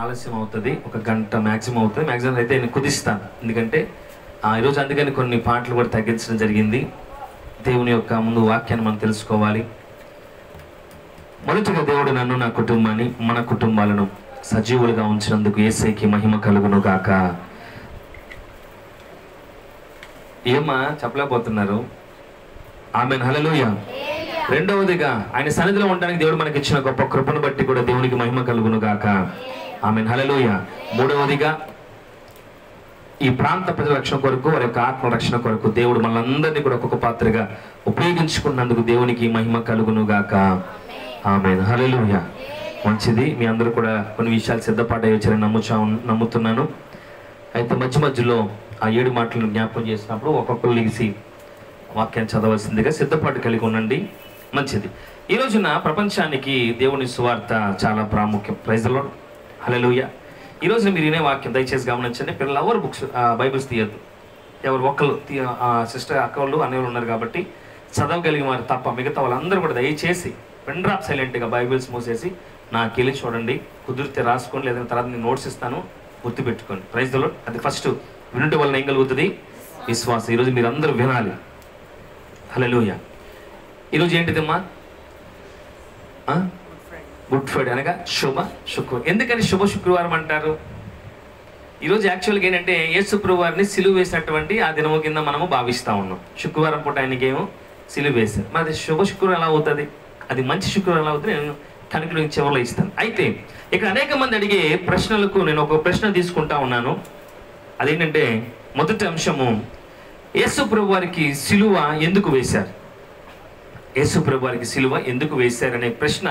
ఆలస్యం అవుతుంది, 1 గంట మ్యాక్సిమం అవుతుంది. మ్యాక్సిమం అయితే నేను కుదిస్తాను, ఎందుకంటే ఈరోజు అందుకని కొన్ని పాటలు కూడా తగ్గించడం జరిగింది. దేవుని యొక్క ముందు వాక్యాన్ని మనం తెలుసుకోవాలి. మొదటిగా దేవుడు నన్ను, నా కుటుంబాన్ని, మన కుటుంబాలను సజీవులుగా ఉంచినందుకు యేసయ్యకి మహిమ కలుగును గాక. ఏమా చెప్పలేకపోతున్నారు? ఆమేన్, హల్లెలూయా. రెండవదిగా ఆయన సన్నిధిలో ఉండడానికి దేవుడు మనకి ఇచ్చిన గొప్ప కృపను బట్టి కూడా దేవునికి మహిమ కలుగును గాక. ఆమేన్, హల్లెలూయా. మూడవదిగా ఈ ప్రాంత ప్రజల రక్షణ కొరకు, వారి యొక్క ఆత్మ రక్షణ కొరకు దేవుడు మనందరినీ కూడా ఒక్కొక్క పాత్రగా ఉపయోగించుకున్నందుకు దేవునికి మహిమ కలుగును గాక. ఆమేన్, హల్లెలూయా. మంచిది, మీ అందరూ కూడా కొన్ని విషయాలు సిద్ధపాటు వచ్చారని నమ్ముతున్నాను. అయితే మధ్యలో ఆ 7 మాటలను జ్ఞాపకం చేసినప్పుడు ఒక్కొక్కరు లిగిసి వాక్యాన్ని చదవలసిందిగా సిద్ధపాటు కలిగి ఉండండి. మంచిది. ఈ రోజున ప్రపంచానికి దేవుని సువార్త చాలా ప్రాముఖ్యం. Praise the lord, hallelujah. ఈ రోజు మీరు వినే వాక్యం దయచేసి గమనించండి. పిల్లలు ఎవరు బుక్స్ బైబిల్స్ తీయద్దు. ఎవరు ఒక్కరు సిస్టర్ అక్కలు అనేవాళ్ళు ఉన్నారు కాబట్టి చదవగలిగిన వారు తప్ప మిగతా వాళ్ళందరూ కూడా దయచేసి పెన్ డ్రాప్ సైలెంట్గా బైబిల్స్ మూసేసి నాకెళ్ళి చూడండి. కుదిరితే రాసుకోండి, లేదంటే తర్వాత నేను నోట్స్ ఇస్తాను, గుర్తుపెట్టుకోండి. Praise the Lord. అది ఫస్ట్ వినుట వలన ఏం కలుగుతుంది? విశ్వాసం. ఈరోజు మీరు అందరూ వినాలి. హల్లెలూయా. ఈరోజు ఏంటిదమ్మా? గుడ్ ఫ్రైడే అనగా శుభ శుక్రవారం. ఎందుకని శుభ శుక్రవారం అంటారు? ఈరోజు యాక్చువల్గా ఏంటంటే యేసు ప్రభువు వారిని సిలువ వేసినటువంటి ఆ దినము కింద మనము భావిస్తూ ఉన్నాం. శుక్రవారం పూట ఆయనకేమో సిలువ వేశారు. మరి శుభ శుక్రవారం ఎలా అవుతుంది? అది మంచి శుక్రవారం ఎలా అవుతుంది? నేను కనుక చివరిలో ఇస్తాను. అయితే ఇక్కడ అనేక మంది అడిగే ప్రశ్నలకు నేను ఒక ప్రశ్న తీసుకుంటా ఉన్నాను. అదేంటంటే మొదటి అంశము, యేసు ప్రభు వారికి సిలువ ఎందుకు వేశారు? యేసు ప్రభు వారికి సిలువ ఎందుకు వేశారనే ప్రశ్న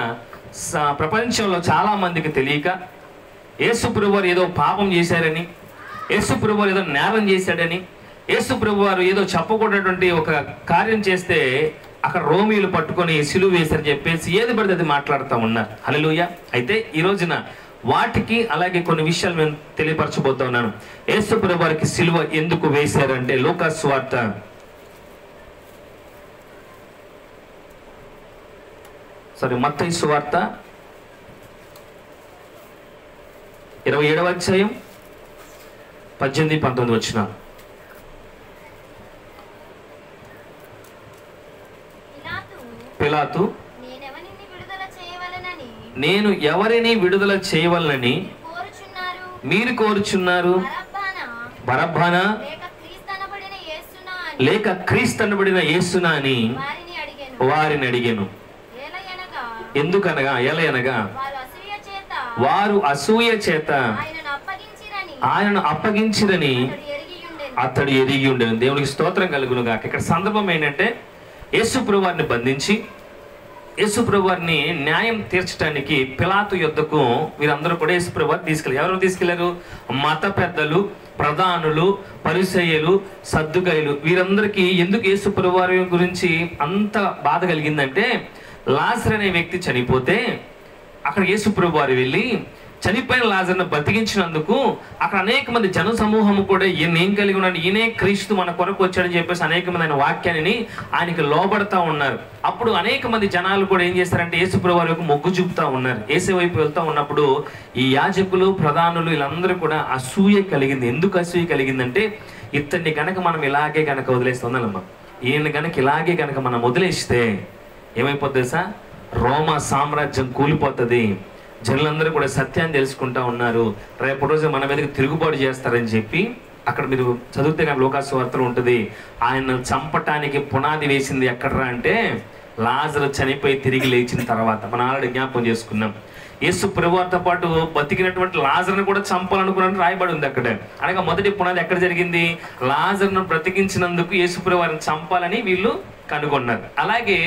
ప్రపంచంలో చాలా మందికి తెలియక, యేసు ప్రభు వారు ఏదో పాపం చేశారని, యేసు ప్రభు వారు ఏదో నేరం చేశాడని, యేసు ప్రభు వారు ఏదో చెప్పకూడనటువంటి ఒక కార్యం చేస్తే అక్కడ రోమీలు పట్టుకొని సిలువ వేశారని చెప్పేసి ఏది పడితే అది మాట్లాడుతూ ఉన్నారు. హల్లెలూయా. అయితే ఈ రోజున వాటికి అలాగే కొన్ని విషయాలు నేను తెలియపరచబోతా ఉన్నాను. యేసు ప్రభు వారికి సిలువ ఎందుకు వేశారంటే లూకా సువార్త 27వ అధ్యాయం 18-19 వచనాలు. పిలాతు, నేను ఎవరిని విడుదల చేయవలనని మీరు కోరుచున్నారు? బరబ్బనా లేక క్రీస్తు అనబడిన యేసునా అని వారిని అడిగాను. ఎందుకనగా ఎలయనగా వారు అసూయ చేత ఆయనను అప్పగించిరని అతడు ఎరిగి ఉండేను. దేవునికి స్తోత్రం కలుగును గాక. ఇక్కడ సందర్భం ఏంటంటే యేసు ప్రభువారిని బంధించి యేసు ప్రభువారిని న్యాయం తీర్చడానికి పిలాతు యొద్దకు వీరందరూ కూడా యేసు ప్రభువారిని తీసుకెళ్ళారు. ఎవరు తీసుకెళ్లారు? మత పెద్దలు, ప్రధానులు, పరిసయ్యులు, సద్దుకయ్యులు. వీరందరికీ ఎందుకు యేసు ప్రభువారి గురించి అంత బాధ కలిగిందంటే, లాజరు అనే వ్యక్తి చనిపోతే అక్కడ యేసు ప్రభువారు వెళ్ళి చనిపోయిన లాజరును బతికించినందుకు అక్కడ అనేక మంది జన సమూహము కూడా ఈయన ఏం కలిగి ఉన్నాడు, ఈయనే క్రీస్తు మన కొరకు వచ్చాడని చెప్పేసి అనేక మంది ఆయన వాక్యాన్ని ఆయనకి లోబడతా ఉన్నారు. అప్పుడు అనేక మంది జనాలు కూడా ఏం చేస్తారంటే యేసు ప్రభువారి వైపు మొగ్గు చూపుతా ఉన్నారు. యేసు వైపు వెళ్తూ ఉన్నప్పుడు ఈ యాజకులు, ప్రధానులు వీళ్ళందరూ కూడా అసూయ కలిగింది. ఎందుకు అసూయ కలిగిందంటే, ఇతన్ని కనుక మనం ఇలాగే కనుక వదిలేస్తుందమ్మా, ఈయన కనుక ఇలాగే కనుక మనం వదిలేస్తే ఏమైపోతుంది తెలుసా? రోమా సామ్రాజ్యం కూలిపోతుంది. జనులందరూ కూడా సత్యాన్ని తెలుసుకుంటా ఉన్నారు. రేపు రోజు మన మీదకి తిరుగుబాటు చేస్తారని చెప్పి అక్కడ మీరు చదివితే కానీ లూకా సువార్తలో ఉంటుంది, ఆయన చంపటానికి పునాది వేసింది ఎక్కడరా అంటే లాజరు చనిపోయి తిరిగి లేచిన తర్వాత. మనం ఆల్రెడీ జ్ఞాపకం చేసుకున్నాం. యేసు ప్రభువారితో పాటు బతికినటువంటి లాజరును కూడా చంపాలనుకున్నట్టు రాయబడి ఉంది అక్కడ. అనగా మొదటి పునాది ఎక్కడ జరిగింది? లాజరును బ్రతికించినందుకు యేసు ప్రభువారిని చంపాలని వీళ్ళు కనుగొన్నారు. అలాగే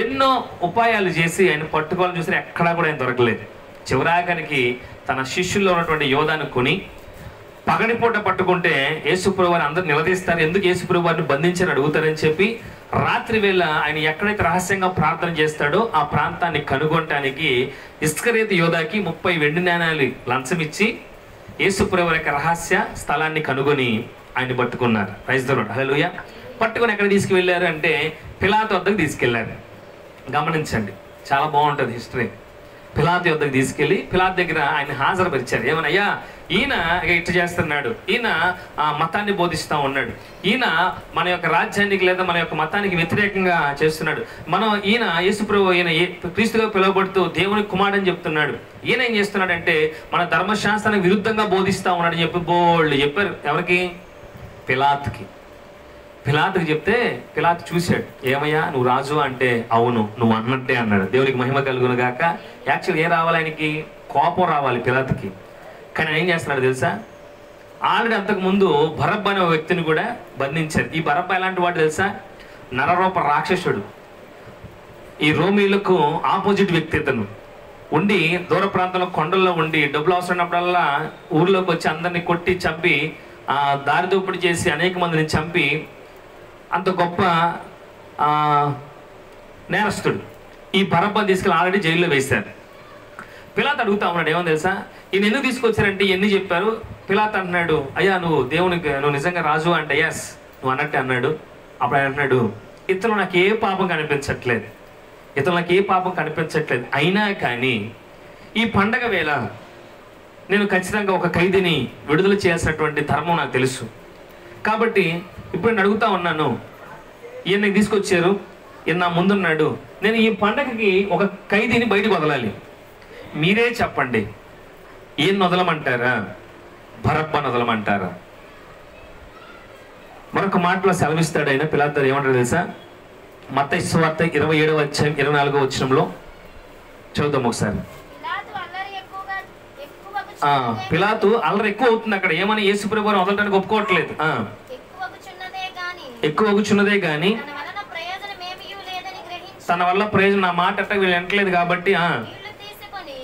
ఎన్నో ఉపాయాలు చేసి ఆయన పట్టుకోవాలని చూసి ఎక్కడా కూడా ఆయన దొరకలేదు. చివరాఖరికి తన శిష్యుల్లో ఉన్నటువంటి యోధాను కొని పగడిపూట పట్టుకుంటే యేసు ప్రభువారు అందరూ నిలదీస్తారు, ఎందుకు యేసు ప్రభువారిని బంధించని అడుగుతారని చెప్పి రాత్రి వేళ ఆయన ఎక్కడైతే రహస్యంగా ప్రార్థన చేస్తాడో ఆ ప్రాంతాన్ని కనుగొనటానికి ఇస్కరియోతు యోధాకి 30 వెండి నాణాలు లంచం ఇచ్చి యేసు ప్రభువారి యొక్క రహస్య స్థలాన్ని కనుగొని ఆయన పట్టుకున్నారు. ప్రైజ్ ది లార్డ్, హల్లెలూయా. పట్టుకొని ఎక్కడ తీసుకువెళ్ళారు అంటే పిలాతు వద్దకు తీసుకెళ్లారు. గమనించండి, చాలా బాగుంటుంది హిస్టరీ. పిలాతు యొద్దకు తీసుకెళ్ళి పిలాతు దగ్గర ఆయన హాజరుపరిచారు. ఏమనయ్యా, ఈయన ఇట్లా చేస్తున్నాడు, ఈయన మతాన్ని బోధిస్తూ ఉన్నాడు, ఈయన మన యొక్క రాజ్యానికి లేదా మన యొక్క మతానికి వ్యతిరేకంగా చేస్తున్నాడు, ఈయన యేసుప్రభు ఈయన క్రీస్తుగా పిలువబడుతూ దేవుని కుమారుడు అని చెప్తున్నాడు, ఈయన ఏం చేస్తున్నాడంటే మన ధర్మశాస్త్రానికి విరుద్ధంగా బోధిస్తూ ఉన్నాడని చెప్పి బోల్డ్ చెప్పారు. ఎవరికి? పిలాతుకి. పిలాతుకి చెప్తే పిలాతు చూశాడు. ఏమయ్యా, నువ్వు రాజు అంటే అవును, నువ్వు అన్నట్టే అన్నాడు. దేవునికి మహిమ కలుగును గాక. యాక్చువల్గా ఏం రావాలి ఆయనకి? కోపం రావాలి పిలాతుకి. కానీ ఆయన ఏం చేస్తున్నాడు తెలుసా? ఆల్రెడీ అంతకుముందు బరబ్బా అనే ఒక వ్యక్తిని కూడా బంధించారు. ఈ బరబ్బా ఎలాంటి వాడు తెలుసా? నరరూప రాక్షసుడు. ఈ రోమీలకు ఆపోజిట్ వ్యక్తి ఇతను. ఉండి దూర ప్రాంతంలో కొండల్లో ఉండి డబ్బులు అవసరమైనప్పుడల్లా ఊర్లోకి వచ్చి అందరినీ కొట్టి చంపి దారిదోపిడి చేసి అనేక మందిని చంపి అంత గొప్ప నేరస్తుడు. ఈ బరబ్బని తీసుకెళ్ళి ఆల్రెడీ జైల్లో వేశారు. పిలాతు అడుగుతా ఉన్నాడు, ఏమో తెలుసా? ఈయన ఎందుకు తీసుకొచ్చారంటే ఎన్ని చెప్పారు. పిలాతు అంటున్నాడు, అయ్యా నువ్వు దేవునికి నువ్వు నిజంగా రాజు అంటే ఎస్ నువ్వు అన్నట్టే అన్నాడు. అప్పుడు ఆయన అన్నాడు, ఇతను నాకు ఏ పాపం కనిపించట్లేదు, అయినా కానీ ఈ పండగ వేళ నేను ఖచ్చితంగా ఒక ఖైదీని విడుదల చేయాల్సినటువంటి ధర్మం నాకు తెలుసు. కాబట్టి ఇప్పుడు నేను అడుగుతా ఉన్నాను, ఈయన తీసుకొచ్చారు, ఈయన నా ముందున్నాడు, నేను ఈ పండగకి ఒక ఖైదీని బయటకు వదలాలి, మీరే చెప్పండి, ఈయన వదలమంటారా, బరబ్బను వదలమంటారా? మరొక మాటలో సెలవిస్తాడు ఆయన. పిలాతు ఏమంటారు తెలుసా? మత్తయి సువార్త 27వ అధ్యాయం 24వ వచనంలో చదువుతాం ఒకసారి. పిలాతు అల్లరి ఎక్కువ అవుతుంది అక్కడ. ఏమని? యేసుప్రభు వారిని వదలడానికి ఒప్పుకోవట్లేదు. ఎక్కువ అగుచున్నదే గాని తన వల్ల ప్రయోజనం, నా మాట అట్ట వీళ్ళు వినట్లేదు కాబట్టి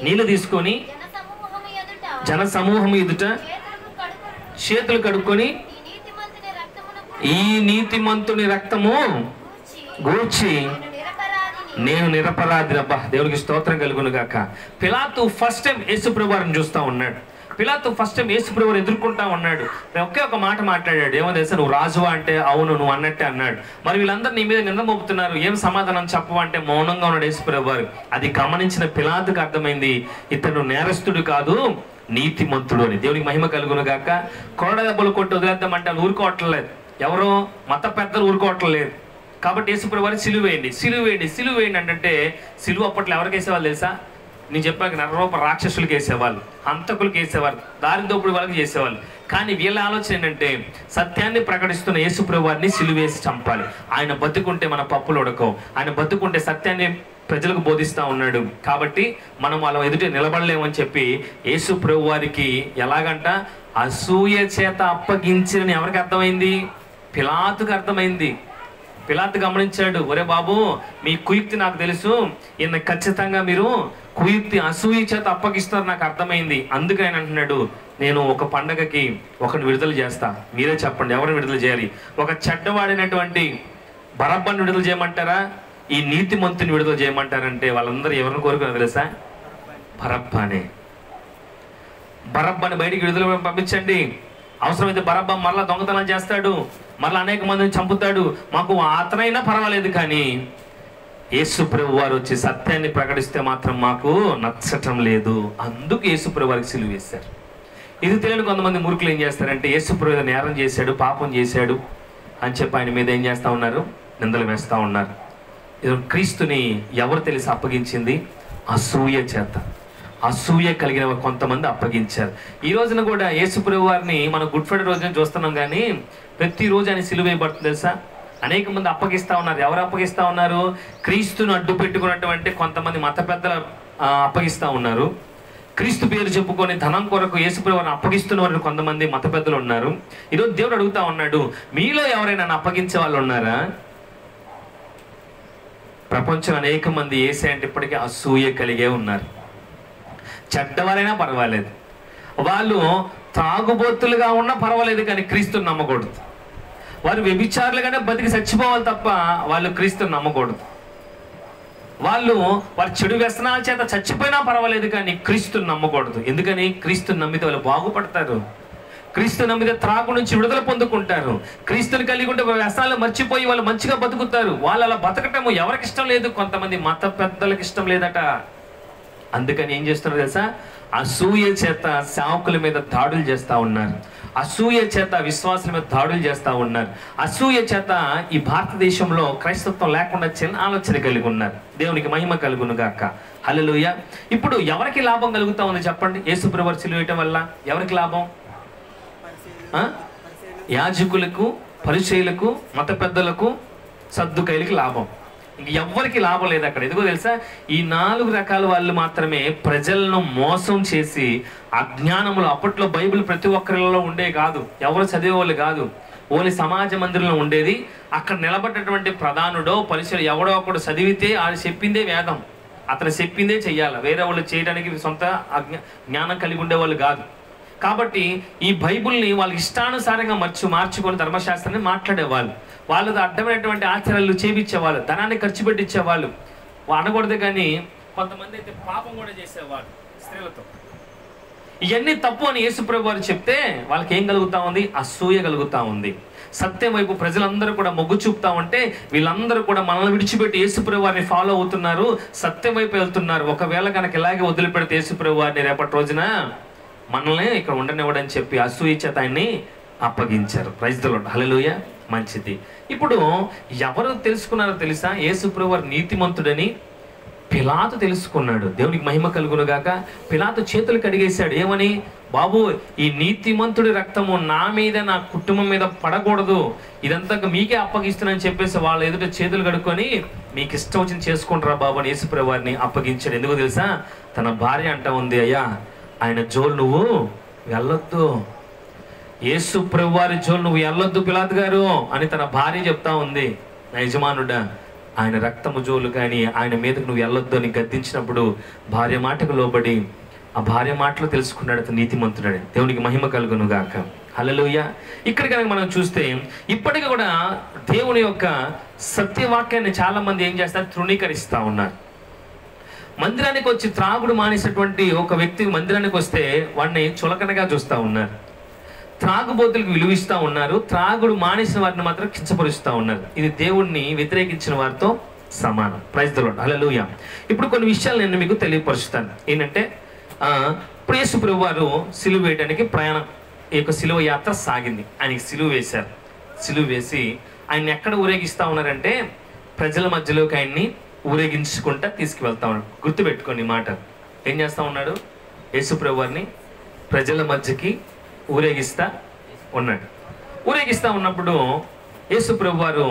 నీళ్లు తీసుకొని జన సమూహం ఎదుట చేతులు కడుక్కొని ఈ నీతిమంతుని రక్తము గూర్చి నేను నిరపరాధి. అబ్బా, దేవునికి స్తోత్రం కలుగును గాక. పిలాతు ఫస్ట్ టైం యేసుప్రభు వారిని చూస్తూ ఉన్నాడు. పిలాతు ఫస్ట్ టైం యేసుప్రభు వారు ఎదుర్కొంటా ఉన్నాడు. ఒకే ఒక మాట మాట్లాడాడు. ఏమో తెలుసా? నువ్వు రాజువా అంటే అవును, నువ్వు అన్నట్టే అన్నాడు. మరి వీళ్ళందరూ నీ మీద నింద మోపుతున్నారు, ఏం సమాధానం చెప్పవా అంటే మౌనంగా ఉన్నాడు యేసుప్రభు వారు. అది గమనించిన పిలాతుకు అర్థమైంది, ఇతను నేరస్తుడు కాదు, నీతిమంతుడు అని. దేవునికి మహిమ కలుగును గాక. కొరడ దెబ్బలు కొట్టి వదిలేద్దామంటే వాళ్ళు ఊరుకోవట్లేదు. ఎవరో మత పెద్దలు ఊరుకోవట్లేదు. కాబట్టి యేసుప్రభు వారు సిలువేయండి అంటే సిలువ అప్పట్లో ఎవరికి వేసేవాళ్ళు తెలుసా? నేను చెప్పాక నరరూప రాక్షసులకు వేసేవాళ్ళు, హంతకులకు వేసేవాళ్ళు, దారిదోపుడు వాళ్ళకి చేసేవాళ్ళు. కానీ వీళ్ళ ఆలోచన ఏంటంటే సత్యాన్ని ప్రకటిస్తున్న యేసుప్రభు వారిని సిలువేసి చంపాలి. ఆయన బతుకుంటే మన పప్పులు ఉడకవు, ఆయన బతుకుంటే సత్యాన్ని ప్రజలకు బోధిస్తూ ఉన్నాడు. కాబట్టి మనం వాళ్ళ ఎదుట నిలబడలేమని చెప్పి యేసుప్రభు వారికి ఎలాగంట అసూయ చేత అప్పగించినని ఎవరికి అర్థమైంది? పిలాతుకు అర్థమైంది. పిలాతు గమనించాడు, ఒరే బాబు, మీ కుయుక్తి నాకు తెలుసు, ఈయన ఖచ్చితంగా మీరు కుయుక్తి అసూయ చేత అప్పగిస్తారు నాకు అర్థమైంది. అందుకే ఆయన అంటున్నాడు, నేను ఒక పండగకి ఒకరిని విడుదల చేస్తా, మీరే చెప్పండి ఎవరిని విడుదల చేయాలి? ఒక చెడ్డవాడినటువంటి బరబ్బను విడుదల చేయమంటారా, ఈ నీతిమంతుని విడుదల చేయమంటారంటే వాళ్ళందరూ ఎవరిని కోరుకున్నారు తెలుసా? బరబ్బనే. బరబ్బని బయటికి విడుదల పంపించండి. అవసరమైతే బరబ్బ మరలా దొంగతనం చేస్తాడు, మరలా అనేక మందిని చంపుతాడు, మాకు అతనైనా పర్వాలేదు, కానీ యేసుప్రభు వారు వచ్చి సత్యాన్ని ప్రకటిస్తే మాత్రం మాకు నచ్చటం లేదు. అందుకు యేసుప్రభు వారికి సిలువ వేశారు. ఇది తెలియని కొంతమంది మూర్ఖులు ఏం చేస్తారంటే యేసుప్రభు నేరం చేశాడు, పాపం చేశాడు అని చెప్పి ఆయన మీద ఏం చేస్తూ ఉన్నారు? నిందలు వేస్తూ ఉన్నారు. ఇది క్రీస్తుని ఎవరు తెలిసి అప్పగించింది? అసూయ చేత. అసూయ కలిగిన కొంతమంది అప్పగించారు. ఈ రోజున కూడా యేసుప్రభు వారిని మనం గుడ్ ఫ్రైడే రోజున చూస్తున్నాం, కానీ ప్రతిరోజు ఆయన సిలువ వేయబడుతుంది తెలుసా? అనేక మంది అప్పగిస్తూ ఉన్నారు. ఎవరు అప్పగిస్తూ ఉన్నారు? క్రీస్తును అడ్డు పెట్టుకున్నటువంటి కొంతమంది మత పెద్దలు అప్పగిస్తూ ఉన్నారు. క్రీస్తు పేరు చెప్పుకొని ధనం కొరకు యేసుప్రభు వారిని అప్పగిస్తున్న వారిని కొంతమంది మత పెద్దలు ఉన్నారు. ఈరోజు దేవుడు అడుగుతా ఉన్నాడు, మీలో ఎవరైనా అప్పగించే వాళ్ళు ఉన్నారా? ప్రపంచం అనేక మంది యేసే అంటే ఇప్పటికీ అసూయ కలిగే ఉన్నారు. చెడ్డవారైనా పర్వాలేదు, వాళ్ళు తాగుబోతులుగా ఉన్నా పర్వాలేదు, కానీ క్రీస్తుని నమ్మకూడదు. వారు వ్యభిచారులుగానే బతికి చచ్చిపోవాలి తప్ప వాళ్ళు క్రీస్తుని నమ్మకూడదు. వారి చెడు వ్యసనాల చేత చచ్చిపోయినా పర్వాలేదు, కానీ క్రీస్తుని నమ్మకూడదు. ఎందుకని? క్రీస్తుని నమ్మితే వాళ్ళు బాగుపడతారు. క్రీస్తు నమ్మితే త్రాగు నుంచి విడుదల పొందుకుంటారు. క్రీస్తుని కలిగి ఉంటే వ్యసనాలు మర్చిపోయి వాళ్ళు మంచిగా బతుకుతారు. వాళ్ళు అలా బతకటము ఎవరికి ఇష్టం లేదు. కొంతమంది మత పెద్దలకు ఇష్టం లేదట. అందుకని ఏం చేస్తున్నారు తెలుసా? అసూయ చేత సేవకుల మీద దాడులు చేస్తూ ఉన్నారు. అసూయ చేత విశ్వాసుల మీద దాడులు చేస్తూ ఉన్నారు. అసూయ చేత ఈ భారతదేశంలో క్రైస్తత్వం లేకుండా చిన్న ఆలోచన కలిగి ఉన్నారు. దేవునికి మహిమ కలుగును గాక. హల్లెలూయా. ఇప్పుడు ఎవరికి లాభం కలుగుతా ఉంది చెప్పండి? యేసుప్రభువు సిలువ వేయటం వల్ల ఎవరికి లాభం? యాజకులకు, పరిసయ్యులకు, మత పెద్దలకు, సద్దుకైలకి లాభం. ఇంక ఎవ్వరికి లాభం లేదు అక్కడ. ఎందుకో తెలుసా? ఈ 4 రకాల వాళ్ళు మాత్రమే ప్రజలను మోసం చేసి అజ్ఞానంలో, అప్పట్లో బైబిల్ ప్రతి ఒక్కరిలో ఉండే కాదు, ఎవరు చదివేవాళ్ళు కాదు, ఓన్లీ సమాజ మందిరంలో ఉండేది. అక్కడ నిలబడ్డటువంటి ప్రధానుడో పరిసయ్యుడు ఎవడో ఒకడు చదివితే ఆయన చెప్పిందే వేదం, అతను చెప్పిందే చెయ్యాలి. వేరే వాళ్ళు చేయడానికి సొంత జ్ఞానం కలిగి ఉండేవాళ్ళు కాదు. కాబట్టి ఈ బైబుల్ని వాళ్ళకి ఇష్టానుసారంగా మార్చుకొని ధర్మశాస్త్రాన్ని మాట్లాడేవాళ్ళు. వాళ్ళది అడ్డమైనటువంటి ఆచరణలు చేయించేవాళ్ళు, ధనాన్ని ఖర్చు పెట్టించేవాళ్ళు. అనకూడదు కానీ కొంతమంది అయితే పాపం కూడా చేసేవాళ్ళు స్త్రీలతో. ఇవన్నీ తప్పు అని యేసుప్రభువు వారు చెప్తే వాళ్ళకి ఏం కలుగుతా ఉంది? అసూయ కలుగుతా ఉంది. సత్యం వైపు ప్రజలందరూ కూడా మొగ్గు చూపుతా ఉంటే వీళ్ళందరూ కూడా మనల్ని విడిచిపెట్టి యేసుప్రభువు వారిని ఫాలో అవుతున్నారు, సత్యం వైపు వెళ్తున్నారు. ఒకవేళ కనుక ఇలాగే వదిలిపెడితే యేసుప్రభువు వారిని రేపటి రోజున మనల్ని ఇక్కడ ఉండనివ్వడని చెప్పి అసూయ చేత ఆయన్ని అప్పగించారు. Praise the lord. హల్లెలూయా. మంచిది. ఇప్పుడు ఎవరు తెలుసుకున్నారో తెలుసా? యేసుప్రభువు వారు నీతిమంతుడని పిలాతు తెలుసుకున్నాడు. దేవునికి మహిమ కలుగును గాక. పిలాతు చేతులు కడిగేశాడు. ఏమని? బాబు, ఈ నీతిమంతుడి రక్తము నా మీద, నా కుటుంబం మీద పడకూడదు, ఇదంతా మీకే అప్పగిస్తున్నానని చెప్పేసి వాళ్ళ ఎదుట చేతులు కడుక్కొని మీకు ఇష్టం వచ్చింది చేసుకుంటారా బాబు అని యేసుప్రభువు వారిని అప్పగించాడు. ఎందుకో తెలుసా? తన భార్య అంటా ఉంది, అయ్యా ఆయన జోలు నువ్వు వెళ్ళొద్దు, యేసుప్రభువు వారి జోలు నువ్వు వెళ్ళొద్దు పిలాతు గారు అని తన భార్య చెప్తా ఉంది. నా యజమానుడా, ఆయన రక్తము జోలు కానీ ఆయన మీదకు నువ్వు వెళ్ళొద్దు అని గద్దించినప్పుడు భార్య మాటకు లోబడి ఆ భార్య మాటలు తెలుసుకున్నాడు అతను నీతిమంతుడని. దేవునికి మహిమ కలుగును గాక. హల్లెలూయా. ఇక్కడ కనుక మనం చూస్తే ఇప్పటికీ కూడా దేవుని యొక్క సత్యవాక్యాన్ని చాలా మంది ఏం చేస్తారు? తృణీకరిస్తూ ఉన్నారు. మందిరానికి వచ్చి త్రాగుడు మానేసినటువంటి ఒక వ్యక్తి మందిరానికి వస్తే వాడిని చులకనగా చూస్తూ ఉన్నారు. త్రాగుబోతులకు విలువిస్తూ ఉన్నారు. త్రాగుడు మానేసిన వారిని మాత్రం కించపరుస్తూ ఉన్నారు. ఇది దేవుణ్ణి వ్యతిరేకించిన వారితో సమానం. Praise the lord. హల్లెలూయా. ఇప్పుడు కొన్ని విషయాలు నేను మీకు తెలియపరుస్తాను. ఏంటంటే ఇప్పుడు యేసుప్రభువు వారు సిలువ వేయడానికి ప్రయాణం, ఈ యొక్క సిలువ యాత్ర సాగింది. ఆయనకి సిలువ వేశారు. సిలువ వేసి ఆయన్ని ఎక్కడ ఊరేగిస్తూ ఉన్నారంటే ప్రజల మధ్యలోకి ఆయన్ని ఊరేగించుకుంటా తీసుకువెళ్తా ఉన్నాడు. గుర్తుపెట్టుకోండి మాట. ఏం చేస్తూ ఉన్నాడు? యేసుప్రభువు వారిని ప్రజల మధ్యకి ఊరేగిస్తా ఉన్నాడు. ఊరేగిస్తూ ఉన్నప్పుడు యేసుప్రభువు వారు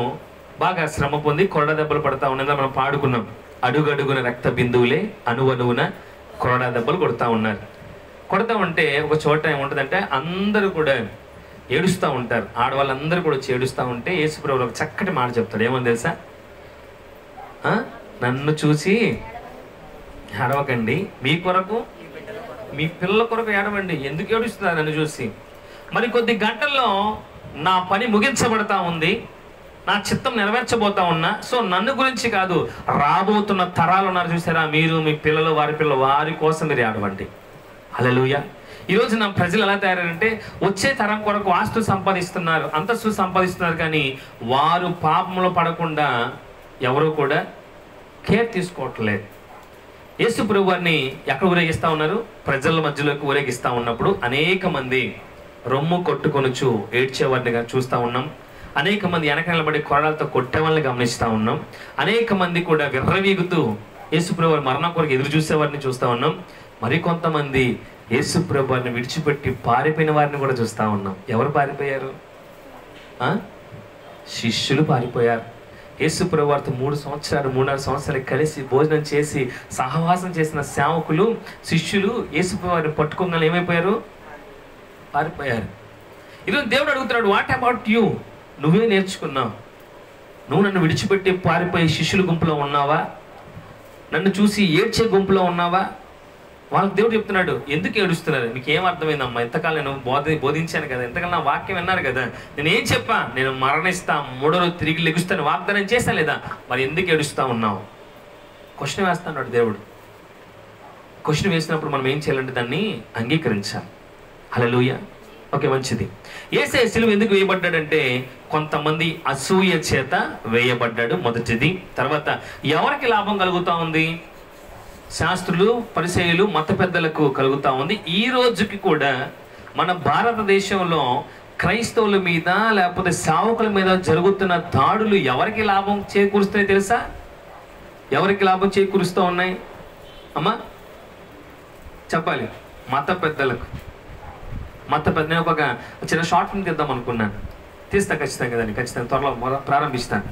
బాగా శ్రమ పొంది కొరడా దెబ్బలు పడతా ఉన్నది. మనం పాడుకున్నాం. అడుగడుగున రక్త బిందువులే, అణువణువున కొరడా దెబ్బలు కొడతా ఉన్నారు. కొడతా ఉంటే ఒక చోట ఏముంటుందంటే అందరూ కూడా ఏడుస్తూ ఉంటారు. ఆడవాళ్ళందరూ కూడా వచ్చి ఏడుస్తూ ఉంటే యేసుప్రభువు ఒక చక్కటి మాట చెప్తాడు. ఏమని తెలుసా? నన్ను చూసి ఏడవకండి, మీ కొరకు, మీ పిల్లల కొరకు ఏడవండి. ఎందుకు ఏడుస్తున్నారు నన్ను చూసి? మరి కొద్ది గంటల్లో నా పని ముగించబడతా ఉంది, నా చిత్తం నెరవేర్చబోతా ఉన్నా. సో నన్ను గురించి కాదు, రాబోతున్న తరాలు ఉన్నారు చూసారా, మీరు, మీ పిల్లలు, వారి పిల్లలు, వారి కోసం మీరు ఏడవండి. హల్లెలూయా. ఈరోజు నా ప్రజలు ఎలా తయారంటే వచ్చే తరం కొరకు ఆస్తులు సంపాదిస్తున్నారు, అంతస్తు సంపాదిస్తున్నారు, కానీ వారు పాపంలో పడకుండా ఎవరు కూడా కేర్ తీసుకోవట్లేదు. యేసుప్రభువు వారిని ఎక్కడ ఊరేగిస్తూ ఉన్నారు? ప్రజల మధ్యలోకి ఊరేగిస్తూ ఉన్నప్పుడు అనేక మంది రొమ్ము కొట్టుకొనుచు ఏడ్చేవారిని చూస్తూ ఉన్నాం. అనేక మంది వెనక నిలబడి కొరడాలతో కొట్టే వాళ్ళని గమనిస్తూ ఉన్నాం. అనేక మంది కూడా విర్రవీగుతూ యేసుప్రభువు వారి మరణం కొరకు ఎదురు చూసేవారిని చూస్తూ ఉన్నాం. మరికొంతమంది యేసుప్రభువు వారిని విడిచిపెట్టి పారిపోయిన వారిని కూడా చూస్తూ ఉన్నాం. ఎవరు పారిపోయారు? శిష్యులు పారిపోయారు. యేసుప్రభువు వారితో 3.5 సంవత్సరాలు కలిసి భోజనం చేసి సహవాసం చేసిన సేవకులు, శిష్యులు యేసుప్రభువు వారిని పట్టుకోగానే ఏమైపోయారు? పారిపోయారు. ఈరోజు దేవుడు అడుగుతున్నాడు, వాట్ అబౌట్ యూ? నువ్వే నేర్చుకున్నావు. నువ్వు నన్ను విడిచిపెట్టి పారిపోయే శిష్యుల గుంపులో ఉన్నావా? నన్ను చూసి ఏడ్చే గుంపులో ఉన్నావా? వాళ్ళకి దేవుడు చెప్తున్నాడు, ఎందుకు ఏడుస్తున్నారు? మీకు ఏం అర్థమైందమ్మా? ఎంతకాలం నేను బోధించాను కదా, ఎంతకాలం నా వాక్యం విన్నారు కదా, నేను ఏం చెప్పా? నేను మరణిస్తా, 3వ రోజు తిరిగి లెగుస్తాను వాగ్దానం చేశాను లేదా? మరి ఎందుకు ఏడుస్తూ ఉన్నావు? క్వశ్చన్ వేస్తున్నాడు దేవుడు. క్వశ్చన్ వేసినప్పుడు మనం ఏం చేయాలంటే దాన్ని అంగీకరించాలి. హల్లెలూయా. ఓకే, మంచిది. యేసయ్య సిలువ ఎందుకు వేయబడ్డాడంటే కొంతమంది అసూయ చేత వేయబడ్డాడు, మొదటిది. తర్వాత ఎవరికి లాభం కలుగుతా ఉంది? శాస్త్రులు, పరిసయ్యులు, మత పెద్దలకు కలుగుతూ ఉంది. ఈ రోజుకి కూడా మన భారతదేశంలో క్రైస్తవుల మీద లేకపోతే సేవకుల మీద జరుగుతున్న దాడులు ఎవరికి లాభం చేకూరుస్తాయి తెలుసా? ఎవరికి లాభం చేకూరుస్తూ ఉన్నాయి అమ్మా? చెప్పాలి. మత పెద్దలకు. మత పెద్ద, నేను ఒక చిన్న షార్ట్ ఫిల్మ్ తీద్దాం అనుకున్నాను. తీస్తా ఖచ్చితంగా, దాన్ని ఖచ్చితంగా త్వరలో ప్రారంభిస్తాను.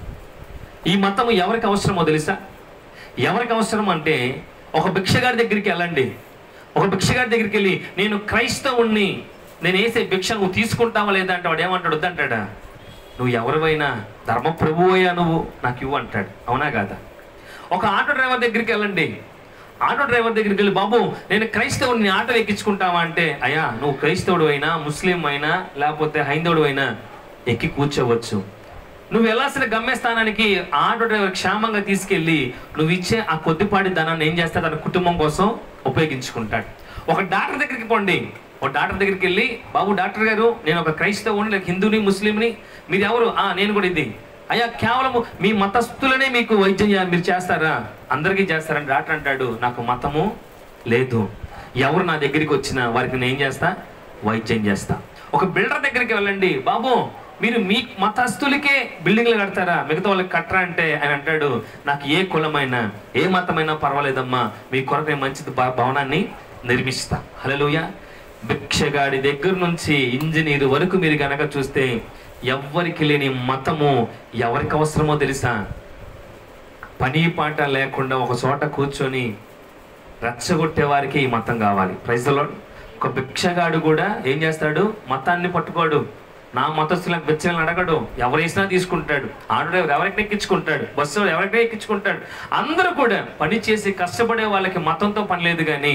ఈ మతము ఎవరికి అవసరమో తెలుసా? ఎవరికి అవసరం అంటే, ఒక భిక్షగాడి దగ్గరికి వెళ్ళండి. ఒక భిక్షగాడి దగ్గరికి వెళ్ళి, నేను క్రైస్తవుణ్ణి, నేను వేసే భిక్ష నువ్వు తీసుకుంటావా లేదా అంటే వాడు ఏమంటాడు? వద్దంటాడా? నువ్వు ఎవరివైనా ధర్మప్రభువు అయ్యా, నువ్వు నాకు ఇవ్వు అంటాడు. అవునా కాదా? ఒక ఆటో డ్రైవర్ దగ్గరికి వెళ్ళండి. ఆటో డ్రైవర్ దగ్గరికి వెళ్ళి, బాబు నేను క్రైస్తవుని ఆటో ఎక్కించుకుంటావా అంటే, అయ్యా నువ్వు క్రైస్తవుడు అయినా, ముస్లిం అయినా, లేకపోతే హైందవుడు అయినా ఎక్కి కూర్చోవచ్చు. నువ్వు వెళ్ళాల్సిన గమ్యస్థానానికి ఆటో డ్రైవర్ క్షేమంగా తీసుకెళ్ళి నువ్వు ఇచ్చే ఆ కొద్దిపాటి ధనాన్ని ఏం చేస్తాడు? తన కుటుంబం కోసం ఉపయోగించుకుంటాడు. ఒక డాక్టర్ దగ్గరికి పోండి. ఒక డాక్టర్ దగ్గరికి వెళ్ళి, బాబు డాక్టర్ గారు నేను ఒక క్రైస్తవుని, లేక హిందూని, ముస్లింని, మీరు ఎవరు? నేను కూడా ఇది. అయ్యా కేవలం మీ మతస్థులనే మీకు వైద్యం మీరు చేస్తారా? అందరికీ చేస్తారని డాక్టర్ అంటాడు, నాకు మతము లేదు. ఎవరు నా దగ్గరికి వచ్చినా వారికి నేను ఏం చేస్తా? వైద్యం చేస్తా. ఒక బిల్డర్ దగ్గరికి వెళ్ళండి, బాబు మీరు మీ మతస్థులకే బిల్డింగ్లు కడతారా, మిగతా వాళ్ళకి కట్టరా అంటే ఆయన అంటాడు, నాకు ఏ కులమైనా ఏ మతమైనా పర్వాలేదమ్మా, మీ కొరకు నేను మంచి భవనాన్ని నిర్మిస్తా. హల్లెలూయా. భిక్షగాడి దగ్గర నుంచి ఇంజనీర్ వరకు మీరు కనుక చూస్తే ఎవ్వరికి లేని మతము ఎవరికి అవసరమో తెలుసా? పని పాట లేకుండా ఒక చోట కూర్చొని రెచ్చగొట్టే వారికి ఈ మతం కావాలి. Praise the Lord. ఒక భిక్షగాడు కూడా ఏం చేస్తాడు? మతాన్ని పట్టుకోడు. నా మతస్థులకు బిచ్చలను అడగడు. ఎవరు వేసినా తీసుకుంటాడు. ఆటో డ్రైవర్ ఎవరికి ఎక్కించుకుంటాడు, బస్సు ఎవరికి ఎక్కించుకుంటాడు. అందరూ కూడా పని చేసి కష్టపడే వాళ్ళకి మతంతో పని లేదు. కానీ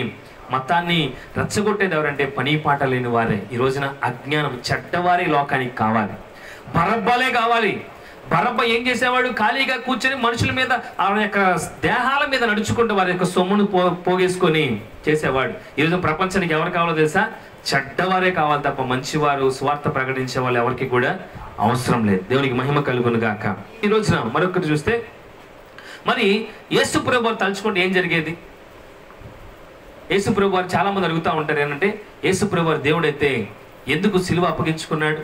మతాన్ని రెచ్చగొట్టేది ఎవరంటే పని పాట లేని వారే. ఈ రోజున అజ్ఞానం, చెడ్డవారి లోకానికి కావాలి. బరబ్బలే కావాలి. బరబ్బ ఏం చేసేవాడు? ఖాళీగా కూర్చొని మనుషుల మీద, ఆయన యొక్క దేహాల మీద నడుచుకుంటూ వారి యొక్క సొమ్మును పోగేసుకొని చేసేవాడు. ఈరోజు ప్రపంచానికి ఎవరు కావాలో తెలుసా? చెడ్డవారే కావాలి తప్ప మంచివారు, స్వార్థ ప్రకటించే వాళ్ళు ఎవరికి కూడా అవసరం లేదు. దేవునికి మహిమ కలుగును గాక. ఈ రోజున మరొకటి చూస్తే, మరి యేసు ప్రభువు వారు తలుచుకుంటే ఏం జరిగేది? యేసు ప్రభువు వారు చాలా మంది అడుగుతూ ఉంటారు ఏంటంటే, యేసు ప్రభువు వారు దేవుడైతే ఎందుకు సిలువ అప్పగించుకున్నాడు?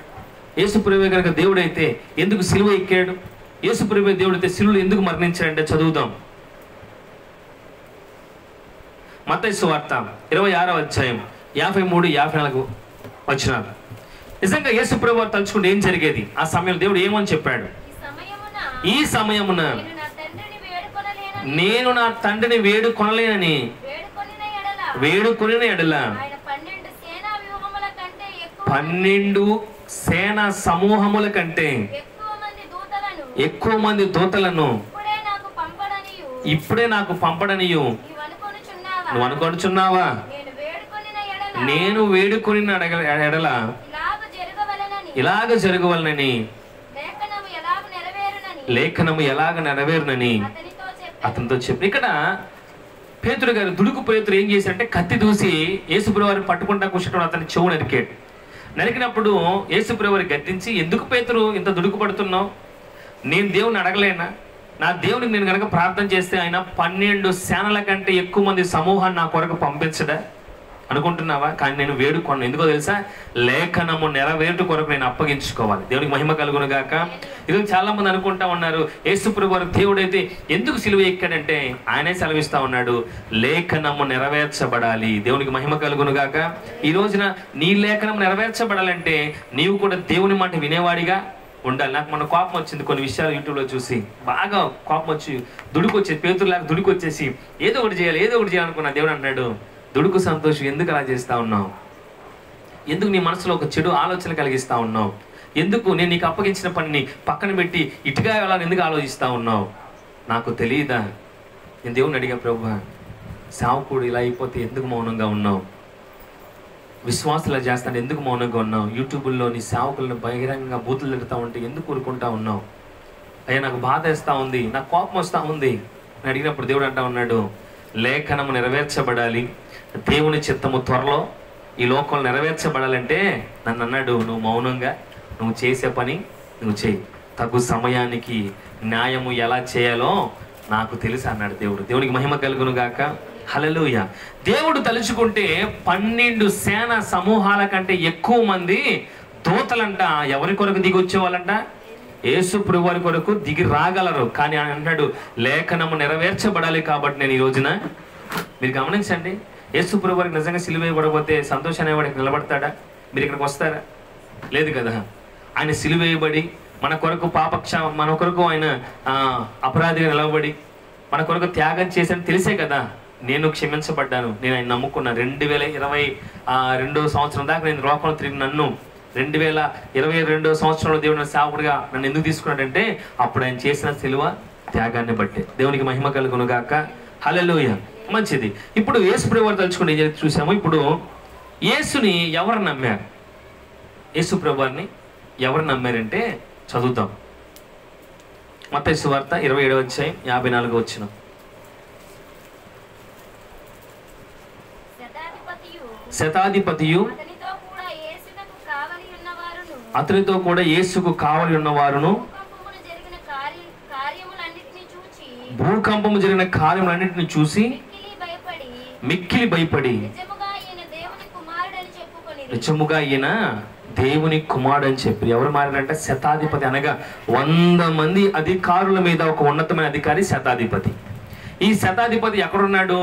యేసు ప్రభువు కనుక దేవుడైతే ఎందుకు సిలువ ఎక్కాడు? యేసు ప్రభువు దేవుడైతే సిలువలో ఎందుకు మరణించాడంటే చదువుదాం. మత్తయి సువార్త 26వ అధ్యాయం 53-54 వచనాలు. నిజంగా యేసు ప్రభువు వారు తలుచుకుంటే ఏం జరిగేది? ఆ సమయంలో దేవుడు ఏమని చెప్పాడు? ఈ సమయమున నేను నా తండ్రిని వేడుకొనలేనని వేడుకొనిన ఎడల 12 సేనా సమూహముల కంటే ఎక్కువ మంది దూతలను ఇప్పుడే నాకు పంపడనియు నువ్వు అనుకొనుచున్నావా? నేను వేడుకొని ఎడల ఇలాగ జరగవలనని, లేఖనము ఎలాగ నెరవేరునని అతనితో చెప్పి. ఇక్కడ పేతురు గారు, దుడుకు పేతురు ఏం చేశారంటే కత్తి దూసి యేసుప్రభువు వారిని పట్టుకుంటా కూర్చుంటాడు. అతని చెవు నరికాడు. నరికినప్పుడు యేసుప్రభువు వారిని గద్దించి, ఎందుకు పేతురు ఇంత దుడుకు పడుతున్నావు? నేను దేవుని అడగలేనా? నా దేవునికి నేను కనుక ప్రార్థన చేస్తే ఆయన 12 సేనల కంటే ఎక్కువ మంది సమూహాన్ని నా కొరకు పంపించడా అనుకుంటున్నావా? కానీ నేను వేడుకొన్నాను. ఎందుకో తెలుసా? లేఖనము నెరవేరు కొరకు నేను అప్పగించుకోవాలి. దేవునికి మహిమ కలుగును గాక. ఈరోజు చాలా మంది అనుకుంటా ఉన్నారు, యేసుప్రభువు వారు దేవుడైతే ఎందుకు సిలువ ఎక్కాడంటే ఆయనే సెలవిస్తా ఉన్నాడు, లేఖనము నెరవేర్చబడాలి. దేవునికి మహిమ కలుగును గాక. ఈ రోజున నీ లేఖనం నెరవేర్చబడాలంటే నీవు కూడా దేవుని మాట వినేవాడిగా ఉండాలి. నాకు మన కోపం వచ్చింది కొన్ని విషయాలు యూట్యూబ్లో చూసి, బాగా కోపం వచ్చి దుడుకు వచ్చేసి, పేతురులాగా దుడుకు వచ్చేసి ఏదో ఒకటి చేయాలనుకున్నా. దేవుడు అన్నాడు, దుడుకు సంతోషం ఎందుకు అలా చేస్తా ఉన్నావు? ఎందుకు నీ మనసులో ఒక చెడు ఆలోచన కలిగిస్తా ఉన్నావు? ఎందుకు నేను నీకు అప్పగించిన పనిని పక్కన పెట్టి ఇటుగా వెళ్ళాలని ఎందుకు ఆలోచిస్తా ఉన్నావు? నాకు తెలియదా? నేను దేవుని అడిగా, ప్రభువా సేవకుడు ఇలా అయిపోతే ఎందుకు మౌనంగా ఉన్నావు? విశ్వాసులా చేస్తాను ఎందుకు మౌనంగా ఉన్నావు? యూట్యూబ్లో నీ సేవకులను బహిరంగంగా బూతులు తిడుతూ ఉంటే ఎందుకు ఊరుకుంటా ఉన్నావు? అయ్యా నాకు బాధ వేస్తూ ఉంది, నాకు కోపం వస్తూ ఉంది అని అడిగినప్పుడు దేవుడు అంటా ఉన్నాడు, లేఖనము నెరవేర్చబడాలి, దేవుని చిత్తము త్వరలో ఈ లోకంలో నెరవేర్చబడాలంటే నన్ను అన్నాడు, నువ్వు మౌనంగా నువ్వు చేసే పని నువ్వు చేయి, తగు సమయానికి న్యాయము ఎలా చేయాలో నాకు తెలుసు అన్నాడు దేవుడు. దేవునికి మహిమ కలుగును గాక. హల్లెలూయా. దేవుడు తలుచుకుంటే 12 సేన సమూహాల కంటే ఎక్కువ మంది దూతలంట ఎవరి కొరకు దిగి వచ్చేవాళ్ళంట? యేసు ప్రభు వారి కొరకు దిగి రాగలరు. కానీ ఆయన అంటాడు, లేఖనము నెరవేర్చబడాలి కాబట్టి నేను ఈ రోజున. మీరు గమనించండి, యేసు ప్రభు వారికి నిజంగా సిలువ వేయబడకపోతే సంతోషం అనేవాడికి నిలబడతాడా? మీరు ఇక్కడికి వస్తారా? లేదు కదా. ఆయన సిలువ వేయబడి మన కొరకు మన కొరకు ఆయన అపరాధిగా నిలబడి మన కొరకు త్యాగం చేశాను తెలిసే కదా నేను క్షమించబడ్డాను, నేను ఆయన నమ్ముకున్నాను. 2022 సంవత్సరం దాకా నేను లోకంలో తిరిగి నన్ను 2022 సంవత్సరంలో దేవుని సేవకుడిగా నన్ను ఎందుకు తీసుకున్నాడంటే అప్పుడు ఆయన చేసిన సిలువ త్యాగాన్ని బట్టి. దేవునికి మహిమ కలుగును గాక. హల్లెలూయా. మంచిది. ఇప్పుడు యేసు ప్రభు వారు తలుచుకుని ఏం చూసాము. ఇప్పుడు యేసుని ఎవరు నమ్మారు? యేసు ప్రభు వారిని ఎవరు నమ్మారంటే చదువుతాం. మత్తయి సువార్త 27వ అధ్యాయం 54వ వచనం. శతాధిపతియు అతనితో కూడా యేసుకు కావలి ఉన్నవారును భూకంపము జరిగిన కార్యములన్నిటిని చూసి మిక్కిలి భయపడి నిజముగా ఈయన దేవుని కుమారుడు అని చెప్పి ఎవరు మారారంటే శతాధిపతి, అనగా 100 మంది అధికారుల మీద ఒక ఉన్నతమైన అధికారి శతాధిపతి. ఈ శతాధిపతి ఎక్కడున్నాడు?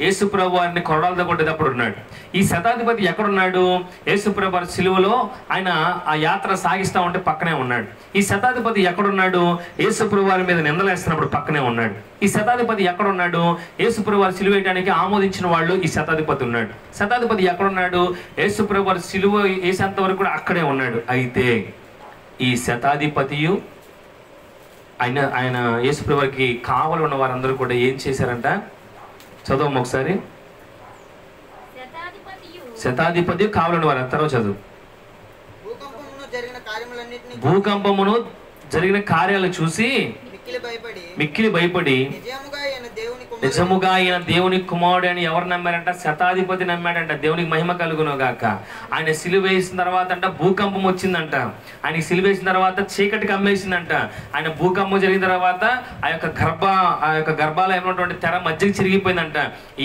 యేసు ప్రభు వారిని కొరడాలతో కొట్టేటప్పుడు ఉన్నాడు. ఈ శతాధిపతి ఎక్కడున్నాడు? యేసు ప్రభు వారి సిలువలో ఆయన ఆ యాత్ర సాగిస్తూ ఉంటే పక్కనే ఉన్నాడు. ఈ శతాధిపతి ఎక్కడున్నాడు? యేసు ప్రభు వారి మీద నిందలేస్తున్నప్పుడు పక్కనే ఉన్నాడు. ఈ శతాధిపతి ఎక్కడున్నాడు? యేసు ప్రభు వారి సిలువ వేయడానికి ఆమోదించిన వాళ్ళు ఈ శతాధిపతి ఉన్నాడు. శతాధిపతి ఎక్కడున్నాడు? యేసు ప్రభు వారి సిలువ వేసేంత వరకు కూడా అక్కడే ఉన్నాడు. అయితే ఈ శతాధిపతియు ఆయన యేసు ప్రభు వారికి కావలి ఉన్న వారందరూ కూడా ఏం చేశారంట? చదువు ఒకసారి. శతాధిపతి కావలి ఉన్న వారు తర్వాత చదువు. భూకంపమును జరిగిన కార్యాలు చూసి మిక్కిలి భయపడి నిజముగా ఆయన దేవుని కుమారుడు అని ఎవరు నమ్మారంట? శతాధిపతి నమ్మాడంట. దేవునికి మహిమ కలుగును గాక. ఆయన సిలువ వేసిన తర్వాత అంట భూకంపం వచ్చిందంట. ఆయన సిలువ వేసిన తర్వాత చీకటి కమ్మేసిందంట. ఆయన భూకంపం జరిగిన తర్వాత ఆ యొక్క గర్భాలయం ఉన్నటువంటి తెర మధ్యకి చిరిగిపోయిందంట.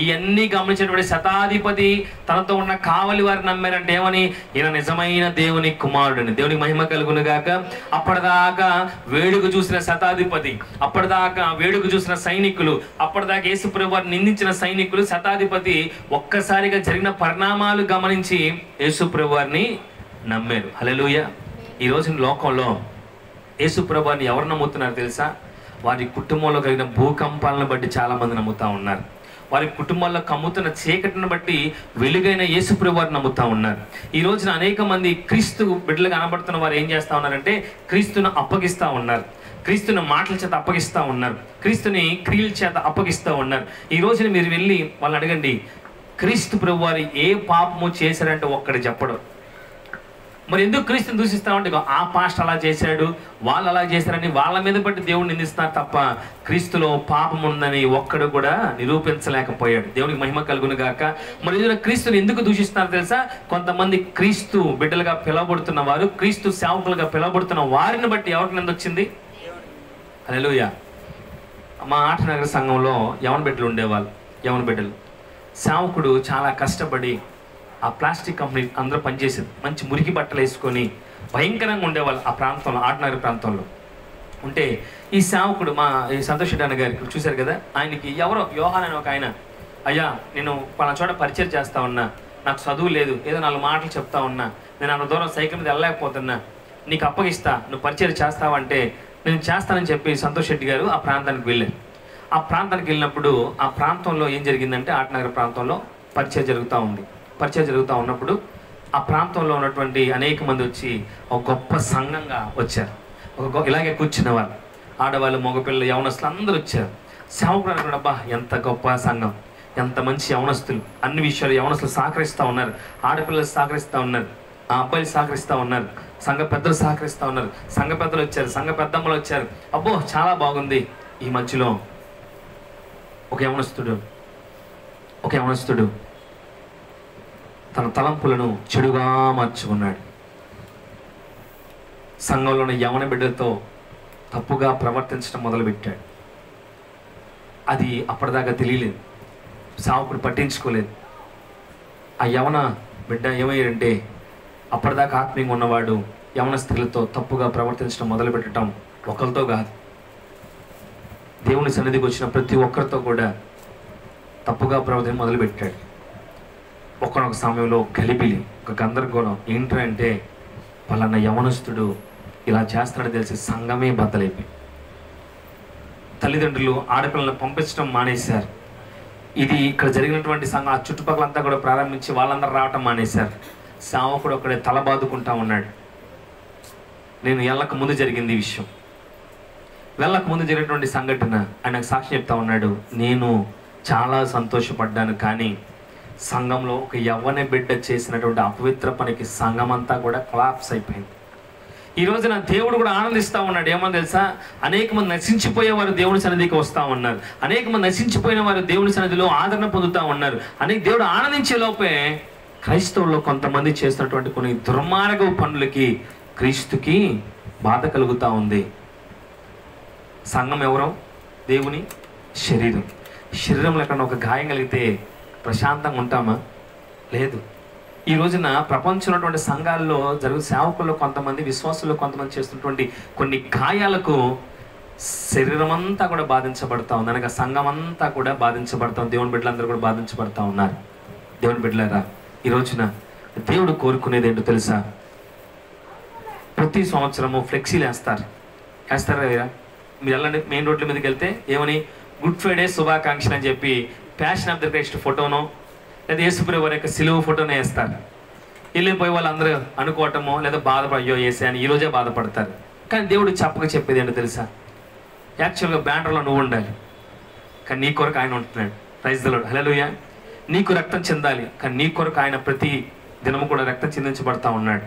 ఇవన్నీ గమనించినటువంటి శతాధిపతి తనతో ఉన్న కావలి వారు నమ్మారంట ఏమని? ఈయన నిజమైన దేవుని కుమారుడు. దేవునికి మహిమ కలుగును గాక. అప్పటిదాకా వేడుక చూసిన శతాధిపతి, అప్పటిదాకా వేడుక చూసిన సైనికులు, అప్పటిదాకా యేసు ప్రభు వారిని నిందించిన సైనికులు, శతాధిపతి ఒక్కసారిగా జరిగిన పరిణామాలు గమనించి యేసు ప్రభు వారిని నమ్మారు. హల్లెలూయా. ఈ రోజు లోకంలో యేసు ప్రభు వారిని ఎవరు నమ్ముతున్నారు తెలుసా? వారి కుటుంబంలో కలిగిన భూకంపాలను బట్టి చాలా మంది నమ్ముతా ఉన్నారు. వారి కుటుంబాల్లో కమ్ముతున్న చీకటిని బట్టి వెలుగైన యేసు ప్రభు వారిని నమ్ముతా ఉన్నారు. ఈ రోజున అనేక మంది క్రీస్తు బిడ్డలుగా కనబడుతున్న వారు ఏం చేస్తా ఉన్నారంటే క్రీస్తును అప్పగిస్తూ ఉన్నారు, క్రీస్తుని మాటల చేత అప్పగిస్తూ ఉన్నారు, క్రీస్తుని క్రియల చేత అప్పగిస్తూ ఉన్నారు. ఈ రోజున మీరు వెళ్ళి వాళ్ళని అడగండి, క్రీస్తు ప్రభు వారు ఏ పాపము చేశారంటే ఒక్కడు చెప్పడు. మరి ఎందుకు క్రీస్తుని దూషిస్తామంటే ఆ పాస్టర్ అలా చేశాడు, వాళ్ళు అలా చేశారని వాళ్ళ మీద బట్టి దేవుడిని నిందిస్తున్నారు తప్ప క్రీస్తులో పాపం ఉందని ఒక్కడు కూడా నిరూపించలేకపోయాడు. దేవునికి మహిమ కలుగును గాక. మరి ఈరోజు క్రీస్తుని ఎందుకు దూషిస్తున్నారు తెలుసా? కొంతమంది క్రీస్తు బిడ్డలుగా పిలవబడుతున్న వారు, క్రీస్తు సేవకులుగా పిలవబడుతున్న వారిని బట్టి ఎవరికి నింద వచ్చింది? హల్లెలూయా. మా ఆటనగర సంఘంలో యవన బిడ్డలు ఉండేవాళ్ళు. యవన బిడ్డలు సేవకుడు చాలా కష్టపడి ఆ ప్లాస్టిక్ కంపెనీ అందరూ పనిచేసేది, మంచి మురికి బట్టలు వేసుకొని భయంకరంగా ఉండేవాళ్ళు ఆ ప్రాంతంలో, ఆటనగర్ ప్రాంతంలో ఉంటే ఈ సేవకుడు ఈ సంతోష్ రెడ్డి అన్న గారికి చూశారు కదా, ఆయనకి ఎవరో యోహాన్ అని ఒక ఆయన, అయ్యా నేను పలానా చోట పరిచయం చేస్తా ఉన్నా, నాకు చదువు లేదు, ఏదో 4 మాటలు చెప్తా ఉన్నా, నేను అంత దూరం సైకిల్ మీద వెళ్ళలేకపోతున్నా, నీకు అప్పగిస్తా, నువ్వు పరిచయం చేస్తావంటే నేను చేస్తానని చెప్పి సంతోష్ రెడ్డి గారు ఆ ప్రాంతానికి వెళ్ళారు. ఆ ప్రాంతానికి వెళ్ళినప్పుడు ఆ ప్రాంతంలో ఏం జరిగిందంటే ఆటనగర్ ప్రాంతంలో పరిచయం జరుగుతూ ఉంది. పరిచయం జరుగుతూ ఉన్నప్పుడు ఆ ప్రాంతంలో ఉన్నటువంటి అనేక మంది వచ్చి ఒక గొప్ప సంఘంగా వచ్చారు. ఇలాగే కూర్చున్నవారు, ఆడవాళ్ళు, మగపిల్లలు, యవనస్తులు అందరూ వచ్చారు. సేవకుడు అనుకున్నాడు, అబ్బా ఎంత గొప్ప సంఘం, ఎంత మంచి యవనస్తులు, అన్ని విషయాలు యవనస్తులు సహకరిస్తూ ఉన్నారు, ఆడపిల్లలు సహకరిస్తూ ఉన్నారు, ఆ అబ్బాయిలు సహకరిస్తూ ఉన్నారు, సంఘ పెద్దలు సహకరిస్తూ ఉన్నారు, సంఘ పెద్దలు వచ్చారు, సంఘ పెద్దమ్మలు వచ్చారు. అబ్బో చాలా బాగుంది. ఈ మధ్యలో ఒక యవనస్తుడు తన తలంపులను చెడుగా మార్చుకున్నాడు. సంఘంలోని యవన బిడ్డలతో తప్పుగా ప్రవర్తించడం మొదలుపెట్టాడు. అది అప్పటిదాకా తెలియలేదు. సేవకుడు పట్టించుకోలేదు. ఆ యవన బిడ్డ ఏమయ్యాడంటే అప్పటిదాకా ఆత్మీయంగా ఉన్నవాడు యవన స్త్రీలతో తప్పుగా ప్రవర్తించడం మొదలుపెట్టడం ఒకరితో కాదు, దేవుని సన్నిధికి వచ్చిన ప్రతి ఒక్కరితో కూడా తప్పుగా ప్రవర్తన మొదలుపెట్టాడు. ఒకనొక సమయంలో గలిబిలి, ఒక గందరగోళం. ఏంటంటే వాళ్ళన్న యవనస్తుడు ఇలా చేస్తాడని తెలిసి సంఘమే బద్దలైపోయి తల్లిదండ్రులు ఆడపిల్లలను పంపించడం మానేశారు. ఇది ఇక్కడ జరిగినటువంటి సంఘం ఆ చుట్టుపక్కలంతా కూడా ప్రారంభించి వాళ్ళందరూ రావటం మానేశారు. సేవకుడు అక్కడే తల బాదుకుంటా ఉన్నాడు. నేను వెళ్ళక ముందు జరిగింది ఈ విషయం, వెళ్ళక ముందు జరిగినటువంటి సంఘటన ఆయనకు సాక్షి చెప్తా ఉన్నాడు. నేను చాలా సంతోషపడ్డాను, కానీ సంఘంలో ఒక యవ్వన బిడ్డ చేసినటువంటి అపవిత్ర పనికి సంఘం అంతా కూడా కొలాప్స్ అయిపోయింది. ఈ రోజున దేవుడు కూడా ఆనందిస్తూ ఉన్నాడు. ఏమని తెలుసా? అనేక మంది నశించిపోయేవారు దేవుని సన్నిధికి వస్తూ ఉన్నారు, అనేక మంది నశించిపోయిన వారు దేవుని సన్నిధిలో ఆదరణ పొందుతూ ఉన్నారు. అనేక దేవుడు ఆనందించే లోపే క్రైస్తవుల్లో కొంతమంది చేస్తున్నటువంటి కొన్ని దుర్మార్గ పనులకి క్రీస్తుకి బాధ కలుగుతూ ఉంది. సంఘం ఎవరో? దేవుని శరీరం. శరీరంలో ఎక్కడ ఒక గాయం కలిగితే ప్రశాంతంగా ఉంటామా? లేదు. ఈ రోజున ప్రపంచంలో ఉన్నటువంటి సంఘాల్లో జరుగు సేవకుల్లో కొంతమంది, విశ్వాసుల్లో కొంతమంది చేస్తున్నటువంటి కొన్ని గాయాలకు శరీరం అంతా కూడా బాధించబడతా ఉంది. అనగా సంఘం అంతా కూడా బాధించబడతా ఉంది. దేవుని బిడ్డలందరూ కూడా బాధించబడతా ఉన్నారు. దేవుని బిడ్డలారా, ఈ రోజున దేవుడు కోరుకునేది ఏంటో తెలుసా? ప్రతి సంవత్సరము ఫ్లెక్సీలు వేస్తారా వేరా? మీరు వెళ్ళండి మెయిన్ రోడ్ల మీదకి వెళ్తే ఏమని గుడ్ ఫ్రైడే శుభాకాంక్షలు అని చెప్పి ప్యాషన్ ఆఫ్ ద క్రైస్ట్ ఫోటోనో లేదా యేసుప్రభువు వారి యొక్క సిలువ ఫోటోనే వేస్తారు. వెళ్ళిపోయి వాళ్ళందరూ అనుకోవటమో లేదా బాధపడో వేసే అని ఈరోజే బాధపడతారు. కానీ దేవుడు చెప్పేది ఏంటో తెలుసా? యాక్చువల్గా బ్యానర్లో నువ్వు ఉండాలి, కానీ నీ కొరకు ఆయన ఉంటున్నాడు. ప్రైజ్ ది లార్డ్, హల్లెలూయా. నీకు రక్తం చెందాలి, కానీ నీ కొరకు ఆయన ప్రతి దినము కూడా రక్తం చెందించబడతా ఉన్నాడు.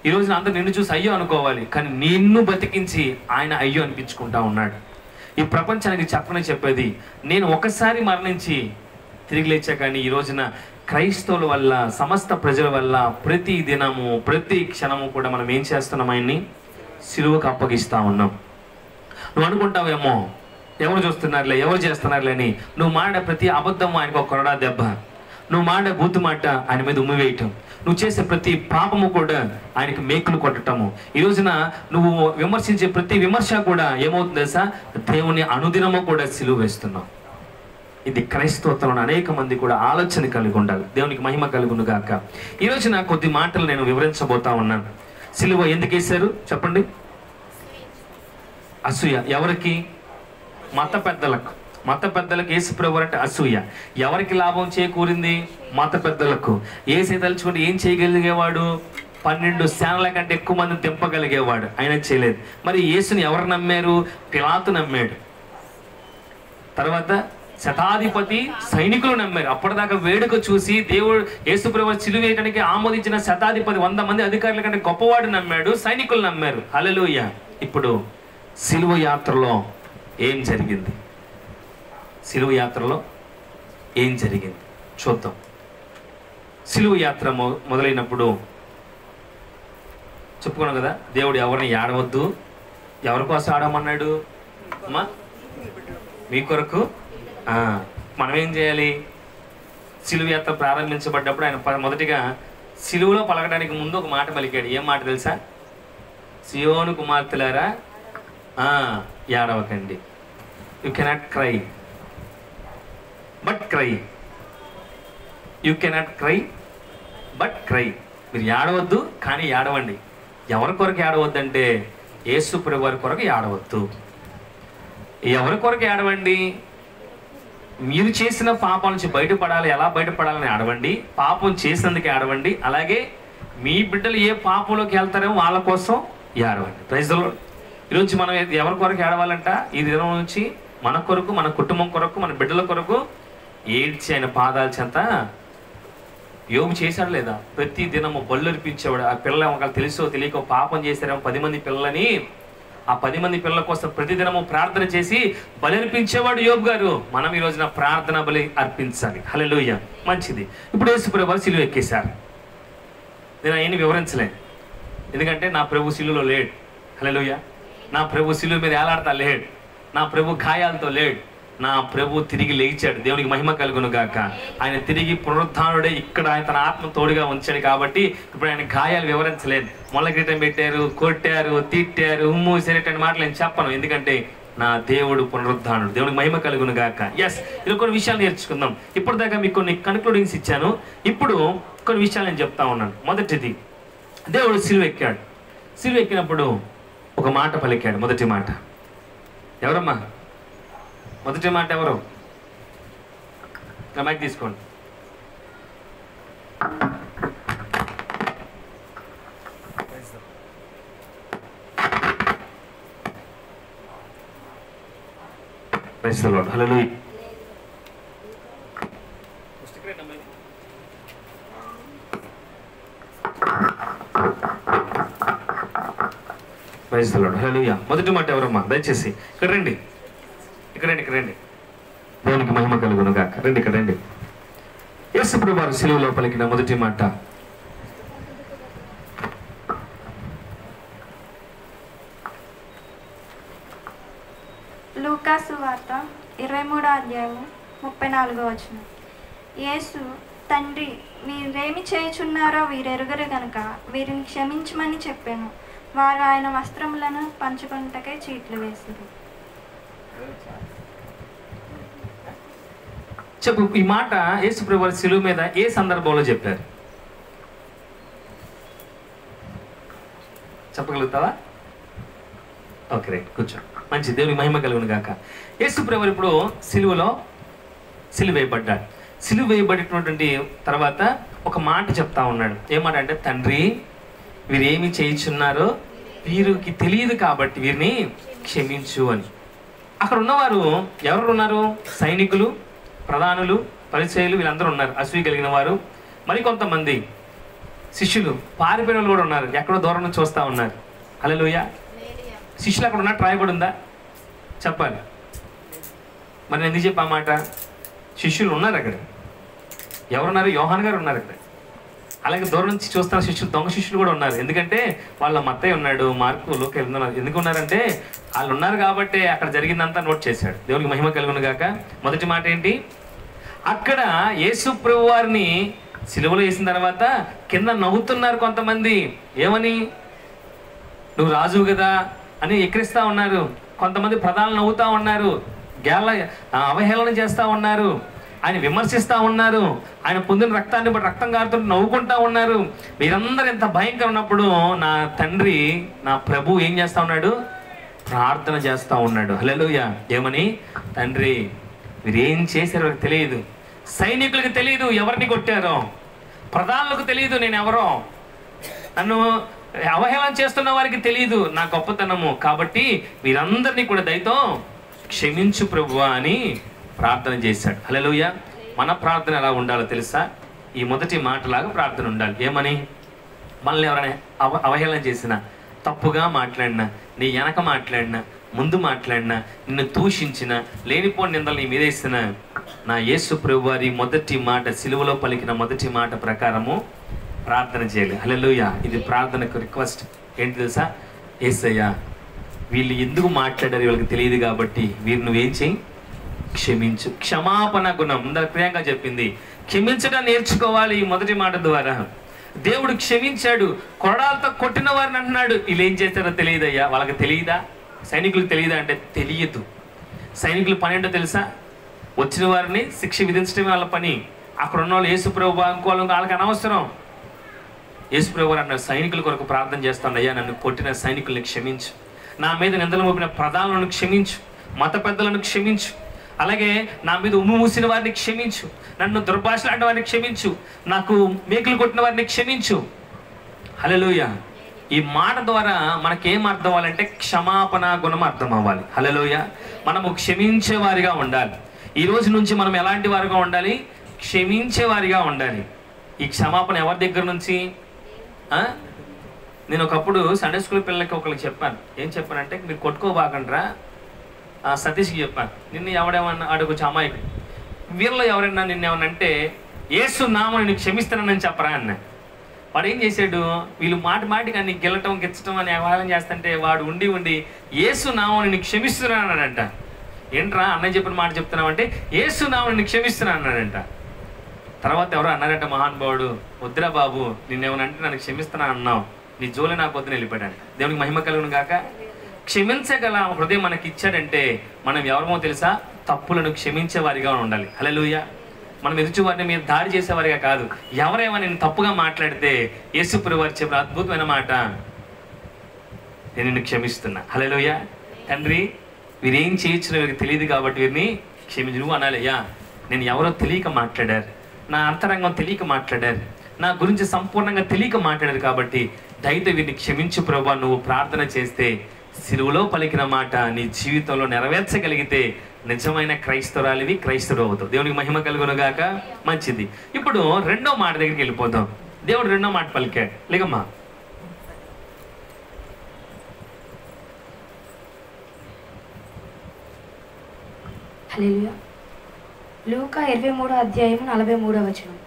ఈ రోజున అందరూ నిన్ను చూసి అయ్యో అనుకోవాలి, కానీ నిన్ను బతికించి ఆయన అయ్యో అనిపించుకుంటా ఉన్నాడు. ఈ ప్రపంచానికి చెప్పేది, నేను ఒకసారి మరణించి తిరిగి లేచా, కానీ ఈ రోజున క్రైస్తవుల వల్ల, సమస్త ప్రజల వల్ల ప్రతి దినము ప్రతి క్షణము కూడా మనం ఏం చేస్తున్నాం? ఆయన్ని సిలువకు అప్పగిస్తూ ఉన్నాం. నువ్వు అనుకుంటావేమో ఎవరు చూస్తున్నారులే, ఎవరు చేస్తున్నారులే అని. నువ్వు మాడే ప్రతి అబద్ధం ఆయనకు ఒక కొరడా దెబ్బ, నువ్వు మాడే బూతు మాట ఆయన మీద ఉమ్మివేయటం, నువ్వు చేసే ప్రతి పాపము కూడా ఆయనకు మేకులు కొట్టటము. ఈ రోజున నువ్వు విమర్శించే ప్రతి విమర్శ కూడా ఏమవుతుంది తెలుసా? దేవుని అనుదినము కూడా సిలువ వేస్తున్నావు. ఇది క్రైస్తవత్వంలో అనేక మంది కూడా ఆలోచన కలిగి ఉండాలి. దేవునికి మహిమ కలుగును గాక. ఈ రోజున కొద్ది మాటలు నేను వివరించబోతా ఉన్నాను. సిలువ ఎందుకు వేశారు చెప్పండి? అసూయ. ఎవరికి? మత పెద్దలకు. మత పెద్దలకు యేసుప్రభువు అంటే అసూయ. ఎవరికి లాభం చేకూరింది? మత పెద్దలకు. యేసు తలుచుకుంటే ఏం చేయగలిగేవాడు? 12 సేనల కంటే ఎక్కువ మంది దింపగలిగేవాడు. ఆయన చేయలేదు. మరి యేసుని ఎవరు నమ్మారు? పిలాతు నమ్మాడు. తర్వాత శతాధిపతి సైనికులు నమ్మారు. అప్పటిదాకా వేడుక చూసి దేవుడు యేసుప్రభువు సిలువ వేయడానికి ఆమోదించిన శతాధిపతి 100 మంది అధికారుల కంటే గొప్పవాడు నమ్మాడు, సైనికులు నమ్మారు. హల్లెలూయా. ఇప్పుడు సిలువ యాత్రలో ఏం జరిగింది? సిలువ యాత్రలో ఏం జరిగింది చూద్దాం. సిలువ యాత్ర మొదలైనప్పుడు చెప్పుకున్నాం కదా, దేవుడు ఎవరిని ఏడవద్దు, ఎవరి కోసం ఆడమన్నాడు? అమ్మా మీ కొరకు. మనం ఏం చేయాలి? సిలువ యాత్ర ప్రారంభించబడ్డప్పుడు ఆయన మొదటిగా సిలువలో పలకడానికి ముందు ఒక మాట పలికాడు. ఏం మాట తెలుసా? సియోను కుమార్తెలారా ఏడవకండి. You cannot cry but cry. You cannot cry but cry. మీరు ఏడవద్దు, కానీ ఏడవండి. ఎవరి కొరకు ఏడవద్దు అంటే యేసు ప్రభువు వారి కొరకు ఏడవద్దు. ఎవరి కొరకు ఏడవండి? మీరు చేసిన పాపం నుంచి బయటపడాలి, ఎలా బయటపడాలని ఏడవండి. పాపం చేసినందుకు ఏడవండి. అలాగే మీ బిడ్డలు ఏ పాపంలోకి వెళ్తారో వాళ్ళ కోసం ఏడవండి. Praise the lord. ఈరోజు మనం ఎవరి కొరకు ఏడవాలంట? ఈ దినం నుంచి మన కొరకు, మన కుటుంబం కొరకు, మన బిడ్డల కొరకు ఏడ్చి ఆయన పాదాల చెంత యోగు చేశాడు లేదా? ప్రతి దినము బళ్ళు అర్పించేవాడు. ఆ పిల్లలు ఒకళ్ళు తెలుసో తెలియకో పాపం చేశారేమో 10 మంది పిల్లలని, ఆ 10 మంది పిల్లల కోసం ప్రతిదినము ప్రార్థన చేసి బలి అర్పించేవాడు యోబు గారు. మనం ఈ రోజున ప్రార్థన బలి అర్పించాలి. హల్లెలూయా. మంచిది. ఇప్పుడు యేసు ప్రభువు సిలువ ఎక్కేశారు. నేను ఆయన్ని వివరించలేను, ఎందుకంటే నా ప్రభు సిలువలో లేడు. హల్లెలూయా. నా ప్రభు సిలువ మీద ఏలాడతా లేడు. నా ప్రభు గాయాలతో లేడు. నా ప్రభు తిరిగి లేచాడు. దేవునికి మహిమ కలుగును గాక. ఆయన తిరిగి పునరుద్ధానుడే ఇక్కడ ఆయన తన ఆత్మ తోడుగా ఉంచాడు. కాబట్టి ఇప్పుడు ఆయన గాయాలు వివరించలేదు. మొలకిరీటం పెట్టారు, కొట్టారు, తిట్టారు, మూసేటటువంటి మాటలు నేను చెప్పను. ఎందుకంటే నా దేవుడు పునరుద్ధానుడు. దేవునికి మహిమ కలుగును గాక. ఎస్, ఇలా కొన్ని విషయాలు నేర్చుకుందాం. ఇప్పుడు దాకా మీకు కొన్ని కన్క్లూడింగ్స్ ఇచ్చాను. ఇప్పుడు కొన్ని విషయాలు నేను చెప్తా ఉన్నాను. మొదటిది, దేవుడు సిలువ ఎక్కాడు. సిలువ ఎక్కినప్పుడు ఒక మాట పలికాడు. మొదటి మాట ఎవరమ్మా? మొదటి మాట ఎవరు? మైక్ తీసుకోండి. హల్లెలూయా. హల్లెలూయా. మొదటి మాట ఎవరమ్మా? దయచేసి ఇక్కడ రండి, ఇక్కడ రండి, ఇక్కడ రండి. దేవునికి మహిమ కలుగును గాక. రండి, ఇక్కడ రండి. యేసు ప్రభువు వారు సిలువలో పలికిన మొదటి మాట, లూకా సువార్త 23వ అధ్యాయము 34వ వచనం. యేసు, తండ్రి, వీరేమి చేయుచున్నారో వీరెరుగరు గనుక వీరిని క్షమించమని చెప్పాను. వారు ఆయన వస్త్రములను పంచుకొనుటకై చీట్లు వేసిరు. చెప్పు, ఈ మాట యేసు ప్రభువు సిలువ మీద ఏ సందర్భంలో చెప్పారు? చెప్పగలుగుతావా? ఓకే, రైట్, కూర్చో. మంచి, దేవుని మహిమ కలుగును గాక. యేసు ప్రభువు ఇప్పుడు సిలువలో సిలువ వేయబడ్డాడు. సిలువ వేయబడినటువంటి తర్వాత ఒక మాట చెప్తా ఉన్నాడు. ఏమాట అంటే, తండ్రి, వీరేమి చేయుచున్నారో వీరికి తెలియదు కాబట్టి వీరిని క్షమించు అని. అక్కడ ఉన్నవారు ఎవరు ఉన్నారు? సైనికులు, ప్రధానులు, పరిచయులు, వీళ్ళందరూ ఉన్నారు. అసూయ కలిగిన వారు, మరికొంతమంది శిష్యులు, పారిపోయిన వాళ్ళు కూడా ఉన్నారు. ఎక్కడో దూరం నుంచి చూస్తూ ఉన్నారు. హల్లెలూయా. శిష్యులు అక్కడ ఉన్నట్టు రాయబడి ఉందా? చెప్పాలి. మరి ఎందుకు చెప్పా మాట? శిష్యులు ఉన్నారు అక్కడ. ఎవరున్నారు? యోహాన్ గారు ఉన్నారు అక్కడ. అలాగే దూరం నుంచి చూస్తున్న శిష్యులు, దొంగ శిష్యులు కూడా ఉన్నారు. ఎందుకంటే వాళ్ళ మత్తయి ఉన్నాడు, మార్కు, లూకా ఉన్నారు. ఎందుకు ఉన్నారంటే వాళ్ళు ఉన్నారు కాబట్టి అక్కడ జరిగిందంతా నోట్ చేశాడు. దేవునికి మహిమ కలుగును గాక. మొదటి మాట ఏంటి? అక్కడ యేసు ప్రభువు వారిని సిలువలో వేసిన తర్వాత కింద నవ్వుతున్నారు కొంతమంది. ఏమని? నువ్వు రాజువు కదా అని ఎక్కిరిస్తూ ఉన్నారు. కొంతమంది ప్రధానులు నవ్వుతూ ఉన్నారు, అవహేళన చేస్తూ ఉన్నారు, ఆయన విమర్శిస్తూ ఉన్నారు, ఆయన పొందిన రక్తాన్ని బట్టి రక్తం కారుతుంటే నవ్వుకుంటా ఉన్నారు. మీరందరూ ఎంత భయంకరం ఉన్నప్పుడు నా తండ్రి, నా ప్రభు ఏం చేస్తూ ఉన్నాడు? ప్రార్థన చేస్తూ ఉన్నాడు. హల్లెలూయా. ఏమని? తండ్రి, మీరేం చేశారో తెలియదు, సైనికులకు తెలియదు ఎవరిని కొట్టారో, ప్రధానులకు తెలియదు నేను ఎవరో, నన్ను అవహేళన చేస్తున్న వారికి తెలియదు నా గొప్పతనము, కాబట్టి వీరందరినీ కూడా దయతో క్షమించు ప్రభువా అని ప్రార్థన చేశాడు. హల్లెలూయా. మన ప్రార్థన ఎలా ఉండాలో తెలుసా? ఈ మొదటి మాటలాగా ప్రార్థన ఉండాలి. ఏమని? మనల్ని ఎవరైనా అవహేళన చేసినా, తప్పుగా మాట్లాడినా, నీ వెనక మాట్లాడినా, ముందు మాట్లాడినా, నిన్ను దూషించిన, లేనిపోని నిందలు నీ మీద వేసిన, నా యేసు ప్రభు వారి మొదటి మాట, సిలువలో పలికిన మొదటి మాట ప్రకారము ప్రార్థన చేయాలి. హల్లెలూయా. ఇది ప్రార్థనకు రిక్వెస్ట్. ఏంటి తెలుసా? యేసయ్యా, వీళ్ళు ఎందుకు మాట్లాడారు వీళ్ళకి తెలియదు కాబట్టి వీరు నువ్వేం చేయి? క్షమించు. క్షమాపణ గుణం. ముందర ప్రియాంక చెప్పింది, క్షమించడం నేర్చుకోవాలి. ఈ మొదటి మాట ద్వారా దేవుడు క్షమించాడు. కొరడాలతో కొట్టిన వారిని అంటున్నాడు, వీళ్ళు ఏం చేస్తారో తెలియదయ్యా. వాళ్ళకి తెలియదా? సైనికులకు తెలియదా అంటే తెలియదు. సైనికుల పని ఏంటో తెలుసా? వచ్చిన వారిని శిక్ష విధించడమే వాళ్ళ పని. అక్కడ ఉన్న వాళ్ళు యేసు ప్రభు ఇంకోళ్ళు వాళ్ళకి అనవసరం. యేసు ప్రభు అన్నారు, సైనికుల కొరకు ప్రార్థన చేస్తాను, అయ్యా నన్ను కొట్టిన సైనికుల్ని క్షమించు, నా మీద నిందలు మోపిన ప్రధానులను క్షమించు, మత పెద్దలను క్షమించు, అలాగే నా మీద ఉమ్ము మూసిన వారిని క్షమించు, నన్ను దుర్భాషలాడిన వారిని క్షమించు, నాకు మేకులు కొట్టిన వారిని క్షమించు. హల్లెలూయా. ఈ మాట ద్వారా మనకేం అర్థం అవ్వాలంటే క్షమాపణ గుణం అర్థం అవ్వాలి. హల్లెలూయా. మనము క్షమించే వారిగా ఉండాలి. ఈ రోజు నుంచి మనం ఎలాంటి వారిగా ఉండాలి? క్షమించే వారిగా ఉండాలి. ఈ క్షమాపణ ఎవరి దగ్గర నుంచి? నేను ఒకప్పుడు సండే స్కూల్ పిల్లలకి ఒకరికి చెప్పాను. ఏం చెప్పానంటే, మీరు కొట్టుకోబాకండ్రా. సతీష్కి చెప్పాను, నిన్ను ఎవడేమన్నా అడుగుచ్చు అమ్మాయికి, వీళ్ళలో ఎవరైనా నిన్నేమన్నంటే యేసు నామని నీకు క్షమిస్తానని చెప్పరా అన్న. వాడు ఏం చేశాడు? వీళ్ళు మాటిగా నీకు గెలటం గిచ్చటం అని అవహేళన చేస్తుంటే వాడు ఉండి యేసు నామని నీకు క్షమిస్తున్నానంట. ఏంట్రా అన్నయ్య చెప్పిన మాట చెప్తున్నావు అంటే, యేసు నామమున క్షమిస్తున్నా అన్నాడంట. తర్వాత ఎవరో అన్నారంట మహానుభావుడు, వద్దురా బాబు నిన్నేమనంటే నన్ను క్షమిస్తున్నా అన్నావు, నీ జోలి నాకు వద్దని వెళ్ళిపోయాడు. దేవునికి మహిమ కలుగును గాక. క్షమించగల హృదయం మనకి ఇచ్చాడంటే మనం ఎవరమో తెలుసా? తప్పులను క్షమించే వారిగా ఉండాలి. హల్లెలూయా. మనం ఎదుటి వారిని మీద దాడి చేసేవారిగా కాదు. ఎవరేమో నేను తప్పుగా మాట్లాడితే యేసుప్రభువు వారు చెప్పిన అద్భుతమైన మాట, నేను నిన్ను క్షమిస్తున్నా. హల్లెలూయా. తండ్రి వీరేం చేయొచ్చు వీరికి తెలియదు కాబట్టి వీరిని క్షమించు. నువ్వు అనాలి, అయ్యా నేను ఎవరో తెలియక మాట్లాడారు, నా అంతరంగం తెలియక మాట్లాడారు, నా గురించి సంపూర్ణంగా తెలియక మాట్లాడారు కాబట్టి దయతో వీరిని క్షమించు ప్రభువా. నువ్వు ప్రార్థన చేస్తే సిలువలో పలికిన మాట నీ జీవితంలో నెరవేర్చగలిగితే నిజమైన క్రైస్తవురాలివి, క్రైస్తవుడు అవుతావు. దేవునికి మహిమ కలుగును గాక. మంచిది. ఇప్పుడు రెండో మాట దగ్గరికి వెళ్ళిపోతాం. దేవుడు రెండో మాట పలికాడు. లేకమ్మా. హల్లెలూయా. లూకా 23:43.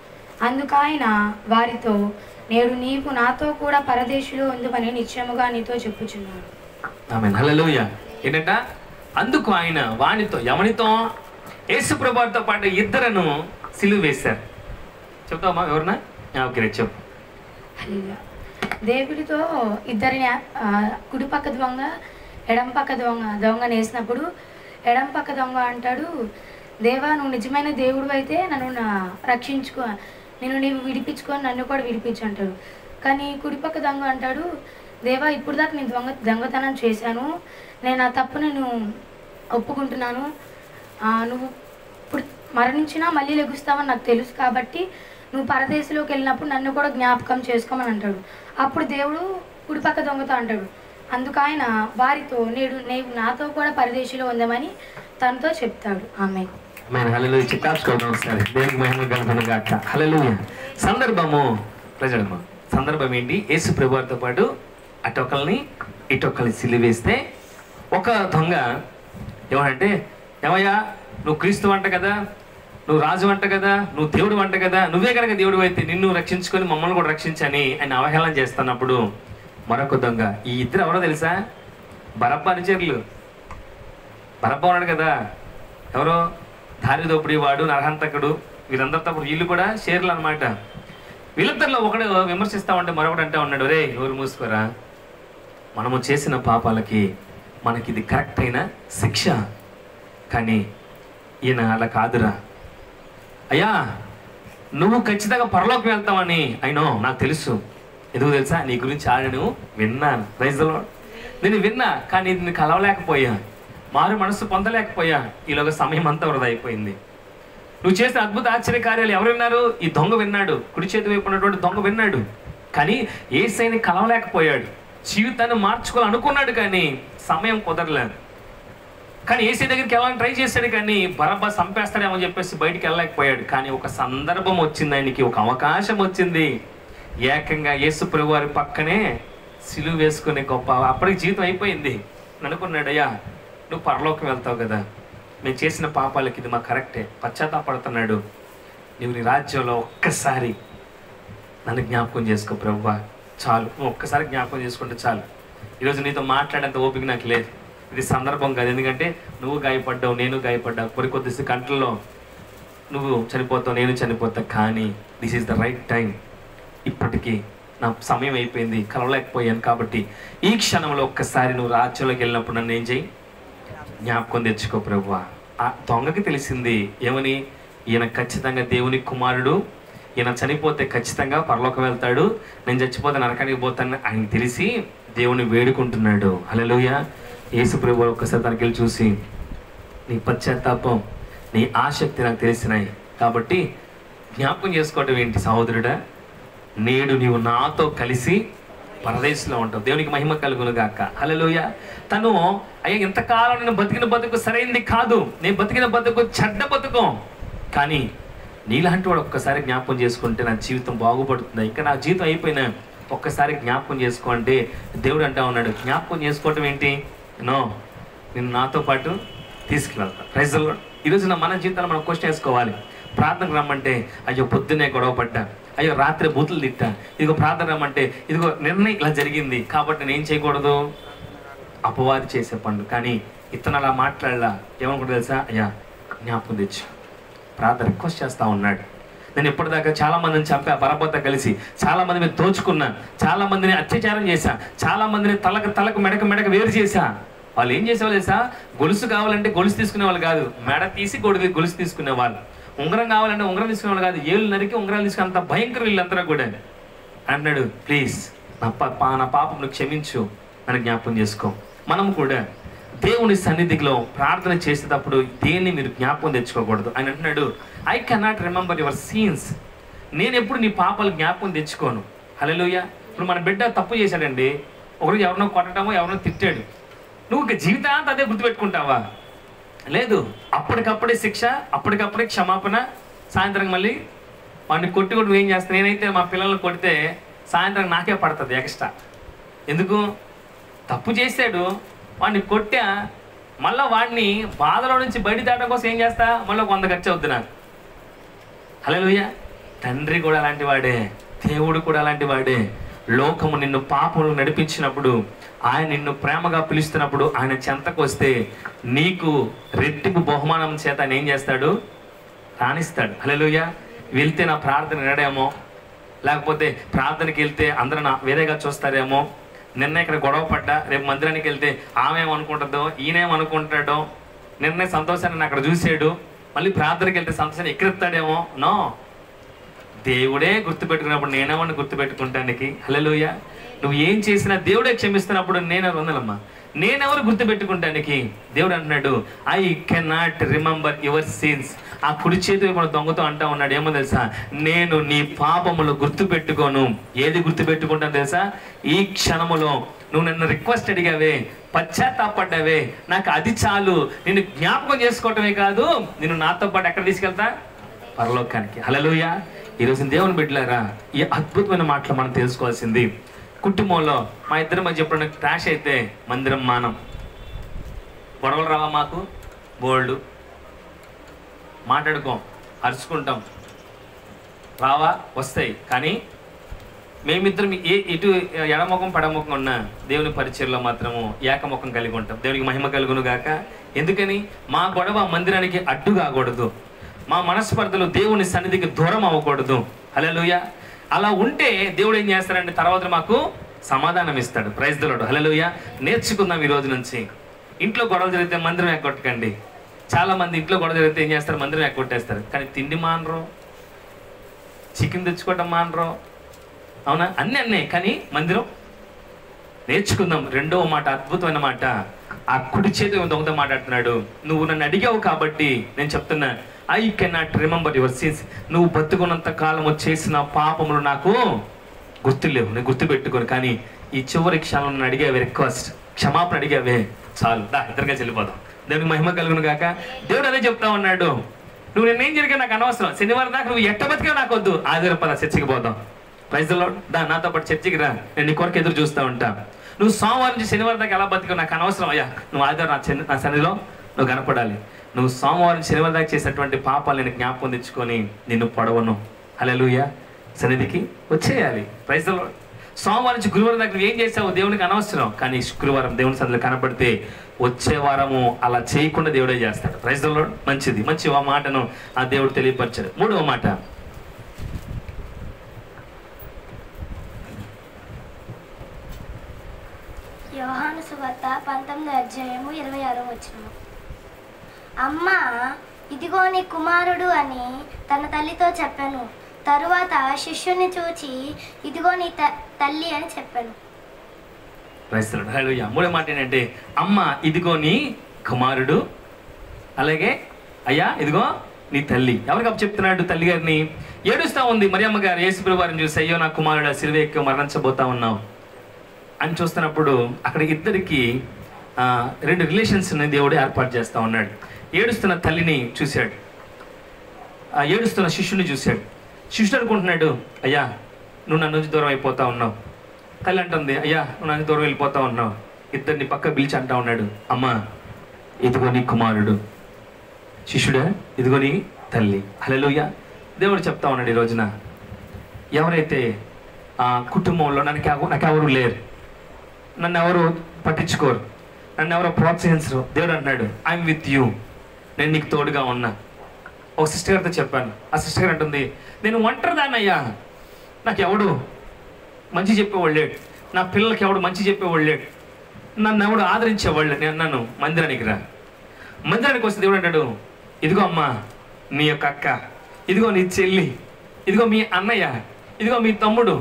అందుకు ఆయన వారితో, నేడు నీవు నాతో కూడా పరదేశులు ఉందుమని నిశ్చయముగా నీతో చెప్పుచున్నాను. ఆమేన్. హల్లెలూయా. ఏంటంట? అందుకు ఆయన వానితో, ఎవరితో? యేసుప్రభువుతో పాటు ఇద్దరును సిలువ వేశారు. చెప్తావమ్మా ఎవరన్నా? ఓకే చెప్పు. హల్లెలూయా. దేవుడితో ఇద్దరిని కుడి పక్క దొంగ ఎడం పక్క దొంగ వేసినప్పుడు ఎడం పక్క దొంగ అంటాడు, దేవా నువ్వు నిజమైన దేవుడు అయితే నన్ను రక్షించుకో, నీవు విడిపించుకొని నన్ను కూడా విడిపించు అంటాడు. కానీ కుడిపక్క దొంగ అంటాడు, దేవా ఇప్పుడు దాకా నేను దొంగతనం చేశాను, నేను ఆ తప్పు నేను ఒప్పుకుంటున్నాను, నువ్వు ఇప్పుడు మరణించినా మళ్ళీ లెగుస్తావని నాకు తెలుసు కాబట్టి నువ్వు పరదేశంలోకి వెళ్ళినప్పుడు నన్ను కూడా జ్ఞాపకం చేసుకోమని అంటాడు. అప్పుడు దేవుడు కుడిపక్క దొంగతో అంటాడు, అందుకు ఆయన వారితో, నేడు నీవు నాతో కూడా పరదేశంలో ఉందామని తనతో చెప్తాడు. ఆమేన్. హల్లెలూయా. చిత్తాచుకోవడం ఒకసారి. దేవునికి మహిమ కలుగును గాక. హల్లెలూయా. సందర్భము ప్రజలమ్మ, సందర్భం ఏంటి? యేసు ప్రభువుతో పాటు అటొకల్ని ఇటొకల్ని సిలువేస్తే ఒక దొంగ ఏమంటే, ఏమయ్యా నువ్వు క్రీస్తు అంట కదా, నువ్వు రాజు అంట కదా, నువ్వు దేవుడు అంట కదా, నువ్వే కనుక దేవుడు అయితే నిన్ను రక్షించుకొని మమ్మల్ని కూడా రక్షించని ఆయన అవహేళన చేస్తున్నప్పుడు మరొక దొంగ, ఈ ఇద్దరు ఎవరో తెలుసా? బరబ్బా అనుచరులు. బరబ్బా ఉన్నాడు కదా, ఎవరో దారి దోపిడీ వాడు, నరహంతకుడు, వీళ్ళందరితో వీళ్ళు కూడా షేర్లు అనమాట. వీళ్ళిద్దరిలో ఒకడు విమర్శిస్తా ఉంటే మరొకడు అంటే ఉన్నాడు, రే ఎవరు మూసుకోరా, మనము చేసిన పాపాలకి మనకి ఇది కరెక్ట్ అయిన శిక్ష, కానీ ఈయన అలా కాదురా, అయ్యా నువ్వు ఖచ్చితంగా పరలోకి వెళ్తావని అయినో నాకు తెలుసు, ఎందుకు తెలుసా? నీ గురించి ఆడను విన్నాను, ప్రైజ్లో నేను విన్నా, కానీ నిన్ను కలవలేకపోయా, మారు మనసు పొందలేకపోయా, ఈలోగా సమయం అంతా వృధా అయిపోయింది. నువ్వు చేసిన అద్భుత ఆశ్చర్య కార్యాలు ఎవరు విన్నారు? ఈ దొంగ విన్నాడు, కుడి చేతి వైపు ఉన్నటువంటి దొంగ విన్నాడు, కానీ యేసయ్యని కలవలేకపోయాడు. జీవితాన్ని మార్చుకోవాలనుకున్నాడు కానీ సమయం కుదరలేదు. కానీ యేసయ్య దగ్గరికి వెళ్ళాలని ట్రై చేశాడు, కానీ బరబ్బా చంపేస్తాడేమో చెప్పేసి బయటికి వెళ్ళలేకపోయాడు. కానీ ఒక సందర్భం వచ్చింది, ఆయనకి ఒక అవకాశం వచ్చింది. ఏకంగా యేసు ప్రభు వారి పక్కనే సిలువ వేసుకునే గొప్ప, అప్పటికి జీవితం అయిపోయింది. అనుకున్నాడు, అయ్యా నువ్వు పరలోకం వెళ్తావు కదా, మేము చేసిన పాపాలకి ఇది మా కరెక్టే, పశ్చాత్తాపడుతున్నాడు, నువ్వు నీ రాజ్యంలో ఒక్కసారి నన్ను జ్ఞాపకం చేసుకో ప్రభువా, చాలు, నువ్వు ఒక్కసారి జ్ఞాపకం చేసుకుంటే చాలు. ఈరోజు నీతో మాట్లాడేంత ఓపిక నాకు లేదు, ఇది సందర్భం కాదు, ఎందుకంటే నువ్వు గాయపడ్డావు, నేను గాయపడ్డా, కొద్ది గంటల్లో నువ్వు చనిపోతావు, నేను చనిపోతా, కానీ this is the right time, ఇప్పటికీ నా సమయం అయిపోయింది, కలవలేకపోయాను, కాబట్టి ఈ క్షణంలో ఒక్కసారి నువ్వు రాజ్యంలోకి వెళ్ళినప్పుడు నన్ను ఏం చేయి, జ్ఞాపకం తెచ్చుకో ప్రభువా. ఆ దొంగకి తెలిసింది ఏమని, ఈయన ఖచ్చితంగా దేవుని కుమారుడు, ఈయన చనిపోతే ఖచ్చితంగా పరలోకం వెళ్తాడు, నేను చచ్చిపోతే నరకానికి పోతాను ఆయన తెలిసి దేవుని వేడుకుంటున్నాడు. హల్లెలూయా. యేసు ప్రభువు ఒక్కసారి తనకి వెళ్ళి చూసి, నీ పశ్చాత్తాపం, నీ ఆసక్తి నాకు తెలిసినాయి, కాబట్టి జ్ఞాపకం చేసుకోవటం ఏంటి సహోదరుడా, నేడు నీవు నాతో కలిసి పరదేశంలో ఉంటావు. దేవునికి మహిమ కలుగును గాక. హల్లెలూయా. తను అయ్యా ఇంతకాలం నేను బతికిన బతుకు సరైంది కాదు, నేను బతికిన బతుకు చెడ్డ బతుకు, కానీ నీలాంటి వాడు ఒక్కసారి జ్ఞాపకం చేసుకుంటే నా జీవితం బాగుపడుతుంది, ఇంకా నా జీవితం అయిపోయినా ఒక్కసారి జ్ఞాపకం చేసుకోండి. దేవుడు అంటా ఉన్నాడు, జ్ఞాపకం చేసుకోవటం ఏంటి, నో నేను నాతో పాటు తీసుకువెళ్తాను. Praise the lord. ఈరోజు మన జీవితంలో మనం క్వశ్చన్ వేసుకోవాలి. ప్రార్థనకు రమ్మంటే అయ్యో పొద్దున్నే గొడవ పడ్డా, అయ్యో రాత్రి బూతులు తిట్టా, ఇదిగో ప్రార్థన రమ్మంటే ఇదిగో నిర్ణయం ఇలా జరిగింది, కాబట్టి నేను ఏం చేయకూడదు, అపవాది చేసే పనులు. కానీ ఇతను అలా మాట్లాడలా. ఏమనుకుంటా తెలుసా? అయ్యా జ్ఞాపకం తెచ్చు. ప్రార్థన రిక్వెస్ట్ చేస్తూ ఉన్నాడు. నేను ఇప్పటిదాకా చాలా మందిని చంపా, బరబోత కలిసి చాలా మంది మీద దోచుకున్నా, చాలా మందిని అత్యాచారం చేశా, చాలా మందిని తలకు మెడక వేరు చేశా. వాళ్ళు ఏం చేసేవాళ్ళు తెలుసా? గొలుసు కావాలంటే గొలుసు తీసుకునే వాళ్ళు కాదు, మెడ తీసి గొలుసు తీసుకునే వాళ్ళు. ఉంగరం కావాలంటే ఉంగరం తీసుకునే వాళ్ళు కాదు, ఏళ్ళు నరికి ఉంగరాలు తీసుకునే అంత భయంకర వీళ్ళందరూ కూడా. అన్నాడు, ప్లీజ్ నా పాపం క్షమించు, నన్ను జ్ఞాపకం చేసుకో. మనం కూడా దేవుని సన్నిధిలో ప్రార్థన చేసేటప్పుడు దేన్ని మీరు జ్ఞాపకం తెచ్చుకోకూడదు. ఆయన అంటున్నాడు, I cannot remember your scenes. నేను ఎప్పుడు నీ పాపాలు జ్ఞాపకం తెచ్చుకోను. హల్లెలూయా. ఇప్పుడు మన బిడ్డ తప్పు చేశాడండి, ఒకరోజు ఎవరినో కొట్టడమో ఎవరినో తిట్టాడు, నువ్వు ఇక జీవితాంతా అదే గుర్తుపెట్టుకుంటావా? లేదు. అప్పటికప్పుడే శిక్ష, అప్పటికప్పుడే క్షమాపణ. సాయంత్రం మళ్ళీ వాడిని కొట్టి ఏం చేస్తాను, నేనైతే మా పిల్లల్ని కొడితే సాయంత్రం నాకే పడుతుంది ఎక్స్ట్రా. ఎందుకు? తప్పు చేశాడు, వాడిని కొట్టా, మళ్ళీ వాడిని బాధలో నుంచి బయట దాటం కోసం ఏం చేస్తా, మళ్ళీ 100 ఖర్చు అవుద్ది నాకు. హల్లెలూయా. తండ్రి కూడా అలాంటి వాడే, దేవుడు కూడా అలాంటి వాడే. లోకము నిన్ను పాపంలో నడిపించినప్పుడు, ఆయన నిన్ను ప్రేమగా పిలుస్తున్నప్పుడు, ఆయన చెంతకు వస్తే నీకు రెట్టింపు బహుమానం చేత ఆయన ఏం చేస్తాడు? రాణిస్తాడు. హల్లెలూయా. వెళ్తే నా ప్రార్థన వినడేమో, లేకపోతే ప్రార్థనకి వెళ్తే అందరూ నా వేరేగా చూస్తారేమో, నిన్న ఇక్కడ గొడవ పడ్డా రేపు మందిరానికి వెళ్తే ఆమె ఏమనుకుంటుందో ఈయనేమనుకుంటాడో, నిన్నే సంతోషాన్ని అక్కడ చూసాడు, మళ్ళీ ప్రార్థనకి వెళ్తే సంతోషాన్ని ఎక్కిరిస్తాడేమో. నో, దేవుడే గుర్తుపెట్టుకున్నప్పుడు నేనేమన్నా గుర్తుపెట్టుకుంటానికి? హల్లెలూయా. నువ్వు ఏం చేసినా దేవుడే క్షమిస్తున్నప్పుడు నేనెవరు గుర్తుపెట్టుకుంటానికి? దేవుడు అంటున్నాడు, I cannot remember your scenes. ఆ కుడి చేతి మన దొంగతో అంటా ఉన్నాడు, ఏమో తెలుసా? నేను నీ పాపములు గుర్తుపెట్టుకోను. ఏది గుర్తుపెట్టుకుంటాను తెలుసా? ఈ క్షణములో నువ్వు నన్ను రిక్వెస్ట్ అడిగావే, పశ్చాత్తాపడ్డావే, నాకు అది చాలు. నిన్ను జ్ఞాపకం చేసుకోవటమే కాదు, నేను నాతో పాటు ఎక్కడ తీసుకెళ్తా? పరలోకానికి. హల్లెలూయా. ఈరోజు దేవుని బిడ్డలారా, ఈ అద్భుతమైన మాటలు మనం తెలుసుకోవాల్సింది. కుటుంబంలో మా ఇద్దరి మధ్య ఎప్పుడైనా క్రాష్ అయితే మందిరం మానం. గొడవలు రావా మాకు? బోల్డ్. మాట్లాడుకోం, అరుచుకుంటాం, రావా? వస్తాయి. కానీ మేమిద్దరం ఇటు ఎడముఖం పడముఖం ఉన్న దేవుని పరిచయంలో మాత్రము ఏకముఖం కలిగి ఉంటాం. దేవునికి మహిమ కలుగును గాక. ఎందుకని? మా గొడవ మందిరానికి అడ్డు కాకూడదు, మా మనస్పర్ధలు దేవుని సన్నిధికి దూరం అవ్వకూడదు. హల్లెలూయా. అలా ఉంటే దేవుడు ఏం చేస్తాడంటే తర్వాత మాకు సమాధానం ఇస్తాడు. Praise the lord. హల్లెలూయా. నేర్చుకుందాం ఈ రోజు నుంచి. ఇంట్లో గొడవలు జరిగితే మందిరం ఎక్కొట్టకండి. చాలా మంది ఇంట్లో గొడవ జరిగితే ఏం చేస్తారు? మందిరం ఎక్కొట్టేస్తారు. కానీ తిండి మానరు, చికెన్ తెచ్చుకోవటం మానరు, అవునా? అన్నీ కానీ మందిరం నేర్చుకుందాం. రెండవ మాట, అద్భుతమైన మాట. ఆ కుడి చేతి దొంగతో మాట్లాడుతున్నాడు, నువ్వు నన్ను అడిగావు కాబట్టి నేను చెప్తున్నా, I cannot remember your scenes. నువ్వు బతుకున్నంత కాలము చేసిన పాపములు నాకు గుర్తులేవు, నేను గుర్తుపెట్టుకోను. కానీ ఈ చివరి క్షణంలో నన్ను అడిగావే, రిక్వెస్ట్, క్షమాపణ అడిగావే, చాలు, దా ఇద్దరిగా చెల్లిపోదాం. దేవునికి మహిమ కలుగును గాక. దేవుడు అదే చెప్తా ఉన్నాడు, నువ్వు నిన్నేం జరిగా నాకు అనవసరం, శనివారం దాకా నువ్వు ఎట్ట బతికా నాకు వద్దు, ఆదివారం పద చర్చికి పోదాం. Praise the lord. దా నాతో పాటు చర్చికి రా, నేను నీ కొరకు ఎదురు చూస్తూ ఉంటా. నువ్వు సోమవారం నుంచి శనివారం దాకా ఎలా బతికావు నాకు అనవసరం అయ్యా, నువ్వు ఆదివారం నా సన్నిధిలో నువ్వు కనపడాలి. నువ్వు సోమవారం శనివారం దాకా చేసినటువంటి పాపాలు నేను జ్ఞాపకం తెచ్చుకొని నిన్ను పొడవను. హల్లెలూయా. సన్నిధికి వచ్చేయాలి. Praise the Lord. సోమవారం నుంచి గురువారం దాకా నువ్వు ఏం చేసావు దేవునికి అనవసరం, కానీ శుక్రవారం దేవుని సన్నిధిలో కనపడితే వచ్చే వారము అలా చేయకుండా దేవుడే చేస్తాడు. Praise the Lord. మంచిది, మంచి ఆ మాటను ఆ దేవుడు తెలియపరిచాడు. మూడవ మాట, యోహాను సువార్త 19:26. అమ్మ, ఇదిగో నీ కుమారుడు అని తన తల్లితో చెప్పాను. తరువాత శిష్యుని చూచి ఇదిగో నీ తల్లి అని చెప్పాను. మూడో మాట ఏంటంటే, అమ్మ ఇదిగో నీ కుమారుడు, అలాగే అయ్యా ఇదిగో నీ తల్లి. ఎవరికి అప్పు చెప్తున్నాడు? తల్లి గారిని. ఏడుస్తూ ఉంది మరియమ్మ గారు యేసుప్రభు వారిని చూసి, అయ్యో నా కుమారుడు సిలువ ఎక్కి మరణించబోతా ఉన్నావు అని చూస్తున్నప్పుడు అక్కడ ఇద్దరికి రెండు రిలేషన్స్ని దేవుడు ఏర్పాటు చేస్తూ ఉన్నాడు. ఏడుస్తున్న తల్లిని చూశాడు, ఏడుస్తున్న శిష్యుని చూశాడు. శిష్యుడు అనుకుంటున్నాడు, అయ్యా నువ్వు నన్ను నుంచి దూరం అయిపోతా ఉన్నావు. తల్లి అంటుంది, అయ్యా నువ్వు నన్ను దూరం వెళ్ళిపోతా ఉన్నావు. ఇద్దరిని పక్క పిలిచి అంటా ఉన్నాడు, అమ్మ ఇదిగో నీ కుమారుడు, శిష్యుడా ఇదిగో నీ తల్లి. హల్లెలూయా. దేవుడు చెప్తా ఉన్నాడు, ఈ రోజున ఎవరైతే కుటుంబంలో నాకెవరు లేరు, నన్ను ఎవరు పట్టించుకోరు, నన్ను ఎవరో ప్రోత్సహించరు. దేవుడు అంటున్నాడు ఐఎమ్ విత్ యూ, నేను నీకు తోడుగా ఉన్నా. ఒక సిస్టర్ గారితో చెప్పాను. ఆ సిస్టర్ గారు అంటుంది, నేను ఒంటరిదాన్నయ్యా, నాకు ఎవడు మంచి చెప్పేవాళ్ళు లేడు, నా పిల్లలకి ఎవడు మంచి చెప్పేవాళ్ళు లేడు, నన్ను ఎవడు ఆదరించేవాళ్ళు. నేను అన్నాను మందిరానికి రా. మందిరానికి వస్తే దేవుడు అంటాడు, ఇదిగో అమ్మ నీ యొక్క అక్క, ఇదిగో నీ చెల్లి, ఇదిగో మీ అన్నయ్య, ఇదిగో మీ తమ్ముడు.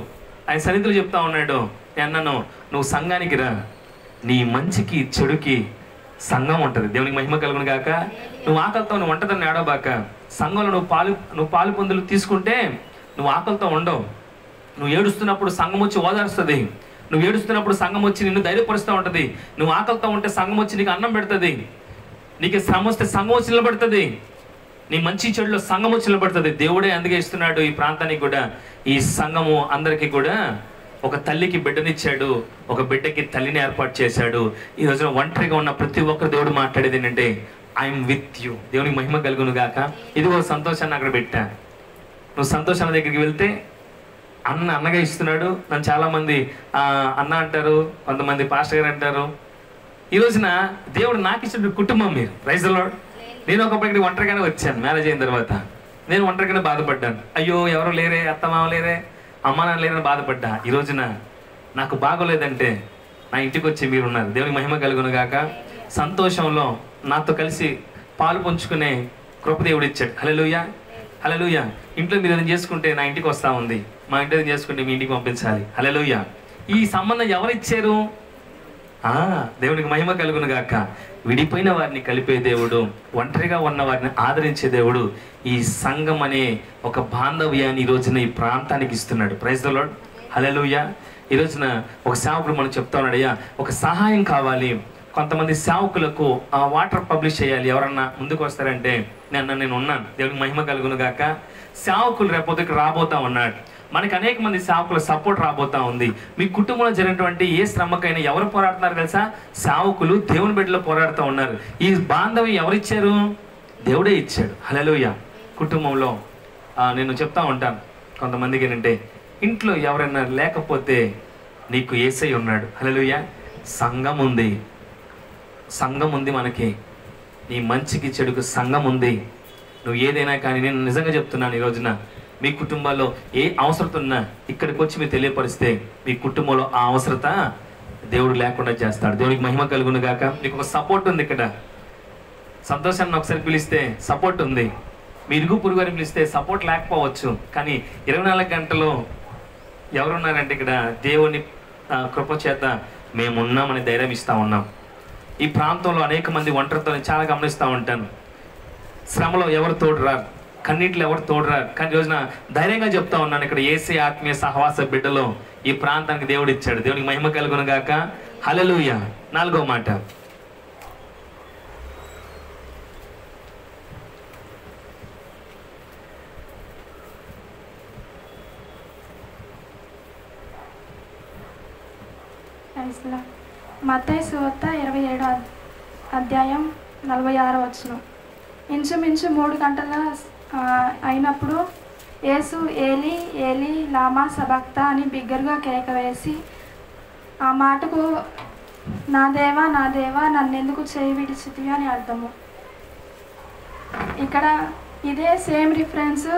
ఆయన సన్నిధిలో చెప్తా ఉన్నాడు. నేను అన్నాను నువ్వు సంఘానికి రా, నీ మంచికి చెడుకి సంఘం ఉంటుంది. దేవునికి మహిమ కలుగును గాక. నువ్వు ఆకలితో నువ్వు వంటదని ఏడవబాక. సంఘంలో నువ్వు పాలు పొందులు తీసుకుంటే నువ్వు ఆకలితో ఉండవు. నువ్వు ఏడుస్తున్నప్పుడు సంఘం వచ్చి ఓదారుస్తుంది. నువ్వు ఏడుస్తున్నప్పుడు సంఘం వచ్చి నిన్ను ధైర్యపరుస్తూ ఉంటుంది. నువ్వు ఆకలితో ఉంటే సంఘం వచ్చి నీకు అన్నం పెడుతుంది. నీకు శ్రమ వస్తే సంఘం వచ్చి నిలబడుతుంది. నీ మంచి చెడులో సంఘం వచ్చి నిలబడుతుంది. దేవుడే అందుకే ఇస్తున్నాడు ఈ ప్రాంతానికి కూడా. ఈ సంఘము అందరికీ కూడా ఒక తల్లికి బిడ్డనిచ్చాడు, ఒక బిడ్డకి తల్లిని ఏర్పాటు చేశాడు. ఈ రోజున ఒంటరిగా ఉన్న ప్రతి ఒక్కరు దేవుడు మాట్లాడేది ఏంటంటే ఐఎమ్ విత్ యూ. దేవునికి మహిమ కలుగును గాక. ఇదిగో సంతోషాన్ని అక్కడ పెట్టా. నువ్వు సంతోషాల దగ్గరికి వెళ్తే అన్నగా ఇస్తున్నాడు. నన్ను చాలామంది అన్న అంటారు, కొంతమంది పాస్టర్ గారు అంటారు. ఈ రోజున దేవుడు నాకు ఇచ్చిన కుటుంబం మీరు. Praise the Lord. నేను ఒకప్పటికి ఒంటరిగానే వచ్చాను. మ్యారేజ్ అయిన తర్వాత నేను ఒంటరిగానే బాధపడ్డాను. అయ్యో ఎవరు లేరే, అత్తమామ లేరే, అమ్మ నాన్న లేరని బాధపడ్డా. ఈ రోజున నాకు బాగోలేదంటే నా ఇంటికి వచ్చి మీరున్నారు. దేవునికి మహిమ కలుగును గాక. సంతోషంలో నాతో కలిసి పాలు పంచుకునే కృప దేవుడు ఇచ్చాడు. హల్లెలూయా, హల్లెలూయా. ఇంట్లో మీరు ఏదైనా చేసుకుంటే నా ఇంటికి వస్తూ ఉంది, మా ఇంట్లో ఏదైనా చేసుకుంటే మీ ఇంటికి పంపించాలి. హల్లెలూయా. ఈ సంబంధం ఎవరు ఇచ్చారు? దేవునికి మహిమ కలుగును గాక. విడిపోయిన వారిని కలిపే దేవుడు, ఒంటరిగా ఉన్న వారిని ఆదరించే దేవుడు ఈ సంఘం అనే ఒక బాంధవ్యాన్ని ఈ రోజున ఈ ప్రాంతానికి ఇస్తున్నాడు. Praise the lord. హల్లెలూయా. ఈ రోజున ఒక సేవకుడు మనం చెప్తా ఉన్నాడు, అయ్యా ఒక సహాయం కావాలి, కొంతమంది సేవకులకు వాటర్ పబ్లిష్ చేయాలి, ఎవరన్నా ముందుకు వస్తారంటే నేను ఉన్నాను. దేవునికి మహిమ కలుగును గాక. సేవకులు రేపొద్దుకి రాబోతా ఉన్నాడు. మనకి అనేక మంది సేవకుల సపోర్ట్ రాబోతా ఉంది. మీ కుటుంబంలో జరిగినటువంటి ఏ శ్రమకైనా ఎవరు పోరాడుతున్నారు తెలుసా? సేవకులు దేవుని బిడ్డలో పోరాడుతూ ఉన్నారు. ఈ బాంధవ్యం ఎవరిచ్చారు? దేవుడే ఇచ్చాడు. హల్లెలూయా. కుటుంబంలో నేను చెప్తా ఉంటాను కొంతమందికి ఏంటంటే, ఇంట్లో ఎవరైనా లేకపోతే నీకు యేసయ్య ఉన్నాడు. హల్లెలూయా. సంఘం ఉంది, సంఘం ఉంది. మనకి నీ మంచికి చెడుకు సంఘం ఉంది. నువ్వు ఏదైనా కానీ నేను నిజంగా చెప్తున్నాను, ఈ రోజున మీ కుటుంబాల్లో ఏ అవసరత ఉన్నా ఇక్కడికి వచ్చి మీరు తెలియపరిస్తే మీ కుటుంబంలో ఆ అవసరత దేవుడు లేకుండా చేస్తాడు. దేవునికి మహిమ కలుగును గాక. మీకు ఒక సపోర్ట్ ఉంది ఇక్కడ. సంతోషాన్ని ఒకసారి పిలిస్తే సపోర్ట్ ఉంది. మీ ఇరుగు పొరుగు వారిని పిలిస్తే సపోర్ట్ లేకపోవచ్చు, కానీ 24 గంటలు ఎవరున్నారంటే ఇక్కడ దేవుని కృప చేత మేమున్నామని ధైర్యం ఇస్తూ ఉన్నాం. ఈ ప్రాంతంలో అనేక మంది ఒంటరితో చాలా గమనిస్తూ ఉంటాను. శ్రమలో ఎవరు తోడు రారు, కన్నీటిలో ఎవరు తోడురారు. కానీ రోజున ధైర్యంగా చెప్తా ఉన్నాను, ఇక్కడ యేసే ఆత్మీయ సహవాస బిడ్డలో ఈ ప్రాంతానికి దేవుడు ఇచ్చాడు. దేవునికి మహిమ కలుగును గాక. హల్లెలూయా. 4వ మాట, మత్తయి సువార్త 27వ అధ్యాయం 46వ వచనం. ఇంచుమించు 3 గంటల అయినప్పుడు యేసు ఏలి ఏలి లామా సబక్తా అని బిగ్గరగా కేక వేసి, ఆ మాటకు నా దేవా నన్నెందుకు చేయి విడిచితివి అని అర్థము. ఇక్కడ ఇదే సేమ్ రిఫరెన్స్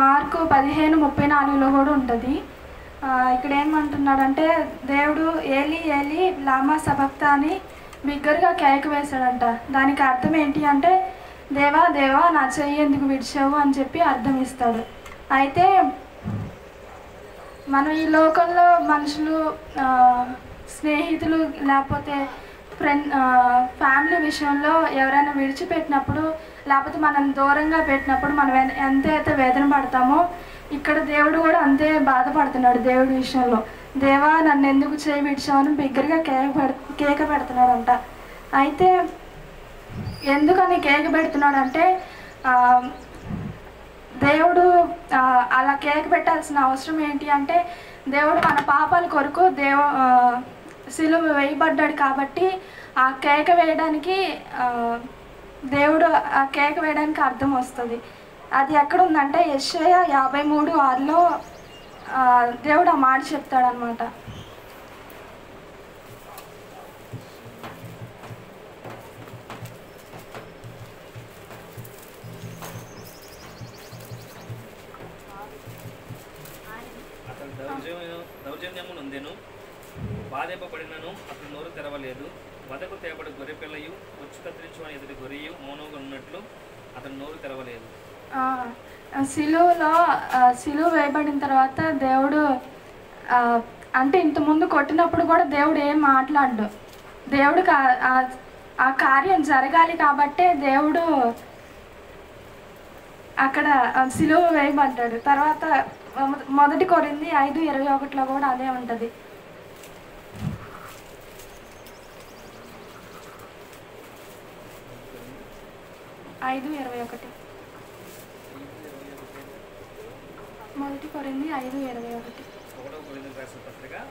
మార్కు 15:34లో కూడా ఉంటుంది. ఇక్కడ ఏమంటున్నాడంటే, దేవుడు ఏలి ఏలి లామా సబక్తా అని బిగ్గరగా కేక వేశాడంట. దానికి అర్థం ఏంటి అంటే, దేవా దేవా నా చెయ్యి ఎందుకు విడిచావు అని చెప్పి అర్థం ఇస్తాడు. అయితే మనం ఈ లోకంలో మనుషులు, స్నేహితులు లేకపోతే ఫ్యామిలీ విషయంలో ఎవరైనా విడిచిపెట్టినప్పుడు, లేకపోతే మనం దూరంగా పెట్టినప్పుడు మనం ఎంతైతే వేదన పడతామో, ఇక్కడ దేవుడు కూడా అంతే బాధపడుతున్నాడు. దేవుడి విషయంలో దేవా నన్ను ఎందుకు చేయి విడిచావని బిగ్గరగా కేక పెడుతున్నాడంట. అయితే ఎందుకని కేక పెడుతున్నాడంటే, దేవుడు అలా కేక పెట్టాల్సిన అవసరం ఏంటి అంటే, దేవుడు మన పాపాల కొరకు సిలువ వేయబడ్డాడు కాబట్టి ఆ కేక వేయడానికి దేవుడు ఆ కేక వేయడానికి అర్థం వస్తుంది. అది ఎక్కడుందంటే యెషయా 53:6లో దేవుడు ఆ మాట చెప్తాడనమాట. బాధింపబడినను అతడు నోరు తెరవలేదు. వదకు తేబడి గొర్రె పిల్లయు వచ్చి కత్తిరించుకొని ఎదుటి గొర్రెయు మౌనంగా ఉన్నట్లు అతడు నోరు తెరవలేదు. సిలువ వేయబడిన తర్వాత దేవుడు అంటే ఇంతకుముందు కొట్టినప్పుడు కూడా దేవుడు ఏం మాట్లాడు. దేవుడికి ఆ కార్యం జరగాలి కాబట్టే దేవుడు అక్కడ సిలువ వేయబడ్డాడు. తర్వాత మొదటి కొరింథీ 5:21 కూడా అదే ఉంటుంది. మొదటి కొరింథీ 5:21.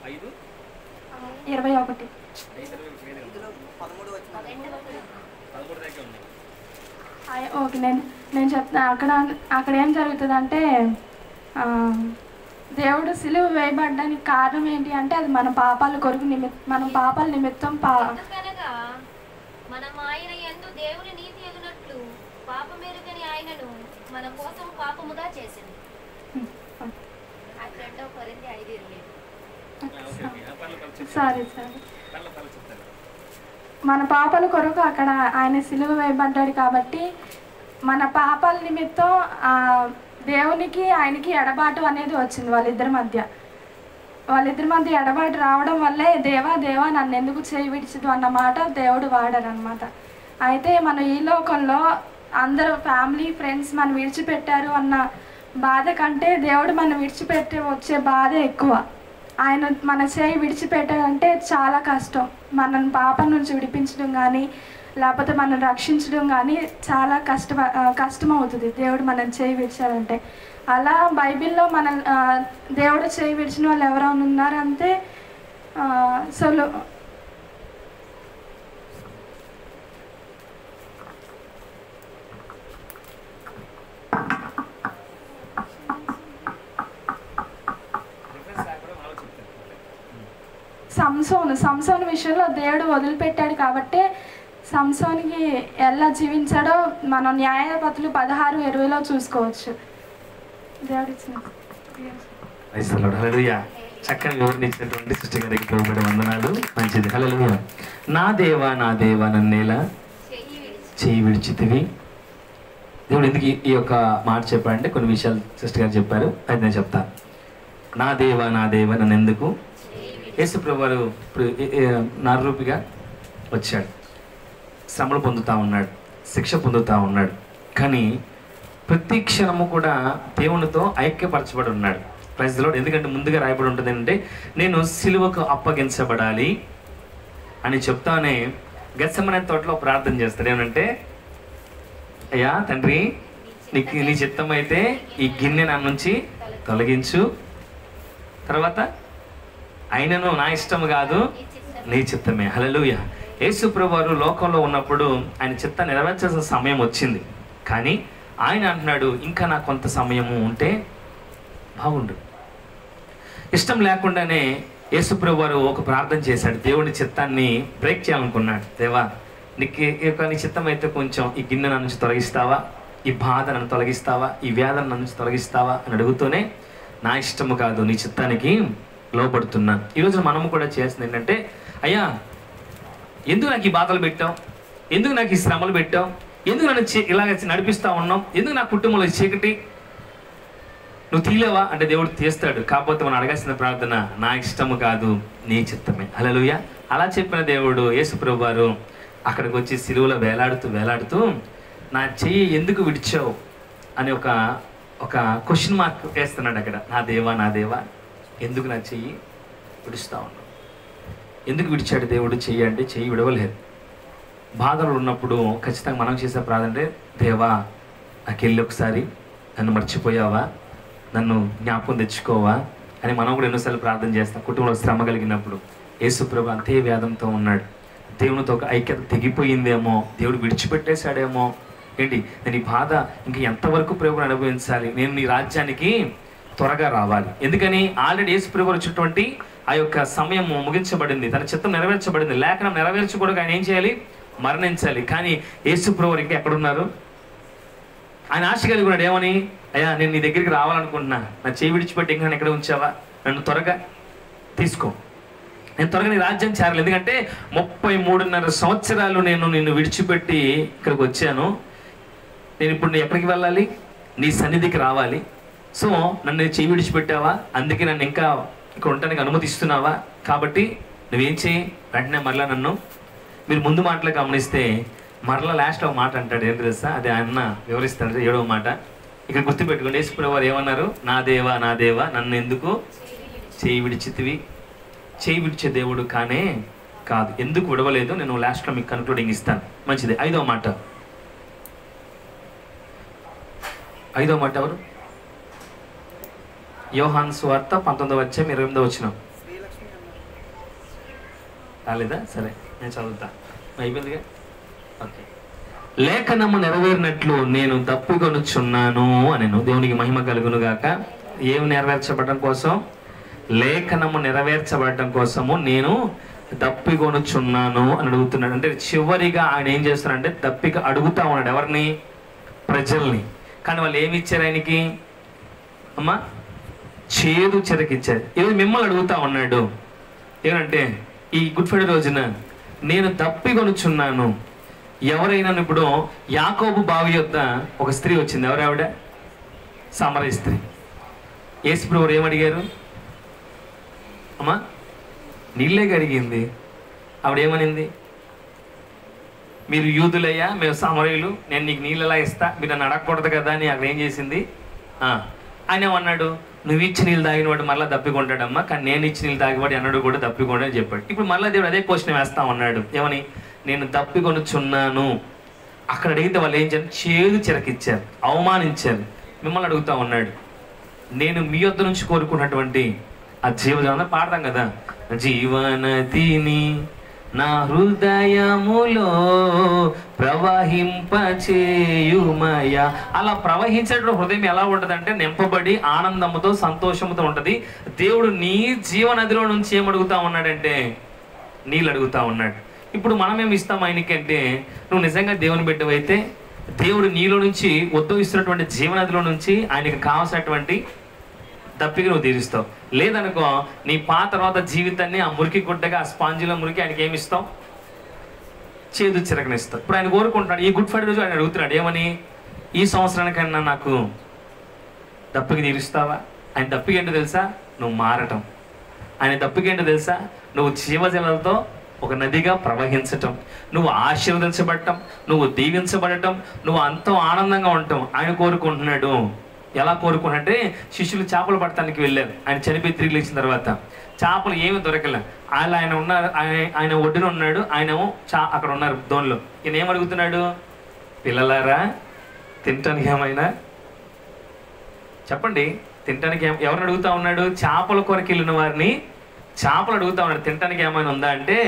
5:21. ఓకే, నేను చెప్తా. అక్కడ ఏం జరుగుతుందంటే దేవుడు సిలువ వేయబడడానికి కారణం ఏంటి అంటే అది మన పాపాల కొరకు మన పాపాల నిమిత్తం మనం ఆయన యందు దేవుని నీతి ఎగునట్లు పాపమెరుగని ఆయనను మన కోసం పాపముగా చేసింది. 2 కొరింథీ 5:20. సరే. మన పాపాల కొరకు అక్కడ ఆయన సిలువ వేయబడ్డాడు కాబట్టి మన పాపాల నిమిత్తం దేవునికి ఆయనకి ఎడబాటు అనేది వచ్చింది. వాళ్ళిద్దరి మధ్య ఎడబాటు రావడం వల్లే దేవా నన్ను ఎందుకు చేయి విడిచదు అన్న మాట దేవుడు వాడారనమాట. అయితే మనం ఈ లోకంలో అందరూ ఫ్యామిలీ ఫ్రెండ్స్ మనం విడిచిపెట్టారు అన్న బాధ కంటే దేవుడు మనం విడిచిపెట్టి వచ్చే బాధ ఎక్కువ. ఆయన మన చేయి విడిచిపెట్టాడంటే చాలా కష్టం. మనల్ని పాపం నుంచి విడిపించడం కానీ లేకపోతే మనం రక్షించడం కానీ చాలా కష్టం అవుతుంది దేవుడు మనం చేయి విడిచాడంటే. అలా బైబిల్లో మన దేవుడు చేయి విడిచిన వాళ్ళు ఎవరైనా ఉన్నారంటే సంసోను విషయంలో దేవుడు వదిలిపెట్టాడు కాబట్టి సంసోనికి ఎలా జీవించాడో మనం న్యాయపతులు 16:20 చూసుకోవచ్చు. దేవుడు ఇచ్చిన చక్కని వివరించినటువంటి సృష్టి గారికి ప్రభువుకి వందనాలు. మంచిది. హల్లెలూయా. నా దేవా నన్నేలా చేయి విడిచితివి. దేవుడు ఎందుకు ఈ యొక్క మాట చెప్పాడంటే కొన్ని విషయాలు సృష్టి గారు చెప్పారు, అది నేను చెప్తాను. నా దేవా నన్ను ఎందుకు. యేసు ప్రభువారు ఇప్పుడు నరరూపిగా వచ్చాడు, శ్రమలు పొందుతూ ఉన్నాడు, శిక్ష పొందుతూ ఉన్నాడు. కానీ ప్రతి క్షణము కూడా దేవునితో ఐక్యపరచబడి ఉన్నాడు. Praise the Lord. ఎందుకంటే ముందుగా రాయబడి ఉంటుంది అంటే నేను సిలువకు అప్పగించబడాలి అని చెప్తానే గెత్సెమనే తోటలో ప్రార్థన చేస్తాడు. ఏమంటే అయ్యా తండ్రి నీ చిత్తం అయితే ఈ గిన్నె నా నుంచి తొలగించు, తర్వాత అయినను నా ఇష్టం కాదు నీ చిత్తమే. హల్లెలూయా. యేసు ప్రభువారు లోకంలో ఉన్నప్పుడు ఆయన చిత్తాన్ని నెరవేర్చాల్సిన సమయం వచ్చింది. కానీ ఆయన అంటున్నాడు ఇంకా నాకు కొంత సమయము ఉంటే బాగుండు. ఇష్టం లేకుండానే యేసు ప్రభువారు ఒక ప్రార్థన చేశాడు. దేవుని చిత్తాన్ని బ్రేక్ చేయాలనుకున్నాడు. దేవా నీ చిత్తం అయితే కొంచెం ఈ గిన్నె నా నుంచి తొలగిస్తావా, ఈ బాధ నన్ను తొలగిస్తావా, ఈ వేదన నా నుంచి తొలగిస్తావా అని అడుగుతూనే నా ఇష్టము కాదు నీ చిత్తానికి లోపడుతున్నాను. ఈరోజు మనము కూడా చేస్తుంది ఏంటంటే అయ్యా ఎందుకు నాకు ఈ బాధలు పెట్టావు, ఎందుకు నాకు ఈ శ్రమలు పెట్టావు, ఎందుకు నన్ను ఇలాగ నడిపిస్తూ ఉన్నావు, ఎందుకు నా కుటుంబంలో చీకటి నువ్వు తీలేవా అంటే దేవుడు తీస్తాడు. కాకపోతే మనం అడగాల్సిన ప్రార్థన నా ఇష్టము కాదు నీ చిత్తమే. హల్లెలూయా. అలా చెప్పిన దేవుడు యేసు ప్రభువారు అక్కడికి వచ్చి సిలువలో వేలాడుతూ నా చెయ్యి ఎందుకు విడిచావు అని ఒక క్వశ్చన్ మార్క్ వేస్తున్నాడు అక్కడ. నా దేవా ఎందుకు నా చెయ్యి విడుస్తూ ఉన్నావు, ఎందుకు విడిచాడు దేవుడు చెయ్యి అంటే చెయ్యి విడవలేదు. బాధలు ఉన్నప్పుడు ఖచ్చితంగా మనం చేసే ప్రార్థన అంటే దేవా నాకు వెళ్ళి ఒకసారి నన్ను మర్చిపోయావా, నన్ను జ్ఞాపకం తెచ్చుకోవా అని మనం కూడా ఎన్నోసార్లు ప్రార్థన చేస్తాం. కుటుంబంలో శ్రమ కలిగినప్పుడు యేసు ప్రభు అంతే వేదంతో ఉన్నాడు. దేవునితో ఒక ఐక్యత తెగిపోయిందేమో, దేవుడు విడిచిపెట్టేశాడేమో, ఏంటి నేను ఈ బాధ ఇంకా ఎంతవరకు ప్రభువుని అనుభవించాలి, నేను నీ రాజ్యానికి త్వరగా రావాలి. ఎందుకని ఆల్రెడీ యేసు ప్రభు వచ్చినటువంటి ఆ యొక్క సమయం ముగించబడింది, తన చిత్తం నెరవేర్చబడింది. లేఖనం నెరవేర్చకూడదు, ఆయన ఏం చేయాలి, మరణించాలి. కానీ యేసు ప్రభు ఇంకా ఎక్కడున్నారు, ఆయన ఆశ కలిగి ఉన్నాడు. ఏమని, అయ్యా నేను నీ దగ్గరికి రావాలనుకుంటున్నా, నా చేయి విడిచిపెట్టి ఇంకా ఎక్కడ ఉంచావా, నన్ను త్వరగా తీసుకో. నేను త్వరగా నీ రాజ్యం చేరాలి, ఎందుకంటే 33.5 సంవత్సరాలు నేను నిన్ను విడిచిపెట్టి ఇక్కడికి వచ్చాను. నేను ఇప్పుడు ఎక్కడికి వెళ్ళాలి? నీ సన్నిధికి రావాలి. సో నన్ను చెయ్యి విడిచిపెట్టావా, అందుకే నన్ను ఇంకా ఇక్కడ ఉండటానికి అనుమతిస్తున్నావా? కాబట్టి నువ్వేం చేయి, వెంటనే మరలా నన్ను, మీరు ముందు మాటలు గమనిస్తే మరలా లాస్ట్లో ఒక మాట అంటాడు, ఏం తెలుసా? అది ఆయన వివరిస్తాడు 7వ మాట. ఇక్కడ గుర్తుపెట్టుకోండి, యేసుప్రభువు వారు ఏమన్నారు? నా దేవా నా దేవా నన్ను ఎందుకు చేయి విడిచితివి? చేయి విడిచే దేవుడు కానే కాదు. ఎందుకు విడవలేదు? నేను లాస్ట్లో మీకు కన్క్లూడింగ్ ఇస్తాను. మంచిది. 5వ మాట. 5వ మాట ఎవరు? యోహాను సువార్త 19వ అధ్యాయం 28వ వచనం. రాలేదా? సరే నేను చదువుతా, అయిపోయిందిగా. ఓకే. లేఖనము నెరవేరినట్లు నేను తప్పికొనుచున్నాను అనెను. దేవునికి మహిమ కలుగును గాక. ఏమి నెరవేర్చబడటం కోసం? లేఖనము నెరవేర్చబడటం కోసము నేను తప్పికొనుచున్నాను అని అడుగుతున్నాడు. అంటే చివరిగా ఆయన ఏం చేస్తున్నాడంటే తప్పిక అడుగుతా ఉన్నాడు. ఎవరిని? ప్రజల్ని. కానీ వాళ్ళు ఏమి ఇచ్చారు ఆయనకి? అమ్మా, చేదు చెరకిచ్చారు. ఈరోజు మిమ్మల్ని అడుగుతా ఉన్నాడు ఏమంటే, ఈ గుడ్ ఫ్రైడే రోజున నేను తప్పికొనుచున్నాను. ఎవరైనా ఇప్పుడు యాకోబు బావి యొద్ద ఒక స్త్రీ వచ్చింది. ఎవరావిడ? సమరయ స్త్రీ. యేసుప్రభువు ఏమడిగారు? అమ్మా, నీళ్ళే అడిగింది. ఆవిడేమనింది? మీరు యూదులయ్యా, మేము సమరయులు, నేను నీకు నీళ్ళు ఎలా ఇస్తా, మీరు నన్ను అడగకూడదు కదా అని అక్కడ ఏం చేసింది? ఆయన ఏమన్నాడు? నువ్వు ఇచ్చి నీళ్ళు తాగినవాడు మళ్ళీ దప్పికొంటాడమ్మా, కానీ నేను ఇచ్చి నీళ్ళు తాగివాడు అన్నాడు కూడా దప్పికొండని చెప్పాడు. ఇప్పుడు మళ్ళీ దేవుడు అదే క్వశ్చన్ వేస్తా ఉన్నాడు. ఏమని? నేను దప్పికొనుచున్నాను. అక్కడ అడిగితే వాళ్ళు ఏం చేయాలి? చేదు చిరకిచ్చారు, అవమానించారు. మిమ్మల్ని అడుగుతా ఉన్నాడు, నేను మీ వద్ద నుంచి కోరుకున్నటువంటి ఆ జీవజాన పాడతాం కదా, జీవనదిని నా హృదయములో ప్రవహింపచేయుమయ. అలా ప్రవహించేటువంటి హృదయం ఎలా ఉంటుందంటే నింపబడి ఆనందముతో సంతోషముతో ఉంటుంది. దేవుడు నీ జీవనదిలో నుంచి ఏమడుగుతా ఉన్నాడంటే నీళ్ళు అడుగుతా ఉన్నాడు. ఇప్పుడు మనమేమి ఇస్తాం ఆయనకంటే, నువ్వు నిజంగా దేవుని బిడ్డవైతే దేవుడు నీలో నుంచి ఉద్భవిస్తున్నటువంటి జీవనదిలో నుంచి ఆయనకు కావాల్సినటువంటి దప్పిక నువ్వు తీరుస్తావు. లేదనుకో నీ పాత తర్వాత జీవితాన్ని ఆ మురికి గుడ్డగా, ఆ స్పాంజిలో మురికి ఆయనకి ఏమి ఇస్తావు? చేదు చిరకనిస్తావు. ఇప్పుడు ఆయన కోరుకుంటున్నాడు, ఈ గుడ్ ఫ్రైడే రోజు ఆయన అడుగుతున్నాడు ఏమని? ఈ సంవత్సరానికైనా నాకు దప్పిక తీరుస్తావా? ఆయన దప్పిక ఏంటో తెలుసా? నువ్వు మారటం. ఆయన దప్పిక ఏంటో తెలుసా? నువ్వు జీవజలాలతో ఒక నదిగా ప్రవహించటం, నువ్వు ఆశీర్వదించబడటం, నువ్వు దీవించబడటం, నువ్వు అంతో ఆనందంగా ఉండటం ఆయన కోరుకుంటున్నాడు. ఎలా కోరుకుంటే, శిష్యులు చేపలు పట్టడానికి వెళ్ళారు. ఆయన చనిపోయి తిరిగి లేచిన తర్వాత చేపలు ఏమి దొరకలే. ఆయన ఉన్నారు, ఆయన ఒడ్డున ఉన్నాడు, ఆయన అక్కడ ఉన్నారు దోన్లో. ఈయన ఏమడుగుతున్నాడు? పిల్లలారా తినటానికి ఏమైనా చెప్పండి. తినటానికి ఎవరిని అడుగుతా ఉన్నాడు? చేపల కొరకు వెళ్ళిన వారిని చేపలు అడుగుతా ఉన్నాడు, తినటానికి ఏమైనా ఉందా అంటే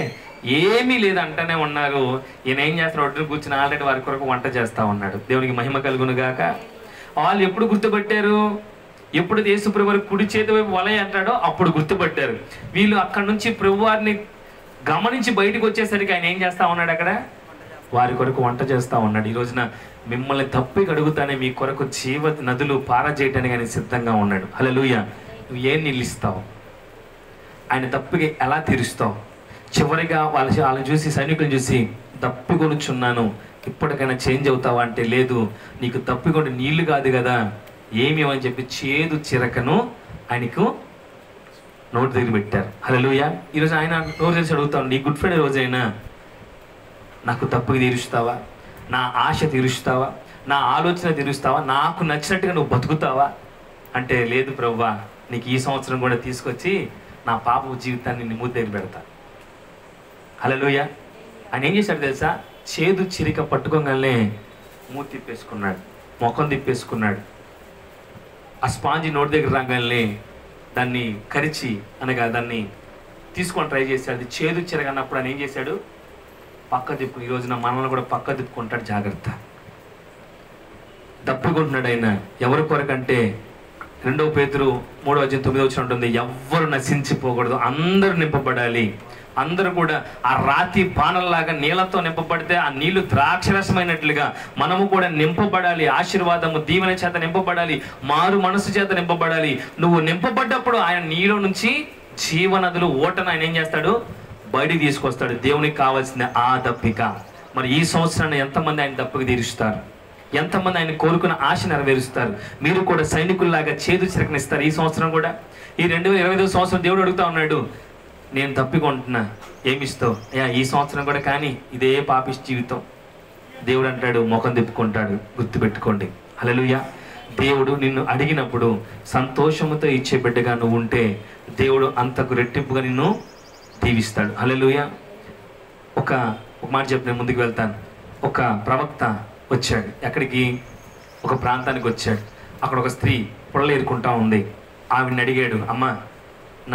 ఏమీ లేదు అంటనే ఉన్నారు. ఈయన ఏం చేస్తున్నాడు? ఒడ్డున కూర్చుని ఆల్రెడీ వారి కొరకు వంట చేస్తా ఉన్నాడు. దేవునికి మహిమ కలుగును గాక. వాళ్ళు ఎప్పుడు గుర్తుపట్టారు? ఎప్పుడు యేసుప్రభువు వారి కుడి చేతి వైపు వలయ అంటాడో అప్పుడు గుర్తుపట్టారు. వీళ్ళు అక్కడ నుంచి ప్రభువారిని గమనించి బయటకు వచ్చేసరికి ఆయన ఏం చేస్తా ఉన్నాడు? అక్కడ వారి కొరకు వంట చేస్తా ఉన్నాడు. ఈ రోజున మిమ్మల్ని తప్పిక అడుగుతానే మీ కొరకు జీవ నదులు పారజేయటానికి ఆయన సిద్ధంగా ఉన్నాడు. హల్లెలూయా. నువ్వు ఏం నిలుస్తావు? ఆయన తప్పిక ఎలా తీరుస్తావు? చివరిగా వాళ్ళని చూసి, సైనికులను చూసి తప్పికొనుచున్నాను, ఇప్పటికైనా చేంజ్ అవుతావా అంటే లేదు, నీకు తప్పికొంటే నీళ్లు కాదు కదా, ఏమేమని చెప్పి చేదు చిరకను ఆయనకు నోటి దగ్గర పెట్టారు. హల్లెలూయా. ఈరోజు ఆయన నోరు తెలిసి అడుగుతాను, నీ గుడ్ ఫ్రైడే రోజైనా నాకు తప్పుకి తీరుస్తావా? నా ఆశ తీరుస్తావా? నా ఆలోచన తీరుస్తావా? నాకు నచ్చినట్టుగా నువ్వు బతుకుతావా అంటే లేదు ప్రభువా, నీకు ఈ సంవత్సరం కూడా తీసుకొచ్చి నా పాప జీవితాన్ని నీ మూతి దగ్గర పెడతా. హల్లెలూయా. ఆయన ఏం చేశాడు తెలుసా? చేదు చిరిక పట్టుకోగానే మూతి తిప్పేసుకున్నాడు, ముఖం తిప్పేసుకున్నాడు. ఆ స్పాంజి నోటి దగ్గర రాగానే దాన్ని కరిచి అనగా దాన్ని తీసుకొని ట్రై చేశాడు. అది చేదు చిరగన్నప్పుడు ఆయన ఏం చేశాడు? పక్క తిప్పు. ఈ రోజున మనల్ని కూడా పక్క తిప్పుకుంటాడు. జాగ్రత్త. తప్పుకుంటున్నాడు ఆయన. ఎవరి కొరకంటే 2 పేతురు 3:9 ఉంటుంది, ఎవ్వరు నశించిపోకూడదు, అందరూ నింపబడాలి. అందరూ కూడా ఆ రాతి బాణల్లాగా నీళ్ళతో నింపబడితే ఆ నీళ్లు ద్రాక్షరసమైనట్లుగా మనము కూడా నింపబడాలి. ఆశీర్వాదము దీవెన చేత నింపబడాలి, మారు మనసు చేత నింపబడాలి. నువ్వు నింపబడ్డప్పుడు ఆయన నీలో నుంచి జీవనదులు ఓటను ఆయన ఏం చేస్తాడు? బయటికి తీసుకొస్తాడు. దేవునికి కావాల్సింది ఆ దప్పిక. మరి ఈ సంవత్సరాన్ని ఎంతమంది ఆయన దప్పిక తీరుస్తారు? ఎంతమంది ఆయన కోరుకున్న ఆశ నెరవేరుస్తారు? మీరు కూడా సైనికుల్లాగా చేదు చిరకనిస్తారు ఈ సంవత్సరం కూడా. ఈ 2025 సంవత్సరం దేవుడు అడుగుతా ఉన్నాడు, నేను తప్పికొంటున్నా, ఏమిస్తావు? ఈ సంవత్సరం కూడా కానీ ఇదే పాపిష్టి జీవితం. దేవుడు అంటాడు, ముఖం తిప్పుకుంటాడు. గుర్తుపెట్టుకోండి. హల్లెలూయా. దేవుడు నిన్ను అడిగినప్పుడు సంతోషముతో ఇచ్చే బిడ్డగా నువ్వు ఉంటే దేవుడు అంతకు రెట్టింపుగా నిన్ను దీవిస్తాడు. హల్లెలూయా. ఒక మాట చెప్పి నేను ముందుకు వెళ్తాను. ఒక ప్రవక్త వచ్చాడు. ఎక్కడికి? ఒక ప్రాంతానికి వచ్చాడు. అక్కడ ఒక స్త్రీ పొడలు ఏరుకుంటా ఉంది. ఆవిడని అడిగాడు, అమ్మ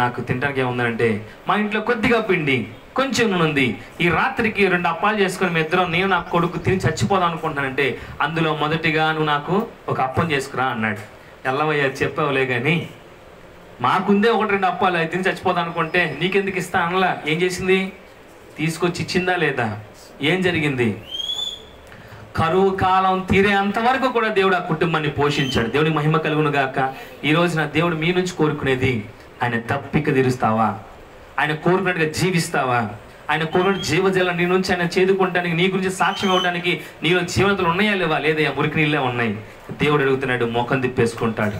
నాకు తినడానికి ఏముందంటే, మా ఇంట్లో కొద్దిగా పిండి కొంచెం నూనె ఉంది, ఈ రాత్రికి 2 అప్పాలు చేసుకొని మీ ఇద్దరం నేను నా కొడుకు తిని చచ్చిపోదాం అనుకుంటున్నానంటే అందులో మొదటిగా నువ్వు నాకు ఒక అప్పం చేసుకురా అన్నాడు. ఎల్లవయ్యా చెప్పావులే కానీ మాకుందే 1-2 అప్పాలు అవి తిని చచ్చిపోదాం అనుకుంటే నీకెందుకు ఇస్తా అనలా. ఏం చేసింది? తీసుకొచ్చి ఇచ్చిందా లేదా? ఏం జరిగింది? కరువు కాలం తీరే అంతవరకు కూడా దేవుడు ఆ కుటుంబాన్ని పోషించాడు. దేవుడికి మహిమ కలుగును గాక. ఈ రోజున దేవుడు మీ నుంచి కోరుకునేది, ఆయన తప్పిక తీరుస్తావా? ఆయన కోరుకున్నట్టుగా జీవిస్తావా? ఆయన కోరిన జీవజలం నీ నుంచి ఆయన చేదుకుంటానికి, నీ గురించి సాక్ష్యం ఇవ్వడానికి నీలో జీవనతులు ఉన్నాయా లేవా? లేదా మురికి నీళ్ళే ఉన్నాయి. దేవుడు అడుగుతున్నాడు, ముఖం తిప్పేసుకుంటాడు.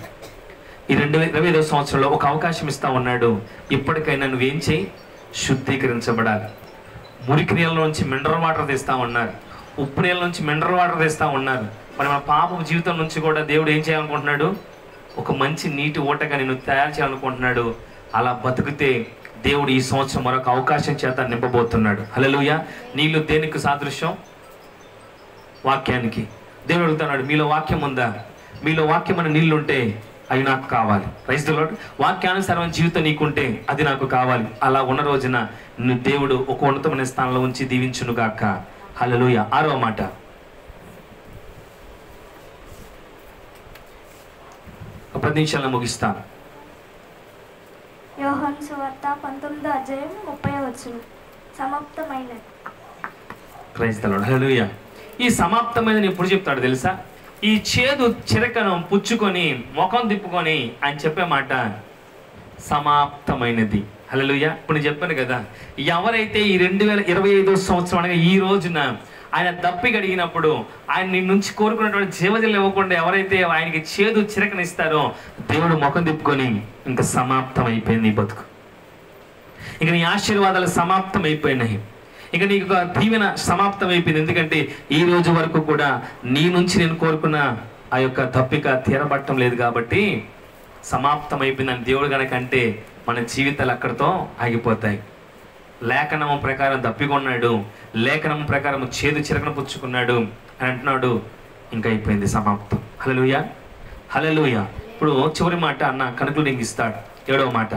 ఈ 2025 సంవత్సరంలో ఒక అవకాశం ఇస్తా ఉన్నాడు. ఇప్పటికైనా నువ్వేం చేయి? శుద్ధీకరించబడాలి. మురికి నీళ్ళ నుంచి మినరల్ వాటర్ తెస్తా ఉన్నారు. ఉప్పు నీళ్ళ నుంచి మినరల్ వాటర్ తెస్తా ఉన్నారు. మరి మన పాప జీవితం నుంచి కూడా దేవుడు ఏం చేయాలనుకుంటున్నాడు? ఒక మంచి నీటి ఊటగా నిన్ను తయారు చేయాలనుకుంటున్నాడు. అలా బతికితే దేవుడు ఈ సంవత్సరం మరొక అవకాశం చేత నింపబోతున్నాడు. హల్లెలూయా. నీళ్ళు దేనికి సాదృశ్యం? వాక్యానికి. దేవుడు అడుగుతున్నాడు, మీలో వాక్యం ఉందా? మీలో వాక్యం అనే నీళ్ళు ఉంటే అవి నాకు కావాలి. Praise the Lord. వాక్యానుసారమైన జీవితం నీకుంటే అది నాకు కావాలి. అలా ఉన్న రోజున నిన్ను దేవుడు ఒక ఉన్నతమైన స్థానంలో ఉంచి దీవించును గాక. హల్లెలూయా. 6వ మాట. ఒక 10 నిమిషాల్లో ముగిస్తాను. యోహాను సువార్త 19వ అధ్యాయం 30వ వచనం. సమాప్తమైనది. Praise the lord. హల్లెలూయా. ఈ సమాప్తమైనది ఎప్పుడు చెప్తాడు తెలుసా? ఈ చేదు చిరకను పుచ్చుకొని ముఖం తిప్పుకొని ఆయన చెప్పే మాట సమాప్తమైనది. హల్లెలూయా. ఇప్పుడు నేను చెప్పాను కదా, ఎవరైతే ఈ 2025 సంవత్సరం అనగా ఈ రోజున ఆయన దప్పిక అడిగినప్పుడు ఆయన నీ నుంచి కోరుకున్నటువంటి జీవజలం ఇవ్వకుండా ఎవరైతే ఆయనకి చేదు చిరకనిస్తారో దేవుడు ముఖం తిప్పుకొని ఇంకా సమాప్తం అయిపోయింది ఈ బతుకు. ఇక నీ ఆశీర్వాదాలు సమాప్తం అయిపోయినాయి. ఇక నీకు ఒక దీవెన సమాప్తం అయిపోయింది. ఎందుకంటే ఈ రోజు వరకు కూడా నీ నుంచి నేను కోరుకున్న ఆ యొక్క దప్పిక తీరబట్టం లేదు కాబట్టి సమాప్తం అయిపోయిందని దేవుడు కనుకంటే మన జీవితాలు అక్కడితో ఆగిపోతాయి. లేఖనము ప్రకారం దప్పికొన్నాడు, లేఖనము ప్రకారం చేదు చిరకను పుచ్చుకున్నాడు అని అంటున్నాడు. ఇంకా అయిపోయింది, సమాప్తం. హల్లెలూయా. హల్లెలూయా. ఇప్పుడు చివరి మాట అన్న కనుకలు ఇస్తాడు. 7వ మాట.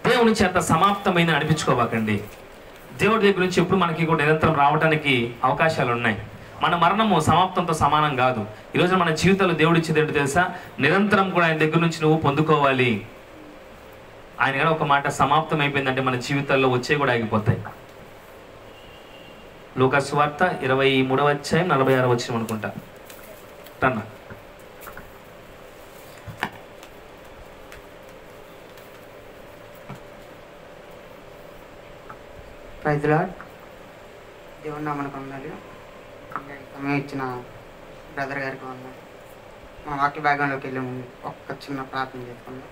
దేవుని చేత సమాప్తమైన అనిపించుకోవాకండి. దేవుడి దగ్గర నుంచి ఎప్పుడు మనకి కూడా నిరంతరం రావడానికి అవకాశాలు ఉన్నాయి. మన మరణము సమాప్తంతో సమానం కాదు. ఈరోజు మన జీవితంలో దేవుడు ఇచ్చేది ఏంటో తెలుసా? నిరంతరం కూడా ఆయన దగ్గర నుంచి నువ్వు పొందుకోవాలి. ఆయన కూడా ఒక మాట సమాప్తం అయిపోయిందంటే మన జీవితాల్లో వచ్చే కూడా ఆగిపోతాయి. లూకా సువార్త 23వ అధ్యాయం 46వ వచనం అనుకుంటా. టన్నా ప్రైజ్ లార్డ్. దేవుని నామమునకు వందనాలు. సమయం ఇచ్చిన బ్రదర్ గారికి వందనాలు. మన వాక్య భాగంలోకి వెళ్ళే ముందు ఒక్క చిన్న ప్రార్థన చేసుకుందాం.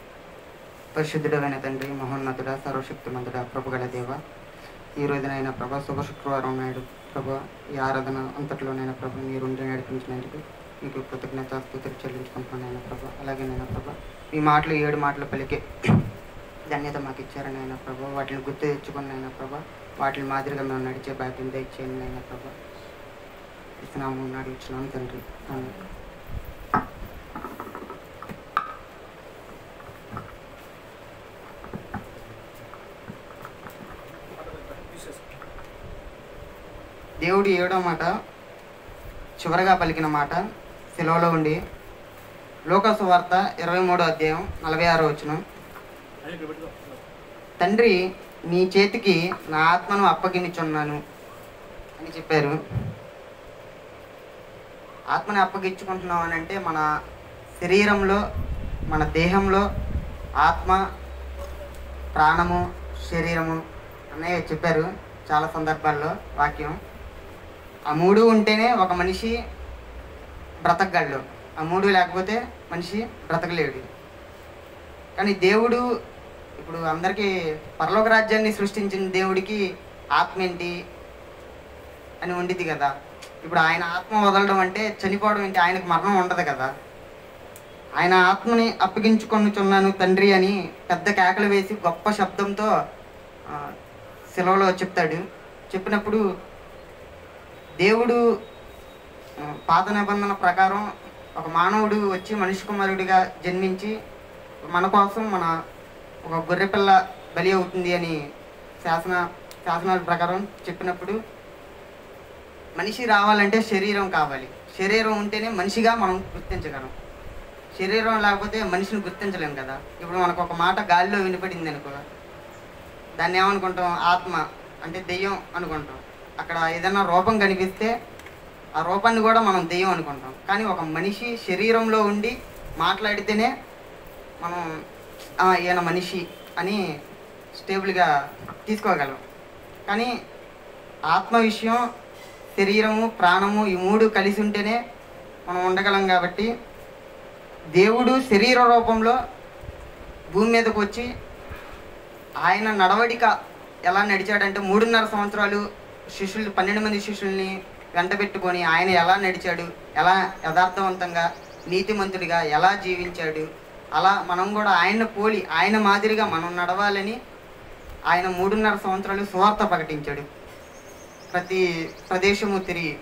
పరిశుద్ధుడైన తండ్రి, మహోన్నతుడ, సర్వశక్తిమంతుడ, ప్రభుగల దేవ, ఈ రోజునైనా ప్రభా శుభ శుక్రవారం నాయుడు ప్రభా ఈ ఆరాధన అంతట్లోనైనా ప్రభా మీరు నడిపించినందుకు మీకు కృతజ్ఞతాస్తుతులు చెల్లించుకుంటున్నాను ప్రభా. అలాగే నైనా ప్రభా మీ మాటలు 7 మాటలు పలికే ధన్యత మాకు ఇచ్చారని అయినా ప్రభా, వాటిని గుర్తు తెచ్చుకుని అయినా ప్రభా వాటిని మాదిరిగా మేము నడిచే భాగ్యం దయచేయండి అయినా ప్రభా. ఇస్తున్నాము నడిచినాము తండ్రి. దేవుడు 7వ మాట చివరగా పలికిన మాట సెలవులో ఉండి లూకా సువార్త 23వ అధ్యాయం 46వ వచనం. తండ్రి నీ చేతికి నా ఆత్మను అప్పగించున్నాను అని చెప్పారు. ఆత్మని అప్పగించుకుంటున్నాం అని అంటే మన శరీరంలో, మన దేహంలో ఆత్మ ప్రాణము, శరీరము అన్నయ్య చెప్పారు చాలా సందర్భాల్లో వాక్యం. ఆ మూడు ఉంటేనే ఒక మనిషి బ్రతకగలడు. ఆ మూడు లేకపోతే మనిషి బ్రతకలేడు. కానీ దేవుడు ఇప్పుడు అందరికీ పరలోక రాజ్యాన్ని సృష్టించిన దేవుడికి ఆత్మ ఏంటి అని ఉండిద్ది కదా. ఇప్పుడు ఆయన ఆత్మ వదలడం అంటే చనిపోవడం ఏంటి? ఆయనకు మరణం ఉండదు కదా. ఆయన ఆత్మని అప్పగించుకొనుచున్నాను తండ్రి అని పెద్ద కేకలు వేసి గొప్ప శబ్దంతో శిలువలో చెప్తాడు. చెప్పినప్పుడు దేవుడు పాత నిబంధన ప్రకారం ఒక మానవుడు వచ్చి మనిషి కుమారుడిగా జన్మించి మన కోసం ఒక గొర్రెపిల్ల బలి అవుతుంది అని శాసనాల ప్రకారం చెప్పినప్పుడు మనిషి రావాలంటే శరీరం కావాలి. శరీరం ఉంటేనే మనిషిగా మనం గుర్తించగలం. శరీరం లేకపోతే మనిషిని గుర్తించలేం కదా. ఇప్పుడు మనకు ఒక మాట గాలిలో వినపడింది అనుకో, దాన్ని ఏమనుకుంటాం? ఆత్మ అంటే దెయ్యం అనుకుంటాం. అక్కడ ఏదైనా రూపం కనిపిస్తే ఆ రూపాన్ని కూడా మనం దెయ్యం అనుకుంటాం. కానీ ఒక మనిషి శరీరంలో ఉండి మాట్లాడితేనే మనం ఈయన మనిషి అని స్టేబుల్గా తీసుకోగలం. కానీ ఆత్మ విషయం, శరీరము, ప్రాణము ఈ మూడు కలిసి ఉంటేనే మనం ఉండగలం. కాబట్టి దేవుడు శరీర రూపంలో భూమి మీదకు వచ్చి ఆయన నడవడిక ఎలా నడిచాడంటే 3.5 సంవత్సరాలు 12 మంది శిష్యుల్ని వెంట పెట్టుకొని ఆయన ఎలా నడిచాడు, ఎలా యథార్థవంతంగా నీతిమంతుడిగా ఎలా జీవించాడు, అలా మనం కూడా ఆయన పోలి ఆయన మాదిరిగా మనం నడవాలని ఆయన 3.5 సంవత్సరాలు సువార్త ప్రకటించాడు. ప్రతి ప్రదేశము తిరిగి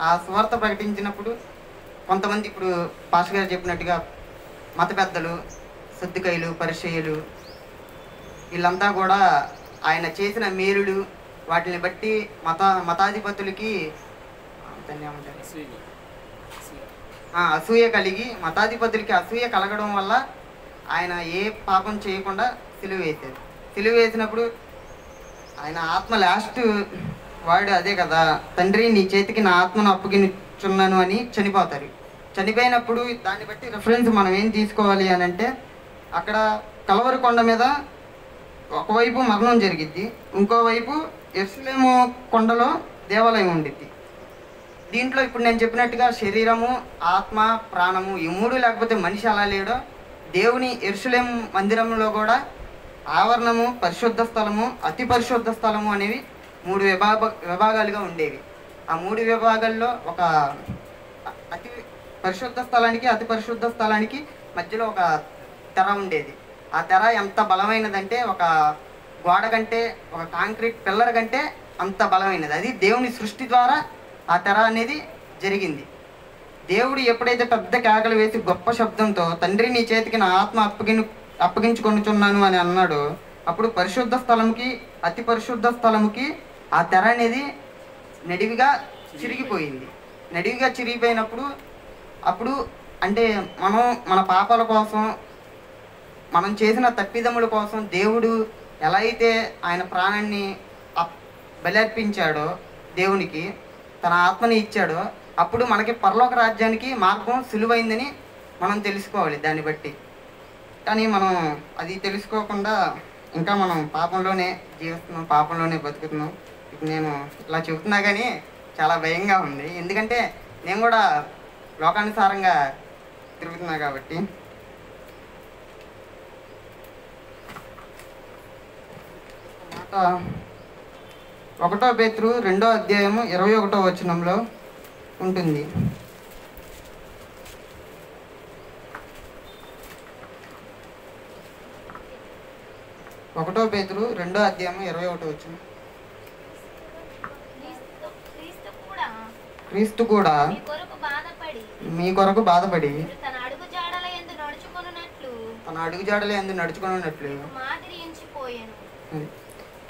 ఆ సువార్త ప్రకటించినప్పుడు కొంతమంది ఇప్పుడు పాస్టర్ గారు చెప్పినట్టుగా మత పెద్దలు, సద్దుకైలు, పరిసయ్యులు వీళ్ళంతా కూడా ఆయన చేసిన మేలుడు వాటిని బట్టి మతాధిపతులకి అసూయ కలిగి మతాధిపతులకి అసూయ కలగడం వల్ల ఆయన ఏ పాపం చేయకుండా సిలువ వేశారు. సిలువ వేసినప్పుడు ఆయన ఆత్మ లాస్ట్ వాడు అదే కదా, తండ్రి నీ చేతికి నా ఆత్మను అప్పగించున్నాను అని చనిపోతారు. చనిపోయినప్పుడు దాన్ని బట్టి రెఫరెన్స్ మనం ఏం తీసుకోవాలి అని అంటే, అక్కడ కలవరి కొండ మీద ఒకవైపు మరణం జరిగిద్ది, ఇంకోవైపు యెరూషలేము కొండలో దేవాలయం ఉండిద్ది. దీంట్లో ఇప్పుడు నేను చెప్పినట్టుగా శరీరము, ఆత్మ, ప్రాణము ఈ మూడు లేకపోతే మనిషి అలా లేడో, దేవుని యెరూషలేము మందిరంలో కూడా ఆవరణము, పరిశుద్ధ స్థలము, అతి పరిశుద్ధ స్థలము అనేవి 3 విభాగాలుగా ఉండేవి. ఆ 3 విభాగాల్లో ఒక అతి పరిశుద్ధ స్థలానికి, అతి పరిశుద్ధ స్థలానికి మధ్యలో ఒక తెర ఉండేది. ఆ తెర ఎంత బలమైనదంటే ఒక గోడ కంటే, ఒక కాంక్రీట్ పిల్లర్ కంటే అంత బలమైనది. అది దేవుని సృష్టి ద్వారా ఆ తెర అనేది జరిగింది. దేవుడు ఎప్పుడైతే పెద్ద కేకలు వేసి గొప్ప శబ్దంతో తండ్రి నీ చేతికి నా ఆత్మ అప్పగించుకొనుచున్నాను అని అన్నాడు, అప్పుడు పరిశుద్ధ స్థలంకి, అతి పరిశుద్ధ స్థలముకి ఆ తెర అనేది నడివిగా చిరిగిపోయింది. నడివిగా చిరిగిపోయినప్పుడు అప్పుడు అంటే మనం మన పాపాల కోసం, మనం చేసిన తప్పిదముల కోసం దేవుడు ఎలా అయితే ఆయన ప్రాణాన్ని బలర్పించాడో, దేవునికి తన ఆత్మని ఇచ్చాడో, అప్పుడు మనకి పరలోక రాజ్యానికి మార్గం సులువైందని మనం తెలుసుకోవాలి దాన్ని బట్టి. కానీ మనం అది తెలుసుకోకుండా ఇంకా మనం పాపంలోనే జీవిస్తున్నాం, పాపంలోనే బతుకుతున్నాం. ఇప్పుడు నేను ఇలా చెబుతున్నా కానీ చాలా భయంగా ఉంది, ఎందుకంటే నేను కూడా లోకానుసారంగా తిరుగుతున్నా కాబట్టి. మాట 1 పేతురు 2వ అధ్యాయము 21వ వచనంలో ఉంటుంది. పేతురు 2వ అధ్యాయము 21వ వచనం. క్రీస్తు కూడా మీ కొరకు బాధపడి తన అడుగు జాడల యందు నడుచుకొనున్నట్లు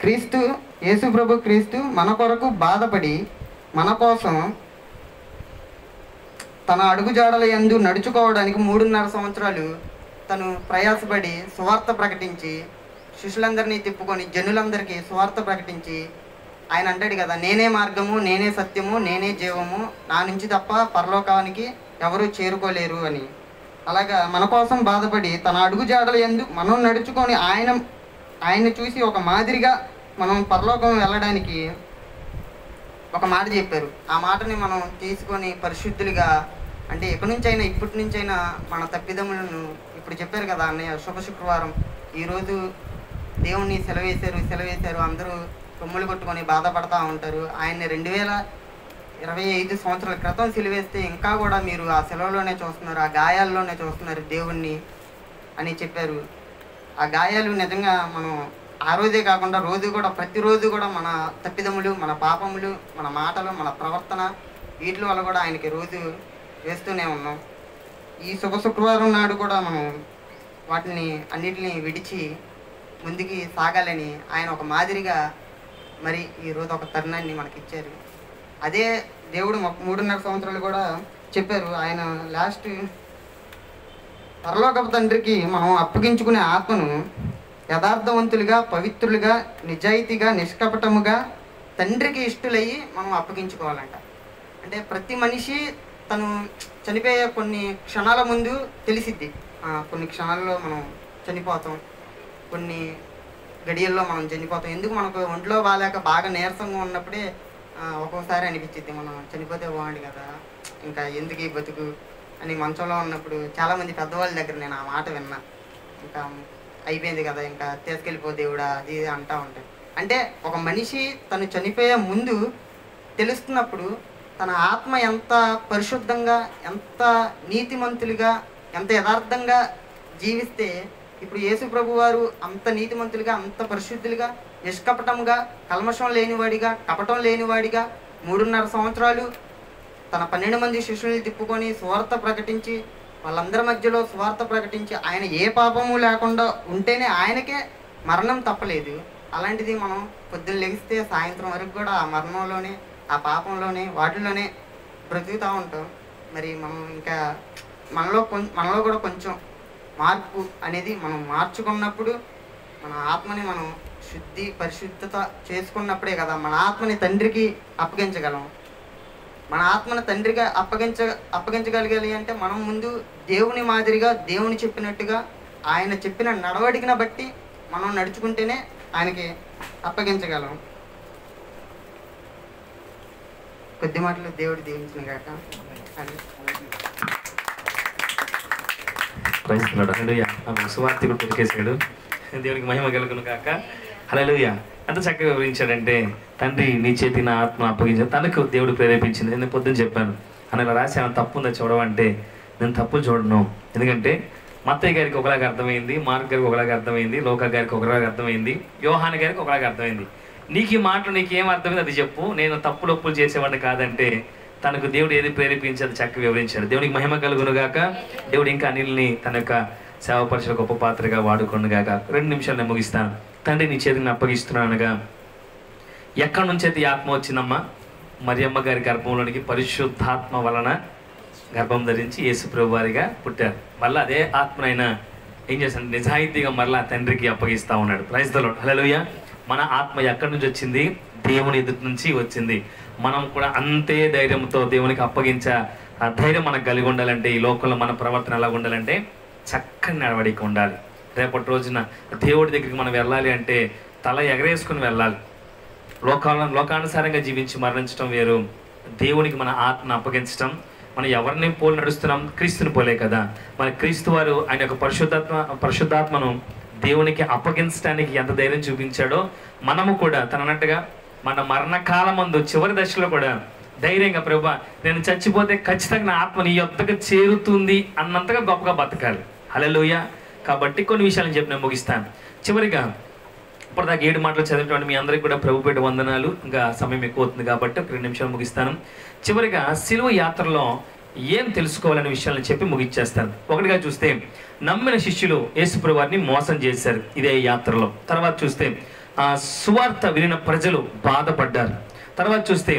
క్రీస్తు, యేసు ప్రభు క్రీస్తు మన కొరకు బాధపడి మన కోసం తన అడుగుజాడల యందు నడుచుకోవడానికి 3.5 సంవత్సరాలు తను ప్రయాసపడి సువార్త ప్రకటించి శిష్యులందరినీ తిప్పుకొని జనులందరికీ సువార్త ప్రకటించి ఆయన అంటాడు కదా, నేనే మార్గము, నేనే సత్యము, నేనే జీవము, నా నుంచి తప్ప పరలోకానికి ఎవరూ చేరుకోలేరు అని. అలాగా మన కోసం బాధపడి తన అడుగుజాడల యందు మనం నడుచుకొని ఆయన ఆయన్ని చూసి ఒక మాదిరిగా మనం పరలోకం వెళ్ళడానికి ఒక మాట చెప్పారు. ఆ మాటని మనం తీసుకొని పరిశుద్ధులుగా, అంటే ఎక్కడి నుంచైనా ఇప్పటి నుంచైనా మన తప్పిదములను, ఇప్పుడు చెప్పారు కదా అన్నయ్య శుభ శుక్రవారం, ఈరోజు దేవుణ్ణి సెలవేశారు అందరూ కొమ్ములు కొట్టుకొని బాధపడతా ఉంటారు. ఆయన్ని 2025 సంవత్సరాల క్రితం సిలువేస్తే ఇంకా కూడా మీరు ఆ సెలవులోనే చూస్తున్నారు, ఆ గాయాల్లోనే చూస్తున్నారు దేవుణ్ణి అని చెప్పారు. ఆ గాయాలు నిజంగా మనం ఆ రోజే కాకుండా రోజు కూడా, ప్రతిరోజు కూడా మన తప్పిదములు, మన పాపములు, మన మాటలు, మన ప్రవర్తన, వీటి వల్ల కూడా ఆయనకి రోజు వేస్తూనే ఉన్నాం. ఈ శుభ శుక్రవారం నాడు కూడా మనం వాటిని అన్నిటిని విడిచి ముందుకి సాగాలని ఆయన ఒక మాదిరిగా మరి ఈరోజు ఒక తరుణాన్ని మనకి ఇచ్చారు. అదే దేవుడు 3.5 సంవత్సరాలు కూడా చెప్పారు. ఆయన లాస్ట్ పరలోకపు తండ్రికి మనం అప్పగించుకునే ఆత్మను యథార్థవంతులుగా, పవిత్రులుగా, నిజాయితీగా, నిష్కపటముగా తండ్రికి ఇష్టలయ్యి మనం అప్పగించుకోవాలంట. అంటే ప్రతి మనిషి తను చనిపోయే కొన్ని క్షణాల ముందు తెలిసిద్ది. కొన్ని క్షణాల్లో మనం చనిపోతాం, కొన్ని గడియల్లో మనం చనిపోతాం. ఎందుకు మనకు ఒంట్లో బాగాలేక బాగా నీరసంగా ఉన్నప్పుడే ఒక్కొక్కసారి అనిపించింది మనం చనిపోతే బాగుంది కదా, ఇంకా ఎందుకు ఈ బతుకు అని మంచంలో ఉన్నప్పుడు చాలామంది పెద్దవాళ్ళ దగ్గర నేను ఆ మాట విన్నా. ఇంకా అయిపోయింది కదా, ఇంకా తీసుకెళ్ళిపో దేవుడా అది అంటూ ఉంటాయి. అంటే ఒక మనిషి తను చనిపోయే ముందు తెలుస్తున్నప్పుడు తన ఆత్మ ఎంత పరిశుద్ధంగా, ఎంత నీతిమంతులుగా, ఎంత యథార్థంగా జీవిస్తే, ఇప్పుడు యేసు ప్రభు వారు అంత నీతిమంతులుగా, అంత పరిశుద్ధులుగా, నిష్కపటంగా, కల్మషం లేనివాడిగా, కపటం లేనివాడిగా 3.5 సంవత్సరాలు తన 12 మంది శిష్యుల్ని తిప్పుకొని సువార్త ప్రకటించి, వాళ్ళందరి మధ్యలో సువార్త ప్రకటించి, ఆయన ఏ పాపము లేకుండా ఉంటేనే ఆయనకే మరణం తప్పలేదు. అలాంటిది మనం పొద్దున్న లెగిస్తే సాయంత్రం వరకు కూడా ఆ మరణంలోనే, ఆ పాపంలోనే, వాటిలోనే బ్రతుకుతూ ఉంటాం. మరి మనం ఇంకా మనలో కూడా కొంచెం మార్పు అనేది మనం మార్చుకున్నప్పుడు, మన ఆత్మని మనం పరిశుద్ధత చేసుకున్నప్పుడే కదా మన ఆత్మని తండ్రికి అప్పగించగలం. మన ఆత్మను తండ్రిగా అప్పగించగలగాలి అంటే మనం ముందు దేవుని మాదిరిగా, దేవుని చెప్పినట్టుగా, ఆయన చెప్పిన నడవడికను బట్టి మనం నడుచుకుంటేనే ఆయనకి అప్పగించగలం. కొద్ది మాటలు దేవుడు దీవించిన గాక. సువార్తికుడు దొరికేశాడు, దేవునికి మహిమ కలుగును కాక. హల్లెలూయా. అంత చక్కగా వివరించాడంటే, తండ్రి నీ చేతి నా ఆత్మ అప్పగించాడు, తనకు దేవుడు ప్రేరేపించింది. నేను పొద్దున్న చెప్పాను అని ఇలా రాసి ఏమైనా తప్పు ఉందా చూడవంటే, నేను తప్పులు చూడను. ఎందుకంటే మత్తయ్య గారికి ఒకలాగా అర్థమైంది, మార్క్ గారికి ఒకలాగా అర్థమైంది, లోకా గారికి ఒకలాగా అర్థమైంది, యోహాన్ గారికి ఒకలాగా అర్థమైంది. నీకు ఈ మాటలు నీకేం అర్థమైంది అది చెప్పు, నేను తప్పులు ఒప్పులు చేసేవాడిని కాదంటే తనకు దేవుడు ఏది ప్రేరేపించి అది చక్కగా వివరించాడు. దేవునికి మహిమ కలుగును గాక. దేవుడు ఇంకా అనిల్ని తన యొక్క సేవపరిచిన గొప్ప పాత్రగా వాడుకోను గాక. 2 నిమిషాలు నేను ముగిస్తాను. తండ్రి నీ చేతిని అప్పగిస్తున్నానుగా. ఎక్కడి నుంచి అయితే ఈ ఆత్మ వచ్చిందమ్మా? మరియమ్మ గారి గర్భంలోనికి పరిశుద్ధాత్మ వలన గర్భం ధరించి యేసు ప్రభు వారిగా పుట్టారు. మళ్ళీ అదే ఆత్మనైనా ఏం చేశాడు? నిజాయితీగా మళ్ళీ తండ్రికి అప్పగిస్తూ ఉన్నాడు. Praise the lord. హల్లెలూయా. మన ఆత్మ ఎక్కడి నుంచి వచ్చింది? దేవుని ఎదుటి నుంచి వచ్చింది. మనం కూడా అంతే ధైర్యంతో దేవునికి అప్పగించే ఆ ధైర్యం మనకు కలిగి ఉండాలంటే, ఈ లోకంలో మన ప్రవర్తన ఎలా ఉండాలంటే చక్కని నడవడిక ఉండాలి. రేపటి రోజున దేవుడి దగ్గరికి మనం వెళ్ళాలి అంటే తల ఎగరేసుకుని వెళ్ళాలి. లోకానుసారంగా జీవించి మరణించడం వేరు, దేవునికి మన ఆత్మను అప్పగించడం. మనం ఎవరిని పోలి నడుస్తున్నాం? క్రీస్తుని పోలే కదా. మన క్రీస్తు వారు ఆయన యొక్క పరిశుద్ధాత్మను దేవునికి అప్పగించడానికి ఎంత ధైర్యం చూపించాడో మనము కూడా తనన్నట్టుగా మన మరణకాలం ముందు చివరి దశలో కూడా ధైర్యంగా, ప్రభువా నేను చచ్చిపోతే ఖచ్చితంగా నా ఆత్మ నీ యొద్దకు చేరుతుంది అన్నంతగా గొప్పగా బతకాలి. హల్లెలూయా. కాబట్టి కొన్ని విషయాలను చెప్పి నేను ముగిస్తాను. చివరిగా ఇప్పటిదాకా 7 మాటలు చదివినటువంటి మీ అందరికీ కూడా ప్రభు పేట వందనాలు. ఇంకా సమయం ఎక్కువ అవుతుంది కాబట్టి ఒక 2 నిమిషాలు ముగిస్తాను. చివరిగా సిలువ యాత్రలో ఏం తెలుసుకోవాలనే విషయాలను చెప్పి ముగిచ్చేస్తాను. ఒకటిగా చూస్తే నమ్మిన శిష్యులు యేసుప్రభు వారిని మోసం చేశారు ఇదే యాత్రలో. తర్వాత చూస్తే సువార్త వినిన ప్రజలు బాధపడ్డారు. తర్వాత చూస్తే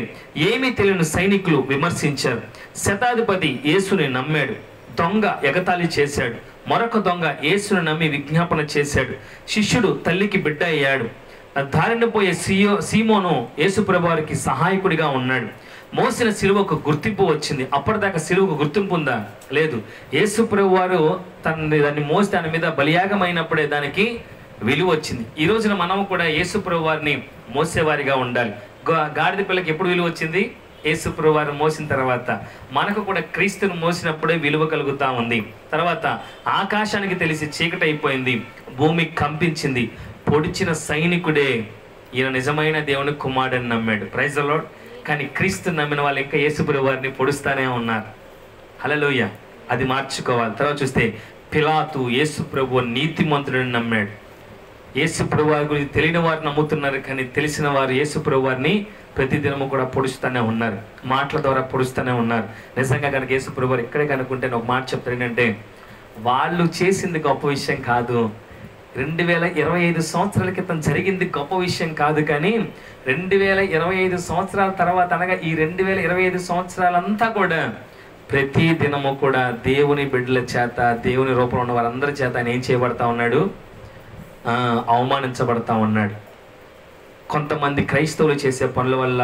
ఏమీ తెలియని సైనికులు విమర్శించారు. శతాధిపతి యేసుని నమ్మాడు, దొంగ ఎగతాళి చేశాడు. మరొక దొంగ యేసుని నమ్మి విజ్ఞాపన చేశాడు. శిష్యుడు తల్లికి బిడ్డ అయ్యాడు. దారిన పోయే సీమోను యేసుప్రభు వారికి సహాయకుడిగా ఉన్నాడు. మోసిన సిలువకు గుర్తింపు వచ్చింది. అప్పటిదాకా సిలువకు గుర్తింపు ఉందా? లేదు. యేసుప్రభు వారు దాన్ని మోసి దాని మీద బలియాగమైనప్పుడే దానికి విలువ వచ్చింది. ఈ రోజున మనం కూడా యేసుప్రభు వారిని మోసేవారిగా ఉండాలి. గాడిద పిల్లకి ఎప్పుడు విలువ వచ్చింది? యేసుప్రభు వారిని మోసిన తర్వాత. మనకు కూడా క్రీస్తును మోసినప్పుడే విలువ కలుగుతూ ఉంది. తర్వాత ఆకాశానికి తెలిసి చీకటి అయిపోయింది, భూమి కంపించింది. పొడిచిన సైనికుడే ఈయన నిజమైన దేవుని కుమారుడని నమ్మాడు. Praise the Lord. కానీ క్రీస్తు నమ్మిన వాళ్ళు ఇంకా యేసుప్రభు వారిని పొడుస్తూనే ఉన్నారు. హల్లెలూయా. అది మార్చుకోవాలి. తర్వాత చూస్తే పిలాతు యేసుప్రభు నీతిమంతుడని నమ్మాడు. యేసుప్రభు వారి గురించి తెలియని వారు నమ్ముతున్నారు, కానీ తెలిసిన వారు యేసుప్రభు వారిని ప్రతిదినము కూడా పొడుస్తూనే ఉన్నారు, మాటల ద్వారా పొడుస్తూనే ఉన్నారు. నిజంగా కనుక యేసుప్రభు వారు ఇక్కడే కనుక్కుంటే ఒక మాట చెప్తారు ఏంటంటే, వాళ్ళు చేసింది గొప్ప విషయం కాదు, 2025 సంవత్సరాల క్రితం జరిగింది గొప్ప విషయం కాదు, కానీ 2025 సంవత్సరాల తర్వాత అనగా ఈ 2025 సంవత్సరాలంతా కూడా ప్రతి దినము కూడా దేవుని బిడ్డల చేత, దేవుని రూపంలో ఉన్న వారందరి చేత ఆయన ఏం చేయబడతా ఉన్నాడు? అవమానించబడతా ఉన్నాడు. కొంతమంది క్రైస్తవులు చేసే పనుల వల్ల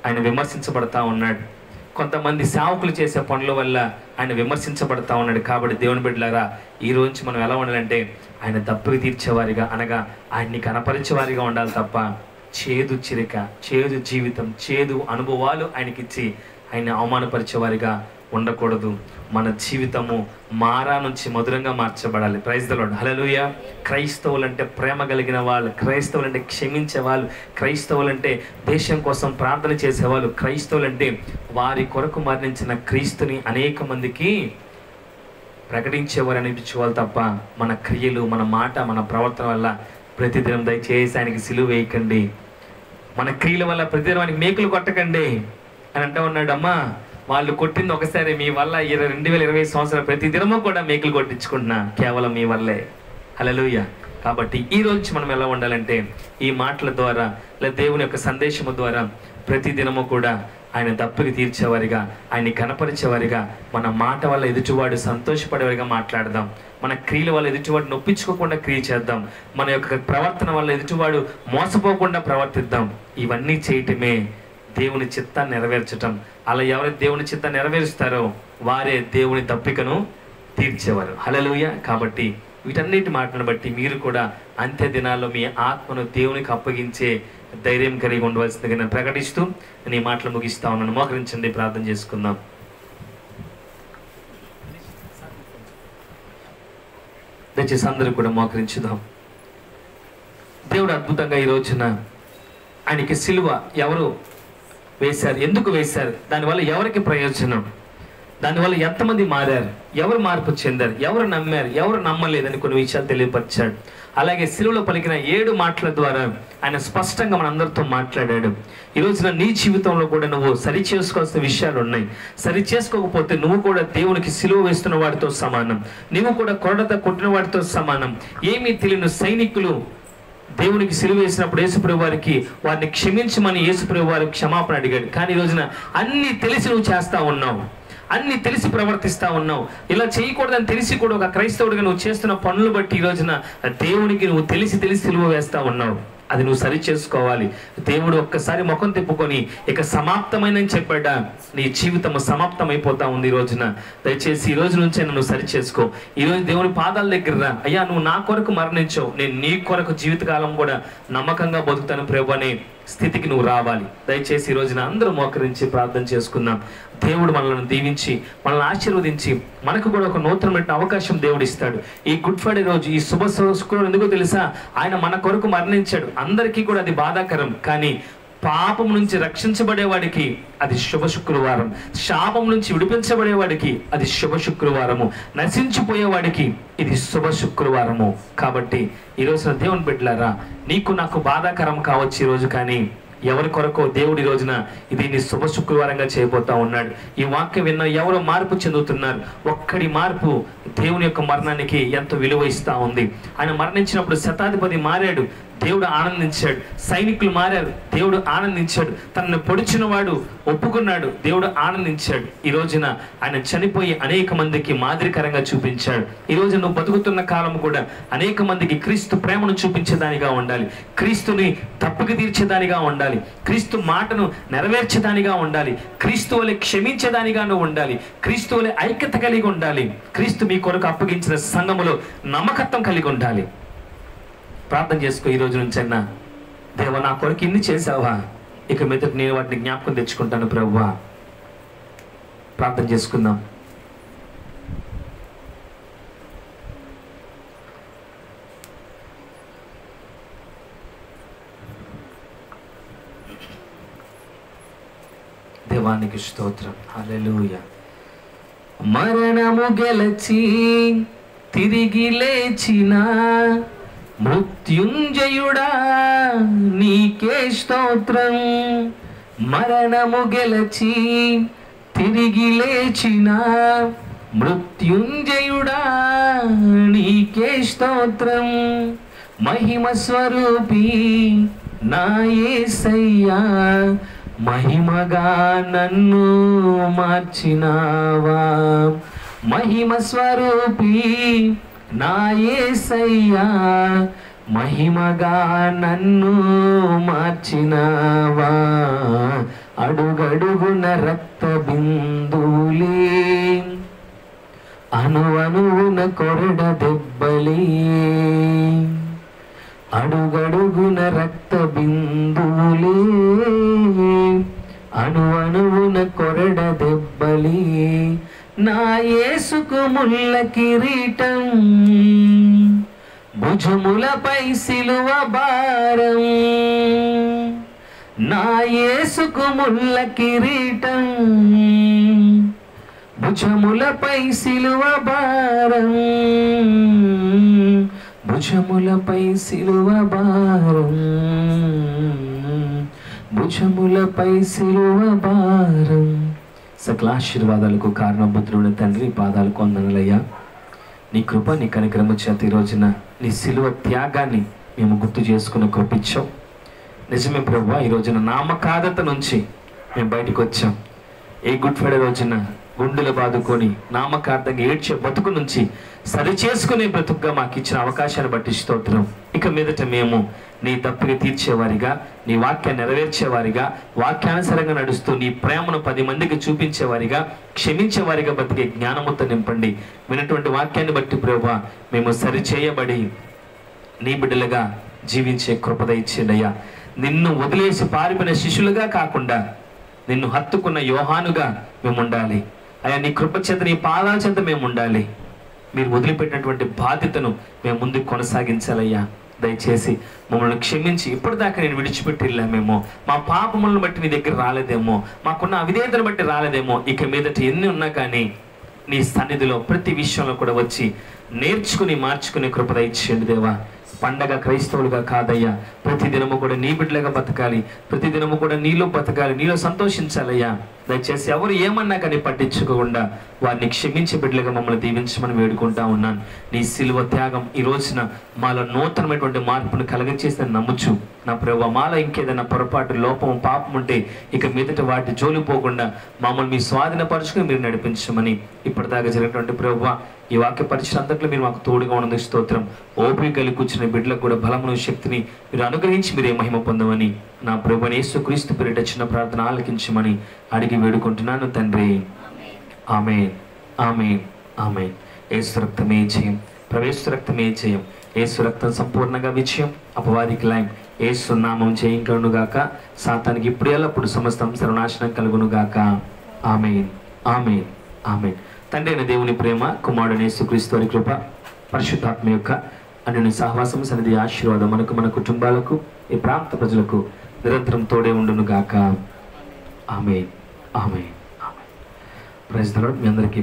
ఆయన విమర్శించబడతా ఉన్నాడు. కొంతమంది సేవకులు చేసే పనుల వల్ల ఆయన విమర్శించబడతా ఉన్నాడు. కాబట్టి దేవుని బిడ్డలారా, ఈ రోజు మనం ఎలా ఉండాలంటే ఆయన దప్పుకి తీర్చేవారిగా, అనగా ఆయన్ని కనపరిచేవారిగా ఉండాలి తప్ప చేదు చిరిక, చేదు జీవితం, చేదు అనుభవాలు ఆయనకిచ్చి ఆయన అవమానపరిచేవారిగా ఉండకూడదు. మన జీవితము మారా నుంచి మధురంగా మార్చబడాలి. Praise the lord. హల్లెలూయా. క్రైస్తవులంటే ప్రేమ కలిగిన వాళ్ళు, క్రైస్తవులంటే క్షమించే వాళ్ళు, క్రైస్తవులంటే దేశం కోసం ప్రార్థన చేసేవాళ్ళు, క్రైస్తవులంటే వారి కొరకు మరణించిన క్రీస్తుని అనేక మందికి ప్రకటించేవారు అనిపించేవాళ్ళు తప్ప మన క్రియలు, మన మాట, మన ప్రవర్తన వల్ల ప్రతిదినం దయచేసి ఆయనకి సిలువ వేయకండి, మన క్రియల వల్ల ప్రతిదినం ఆయనకి మేకులు కొట్టకండి అని అంటూ ఉన్నాడు. అమ్మా, వాళ్ళు కొట్టింది ఒకసారి, మీ వల్ల 2020 సంవత్సరాలు ప్రతి దినము కూడా మేకులు కొట్టించుకుంటున్నా, కేవలం మీ వల్లే. హల్లెలూయా. కాబట్టి ఈ రోజు మనం ఎలా ఉండాలంటే ఈ మాటల ద్వారా లేదా దేవుని యొక్క సందేశము ద్వారా ప్రతి దినము కూడా ఆయన దప్పుకి తీర్చేవారిగా, ఆయన్ని కనపరిచేవారిగా, మన మాట వల్ల ఎదుటివాడు సంతోషపడేవారిగా మాట్లాడదాం. మన క్రియల వల్ల ఎదుటివాడు నొప్పించుకోకుండా క్రియ చేద్దాం. మన యొక్క ప్రవర్తన వల్ల ఎదుటివాడు మోసపోకుండా ప్రవర్తిద్దాం. ఇవన్నీ చేయటమే దేవుని చిత్తాన్ని నెరవేర్చటం. అలా ఎవరైతే దేవుని చిత్తాన్ని నెరవేరుస్తారో వారే దేవుని దప్పికను తీర్చేవారు. హల్లెలూయా. కాబట్టి వీటన్నిటి మాటలను బట్టి మీరు కూడా అంత్య దినాల్లో మీ ఆత్మను దేవునికి అప్పగించే ధైర్యం కలిగి ఉండవలసిందిగా నేను ప్రకటిస్తూ నేను ఈ మాటలు ముగిస్తా ఉన్నాను. మోకరించండి, ప్రార్థన చేసుకుందాం. దయచేసి అందరూ కూడా మోకరించుదాం. దేవుడు అద్భుతంగా ఈ రోజున ఆయనకి సిలువ ఎవరు వేశారు, ఎందుకు వేశారు, దానివల్ల ఎవరికి ప్రయోజనం, దానివల్ల ఎంతమంది మారారు, ఎవరు మార్పు చెందారు, ఎవరు నమ్మారు, ఎవరు నమ్మలేదని కొన్ని విషయాలు తెలియపరిచాడు. అలాగే సిలువలో పలికిన 7 మాటల ద్వారా ఆయన స్పష్టంగా మనందరితో మాట్లాడాడు. ఈ రోజున నీ జీవితంలో కూడా నువ్వు సరి చేసుకోవాల్సిన విషయాలు ఉన్నాయి. సరి చేసుకోకపోతే నువ్వు కూడా దేవునికి సిలువ వేస్తున్న వాడితో సమానం, నువ్వు కూడా కొరడత కొట్టిన వాడితో సమానం. ఏమీ తెలియని సైనికులు దేవునికి సిలువ వేసినప్పుడు యేసుప్రభు వారికి వారిని క్షమించమని యేసుప్రభు వారు క్షమాపణ అడిగాడు. కానీ ఈ రోజున అన్ని తెలిసి నువ్వు చేస్తా ఉన్నావు, అన్ని తెలిసి ప్రవర్తిస్తా ఉన్నావు. ఇలా చేయకూడదని తెలిసి కూడా ఒక క్రైస్తవుడిగా నువ్వు చేస్తున్న పనులు బట్టి ఈ రోజున దేవునికి నువ్వు తెలిసి సిలువ వేస్తా ఉన్నావు. అది నువ్వు సరి చేసుకోవాలి. దేవుడు ఒక్కసారి ముఖం తిప్పుకొని ఇక సమాప్తమైనని చెప్పాడా, నీ జీవితం సమాప్తమైపోతా ఉంది ఈ రోజున. దయచేసి ఈ రోజు నుంచే నువ్వు సరి చేసుకో. ఈ రోజు దేవుని పాదాల దగ్గర రా. అయ్యా, నువ్వు నా కొరకు మరణించావు, నేను నీ కొరకు జీవితకాలం కూడా నమ్మకంగా బతుకుతాను ప్రభు అనే స్థితికి నువ్వు రావాలి. దయచేసి ఈ రోజున అందరూ మోకరించి ప్రార్థన చేసుకుందాం. దేవుడు మనల్ని దీవించి మనల్ని ఆశీర్వదించి మనకు కూడా ఒక నూతనమైన అవకాశం దేవుడు ఇస్తాడు. ఈ గుడ్ ఫ్రైడే రోజు, ఈ శుభ శుక్రవారం ఎందుకో తెలుసా? ఆయన మన కొరకు మరణించాడు. అందరికీ కూడా అది బాధాకరం, కానీ పాపం నుంచి రక్షించబడేవాడికి అది శుభ శుక్రవారం, శాపం నుంచి విడిపించబడేవాడికి అది శుభ శుక్రవారము, నశించిపోయేవాడికి ఇది శుభ శుక్రవారము. కాబట్టి ఈ రోజున దేవుని బిడ్డలారా, నీకు నాకు బాధాకరం కావచ్చు ఈ రోజు, కానీ ఎవరి కొరకో దేవుడు ఈ రోజున ఇది నీ శుభ శుక్రవారంగా చేయబోతా ఉన్నాడు. ఈ వాక్యం విన్న ఎవరో మార్పు చెందుతున్నారు. ఒక్కడి మార్పు దేవుని యొక్క మరణానికి ఎంతో విలువ ఇస్తా ఉంది. ఆయన మరణించినప్పుడు శతాధిపతి మారాడు, దేవుడు ఆనందించాడు. సైనికులు మారారు, దేవుడు ఆనందించాడు. తనను పొడిచిన వాడు ఒప్పుకున్నాడు, దేవుడు ఆనందించాడు. ఈ రోజున ఆయన చనిపోయి అనేక మందికి మాదిరికరంగా చూపించాడు. ఈ రోజు నువ్వు బతుకుతున్న కాలం కూడా అనేక మందికి క్రీస్తు ప్రేమను చూపించేదానిగా ఉండాలి, క్రీస్తుని తప్పుకి తీర్చేదానిగా ఉండాలి, క్రీస్తు మాటను నెరవేర్చేదానిగా ఉండాలి, క్రీస్తు వలె క్షమించేదానిగా నువ్వు ఉండాలి, క్రీస్తు వలె ఐక్యత కలిగి ఉండాలి, క్రీస్తు మీ కొరకు అప్పగించిన సంఘములో నమ్మకత్వం కలిగి ఉండాలి. ప్రార్థన చేసుకో. ఈ రోజు నుంచి అన్నా, దేవా నా కొరకు ఇన్ని చేసావా, ఇక మీదట నేను వాటిని జ్ఞాపకం తెచ్చుకుంటాను ప్రభువా. ప్రార్థన చేసుకుందాం. దేవానికి స్తోత్రం. హల్లెలూయా. మరణము గెలచి తిరిగి లేచిన మృత్యుంజయుడా నీకే స్తోత్రం. మరణము గెలచి తిరిగి లేచిన మృత్యుంజయుడా నీకే స్తోత్రం. మహిమ స్వరూపి నా యేసయ్యా, మహిమగా నన్ను మార్చినావా. మహిమ స్వరూపి నా యేసయ్యా, మహిమగా నన్ను మార్చినావా. అడుగడుగున రక్త బిందువులే, అణువణువున కొరడ దెబ్బలే. అడుగడుగున రక్త బిందువులే, అణువణువున కొరడ దెబ్బలే. నా యేసుకు ముళ్ళ కిరీటం, భుజములపై సిలువ భారం. నా యేసుకు ముళ్ళ కిరీటం, భుజములపై సిలువ భారం. భుజములపై సిలువ భారం, భుజములపై సిలువ భారం. సకల ఆశీర్వాదాలకు కారణభద్రుడు తండ్రి, పాదాలకు వందనాలయ్యా. నీ కృప, నీ కనికరము చేత ఈ రోజున నీ సిలువ త్యాగాన్ని మేము గుర్తు చేసుకుని కృపించాం. నిజమే ప్రభువా, ఈ రోజున నామకాదత నుంచి మేము బయటకు వచ్చాం. ఏ గుడ్ ఫ్రైడే రోజున గుండెలు బాదుకొని నామకార్థంగా ఏడ్చే బతుకు నుంచి సరి చేసుకునే బ్రతుకుగా మాకు ఇచ్చిన అవకాశాన్ని బట్టి స్తోత్రం. ఇక మీదట మేము నీ తప్పుని తీర్చేవారిగా, నీ వాక్యాన్ని నెరవేర్చేవారిగా, వాక్యానుసారంగా నడుస్తూ నీ ప్రేమను 10 మందికి చూపించేవారిగా, క్షమించేవారిగా బతికే జ్ఞానముతో నింపండి. వినటువంటి వాక్యాన్ని బట్టి ప్రభువా మేము సరిచేయబడి నీ బిడ్డలుగా జీవించే కృప దయచేయండి అయ్యా. నిన్ను వదిలేసి పారిపోయిన శిష్యులుగా కాకుండా నిన్ను హత్తుకున్న యోహానుగా మేము ఉండాలి అయ్యా. నీ కృప చేత, నీ పాదాల చేత మేము ఉండాలి. మీరు వదిలిపెట్టినటువంటి బాధ్యతను మేము ముందుకు కొనసాగించాలయ్యా. దయచేసి మమ్మల్ని క్షమించి, ఇప్పటిదాకా నేను విడిచిపెట్టి వెళ్ళామేమో, మా పాపములను బట్టి నీ దగ్గర రాలేదేమో, మాకున్న అవిధేయతను బట్టి రాలేదేమో, ఇక మీదట ఎన్ని ఉన్నా కానీ నీ సన్నిధిలో ప్రతి విషయంలో కూడా వచ్చి నేర్చుకుని మార్చుకునే కృప దయచేయండి దేవా. పండగ క్రైస్తవులుగా కాదయ్యా, ప్రతిదినము కూడా నీ బిడ్డలుగా బతకాలి, ప్రతిదినము కూడా నీలో బతకాలి, నీలో సంతోషించాలయ్యా. దయచేసి ఎవరు ఏమన్నా కానీ పట్టించుకోకుండా వారిని క్షమించే బిడ్డలుగా మమ్మల్ని దీవించమని వేడుకుంటా ఉన్నాను. నీ సిలువ త్యాగం ఈ రోజున మాలో నూతనమైనటువంటి మార్పును కలగచేసి నమ్ముచు నా ప్రభువా, మాలో ఇంకేదైనా పొరపాటు, లోపం, పాపం ఉంటే ఇక మీదట వాటి జోలిపోకుండా మమ్మల్ని మీ స్వాధీనపరుచుకుని మీరు నడిపించమని ఇప్పటిదాకా జరిగినటువంటి ప్రభువా ఈ వాక్య పరిచయం అంతట్లో మీరు మాకు తోడుగా ఉన్నందుకు స్తోత్రం. ఓపిక కలిగి కూర్చున్న బిడ్డలకు కూడా బలమును, శక్తిని మీరు అనుగ్రహించి మీరే మహిమ పొందమని నా ప్రభువైన యేసుక్రీస్తు పేరిట చిన్న ప్రార్థన ఆలకించమని అడిగి వేడుకుంటున్నాను తండ్రి. ఆమేన్, ఆమేన్, ఆమేన్. యేసు రక్తమే జయం, ప్రవేశ రక్తమే జయం. యేసు రక్తం సంపూర్ణంగా విజయం, అపవాదికి లయం. యేసు నామం జయం కలుగునుగాక, సాతానికి ఇప్పుడు ఎల్లప్పుడు సమస్తం సర్వనాశనం కలుగునుగాక. ఆమేన్, ఆమేన్, ఆమేన్. తండ్రి అయిన దేవుని ప్రేమ, కుమారుడైన యేసుక్రీస్తు వారి కృప, పరిశుద్ధాత్మ యొక్క అన్యోన్య సహవాసం, సన్నిధి, ఆశీర్వాదం మనకు, మన కుటుంబాలకు, ఈ ప్రాంత ప్రజలకు నిరంతరం తోడే ఉండును గాక. Amen, amen, amen. Praise the Lord. మీ అందరికీ